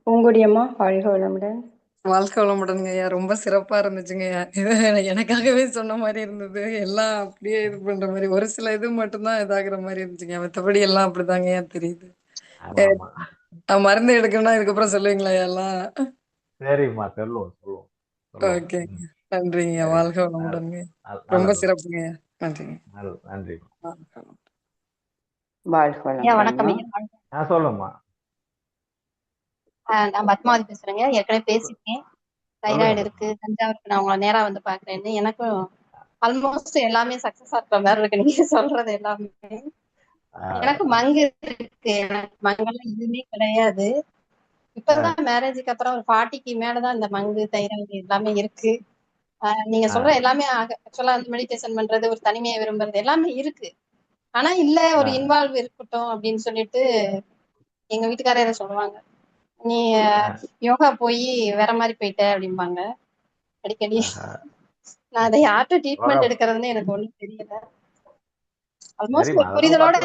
பூங்கொடியம்மா வாழ்க வளமுடன். வாழ்க்கை வளமுடனுங்க ஐயா. ரொம்ப சிறப்பா இருந்துச்சுங்க ஐயா. இது எனக்காகவே சொன்ன மாதிரி இருந்தது. எல்லாம் அப்படியே இது பண்ற மாதிரி, ஒரு சில இது மட்டும்தான் இதாகிற மாதிரி இருந்துச்சுங்க. மற்றபடி எல்லாம் அப்படிதாங்க ஐயா தெரியுது. மருந்து எடுக்கணும்னா இதுக்கப்புறம் சொல்லுவீங்களா எல்லாம்? சரிம்மா, சொல்லுவோம். ஓகே, நன்றிங்க. வாழ்க வளமுடனுங்க. ரொம்ப சிறப்புங்க ஐயா. நன்றிங்க. நன்றி. வாழ்க வளமுடன். சொல்லுமா. நான் பத்மாவதி பேசுறேங்க. ஏற்கனவே பேசிட்டேன். தைராய்டு இருக்கு, தஞ்சாவூருக்கு நான் உங்களை நேரா பாக்குறேன்னு. எனக்கும் ஆல்மோஸ்ட் எல்லாமே சக்சஸ் ஆகிற மாதிரி இருக்கு நீங்க சொல்றது எல்லாமே. எனக்கு மங்கு இருக்கு. எனக்கு மங்கெல்லாம் எதுவுமே கிடையாது. இப்பதான் மேரேஜுக்கு அப்புறம் ஒரு 40க்கு மேலதான் இந்த மங்கு தைராய்டு எல்லாமே இருக்கு. நீங்க சொல்ற எல்லாமே ஆக்சுவலா மெடிடேஷன் பண்றது, ஒரு தனிமையை விரும்புறது எல்லாமே இருக்கு. ஆனா இல்ல, ஒரு இன்வால்வ் இருக்கட்டும் அப்படின்னு சொல்லிட்டு எங்க வீட்டுக்காரர் சொல்லுவாங்க, நீ யோகா போய் வேற மாதிரி போயிட்ட அப்படிம்பாங்க அடிக்கடி. நான் அதை யார்கிட்ட ட்ரீட்மெண்ட் எடுக்கிறதுன்னு எனக்கு ஒண்ணும் தெரியல. ஆல்மோஸ்ட் ஒரு புரிதலோட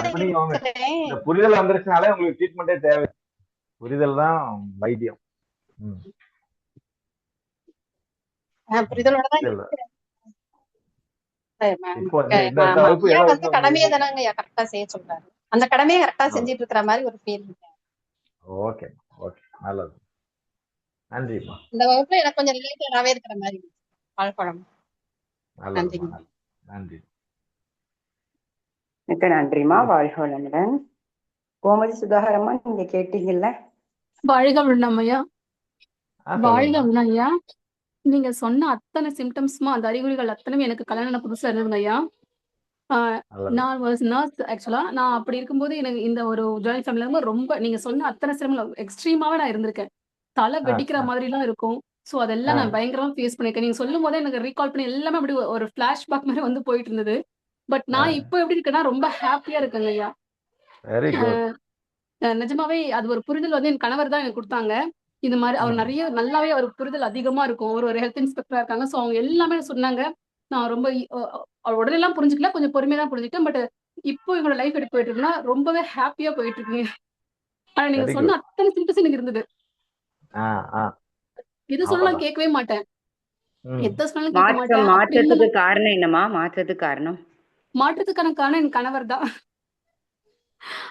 புரிதல் வந்துருச்சுனாலே உங்களுக்கு ட்ரீட்மெண்டே தேவை. புரிதல் தான் வைத்தியம். புரிதலோட தான் இருக்கிறேன். கடமையை தானங்க கரெக்டா செய்ய சொல்றாரு. அந்த கடமையை கரெக்டா செஞ்சிட்டு இருக்கிற மாதிரி ஒரு ஃபீல் இருக்கு. ஓகே, நல்லது. நன்றிமா. இந்த வகுப்புல எனக்கு கொஞ்சம் ரிலேட்டடாவே இருக்கிற மாதிரி வாழ்க்கை. நன்றி. மிக்க நன்றிமா. வாழ்க வளமுடன். கோமதி சுதாகரம்மா, நீங்க கேட்டீங்கல்ல? வாழ்க வளமுடன் ஐயா. வாழ்க வளமுடன் ஐயா. நீங்க சொன்ன அத்தனை சிம்டம்ஸ்மா, அந்த அறிகுறிகள் அத்தனை எனக்கு கல்யாணம் புதுசா இருந்ததுங்க ஐயா. நான் நர்ஸ் ஆக்சுவலா. நான் அப்படி இருக்கும்போது எனக்கு இந்த ஒரு ஜாயிண்ட் ஃபேமிலில இருந்து ரொம்ப நீங்க சொன்ன அத்தனை சிரமம் எக்ஸ்ட்ரீமாவே நான் இருந்திருக்கேன். தலை வெடிக்கிற மாதிரி எல்லாம் இருக்கும். சோ அதெல்லாம் நான் பயங்கரமா ஃபேஸ் பண்ணிருக்கேன். நீங்க சொல்லும் போதே எனக்கு ரீகால் பண்ணி எல்லாமே அப்படி ஒரு பிளாஷ்பேக் மாதிரி போயிட்டு இருந்தது. பட் நான் இப்போ எப்படி இருக்கேன்னா ரொம்ப ஹாப்பியா இருக்கேங்க ஐயா. நிஜமாவே அது ஒரு புரிதல் என் கணவர் தான் எனக்கு கொடுத்தாங்க. இந்த மாதிரி அவர் நிறைய நல்லாவே ஒரு புரிதல் அதிகமா இருக்கும். ஒரு ஹெல்த் இன்ஸ்பெக்டரா இருக்காங்க. சோ அவங்க எல்லாமே சொன்னாங்க. நான் ரொம்ப உடனே எல்லாம் புரிஞ்சுக்கல, கொஞ்சம் பொறுமையா தான் புரிஞ்சுக்கிட்டேன். பட் இப்போ எங்களோட லைஃப் எப்படி போயிட்டு இருக்குன்னா ரொம்பவே ஹாப்பியா போயிட்டு இருக்குங்க. ஆனா நீங்க வெரி சொன்ன குட். அத்தனை சிம்டம்ஸ் எனக்கு இருந்தது. எது சொன்னாலும் அவ்வளவுதான். கேட்கவே மாட்டேன். ம். எத்த சொன்னாலும் கேட்க மாட்டேன். அப்படி மாற்றத்துக்கு இருந்தேன். காரணம் என்னம்மா? மாற்றத்துக்கு காரணம் மாற்றத்துக்கான காரணம் என் கணவர் தான்.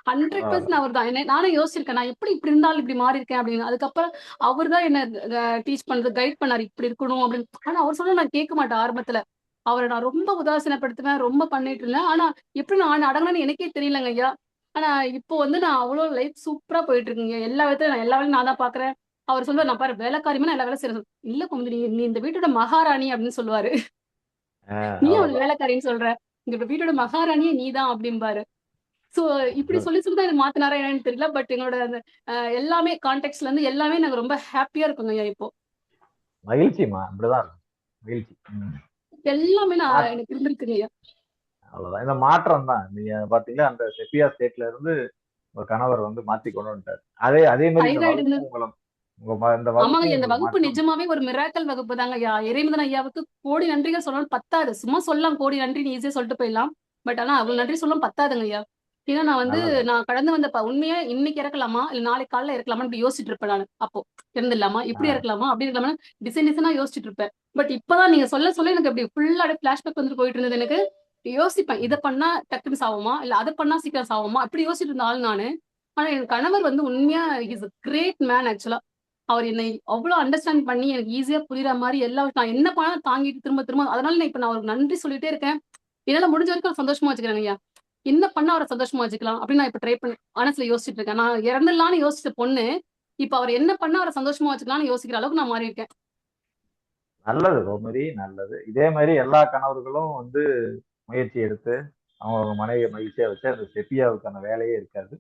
100% அவர் தான். நானும் யோசிச்சிருக்கேன். நான் எப்படி இப்படி இருந்தாலும் இப்படி மாறி இருக்கேன் அப்படின்னு. அதுக்கப்புறம் அவர் தான் என்ன டீச் பண்றது, கைட் பண்ணாரு. இப்படி இருக்கணும் அப்படின்னு. ஆனா அவர் சொன்னா நான் கேட்க மாட்டேன் ஆரம்பத்துல. அவரை நான் ரொம்ப உதாசீனப்படுத்துவேன், ரொம்ப பண்ணிட்டு இருந்தேன். ஆனா எப்படி நான் அடங்கினேன்னு எனக்கே தெரியலங்க ஐயா. ஆனா இப்போ வந்து நான் அவ்வளவு லைஃப் சூப்பரா போயிட்டு இருக்குங்க. எல்லா விதத்துல நான் எல்லா வேலையும் நான் தான் பாக்குறேன். அவர் சொல்லுவார், நான் பாரு வேலைக்காரியமா நான் எல்லா வேலை செய்யறேன். இல்ல குமுதி, நீ இந்த வீட்டோட மகாராணி அப்படின்னு சொல்லுவாரு. நீ அவளை அவ்வளவுதான். வேலைக்காரின்னு சொல்ற, இந்த வீட்டோட மகாராணியே நீதான் அப்படிம்பாரு. சோ இப்படி Good. சொல்லி சொல்லி தான் எனக்கு மாத்தினாரா என்னன்னு தெரியல. பட் எங்களோட அந்த எல்லாமே கான்டெக்ட்ல இருந்து எல்லாமே நாங்க ரொம்ப ஹாப்பியா இருக்கோங்க ஐயா இப்போ. மகிழ்ச்சிமா, அப்படிதான் இருக்கும். மகிழ்ச்சி. எல்லாமே மாற்றம். எனக்கு இருந்திருக்குங்க ஐயா. அவ்வளவுதான். இந்த மாற்றம் தான். நீங்க பாத்தீங்களா, அந்த செப்பியா ஸ்டேட்ல இருந்து உங்க கணவர் வந்து மாத்தி கொண்டு வந்துட்டாரு. அதே மாதிரி இந்த தைராய்டு வகுப்பும் இந்த ஆமாங்க வகுப்பும் ஐயா, இந்த உங்களுக்கு வகுப்பு மாற்றம். நிஜமாவே ஒரு மிராக்கல் வகுப்பு தாங்க ஐயா. இறைமதன் ஐயாவுக்கு கோடி நன்றிகள் சொல்லணும் பத்தாது. சும்மா சொல்லலாம் கோடி நன்றி ஈஸியா சொல்லிட்டு போயிடலாம். பட் ஆனா அவ்வளவு நன்றி சொல்லணும் பத்தாதுங்க ஐயா. ஏன்னா நல்லது. நான் கடந்து வந்த உண்மையா இன்னைக்கு இறக்கலாமா இல்ல நாளைக்கு காலையில இறக்கலாமான்னு இப்படி யோசிச்சுட்டு இருப்பேன் நான். அப்போ இறந்துடலாமா, இப்படி இறக்கலாமா, அப்படி இருக்கலாமா, டிசைனா யோசிச்சுட்டு இருப்பேன். பட் இப்பதான் நீங்க சொல்ல சொல்ல எனக்கு அப்படி ஃபுல்லா பிளாஷ்பேக் வந்துட்டு போயிட்டு இருந்தது. எனக்கு யோசிப்பேன், இதை பண்ணா டக்குன்னு சாவுமா இல்ல அதை பண்ணா சீக்கிரம் சாவுமா அப்படி யோசிச்சுட்டு இருந்த ஆள் நானு. ஆனா என் கணவர் வந்து உண்மையா இஸ் கிரேட் மேன் ஆக்சுவலா. அவர் என்னை அவ்வளவு அண்டர்ஸ்டாண்ட் பண்ணி எனக்கு ஈஸியா புரியுற மாதிரி எல்லா நான் என்ன பண்ணாலும் தாங்கிட்டு திரும்ப திரும்ப. அதனால நான் அவருக்கு நன்றி சொல்லிட்டே இருக்கேன். என்னால முடிஞ்ச வரைக்கும் அவரை சந்தோஷமா வச்சுக்கிறேன் ஐயா. என்ன பண்ணா அவரை சந்தோஷமா வச்சுக்கலாம் அப்படின்னு நான் இப்ப ட்ரை பண்ணி மனசுல யோசிச்சுட்டு இருக்கேன். நான் இறந்துடலாம்னு யோசிச்ச பொண்ணு இப்ப அவர் என்ன பண்ணா அவரை சந்தோஷமா வச்சுக்கலாம்னு யோசிக்கிற அளவுக்கு நான் மாறி இருக்கேன். நல்லது ரோமரி, நல்லது. இதே மாதிரி எல்லா கணவர்களும் வந்து முயற்சி எடுத்து அவங்க மனைவியை மகிழ்ச்சியா வச்சு அந்த செப்பியாவுக்கான வேலையே இருக்காது.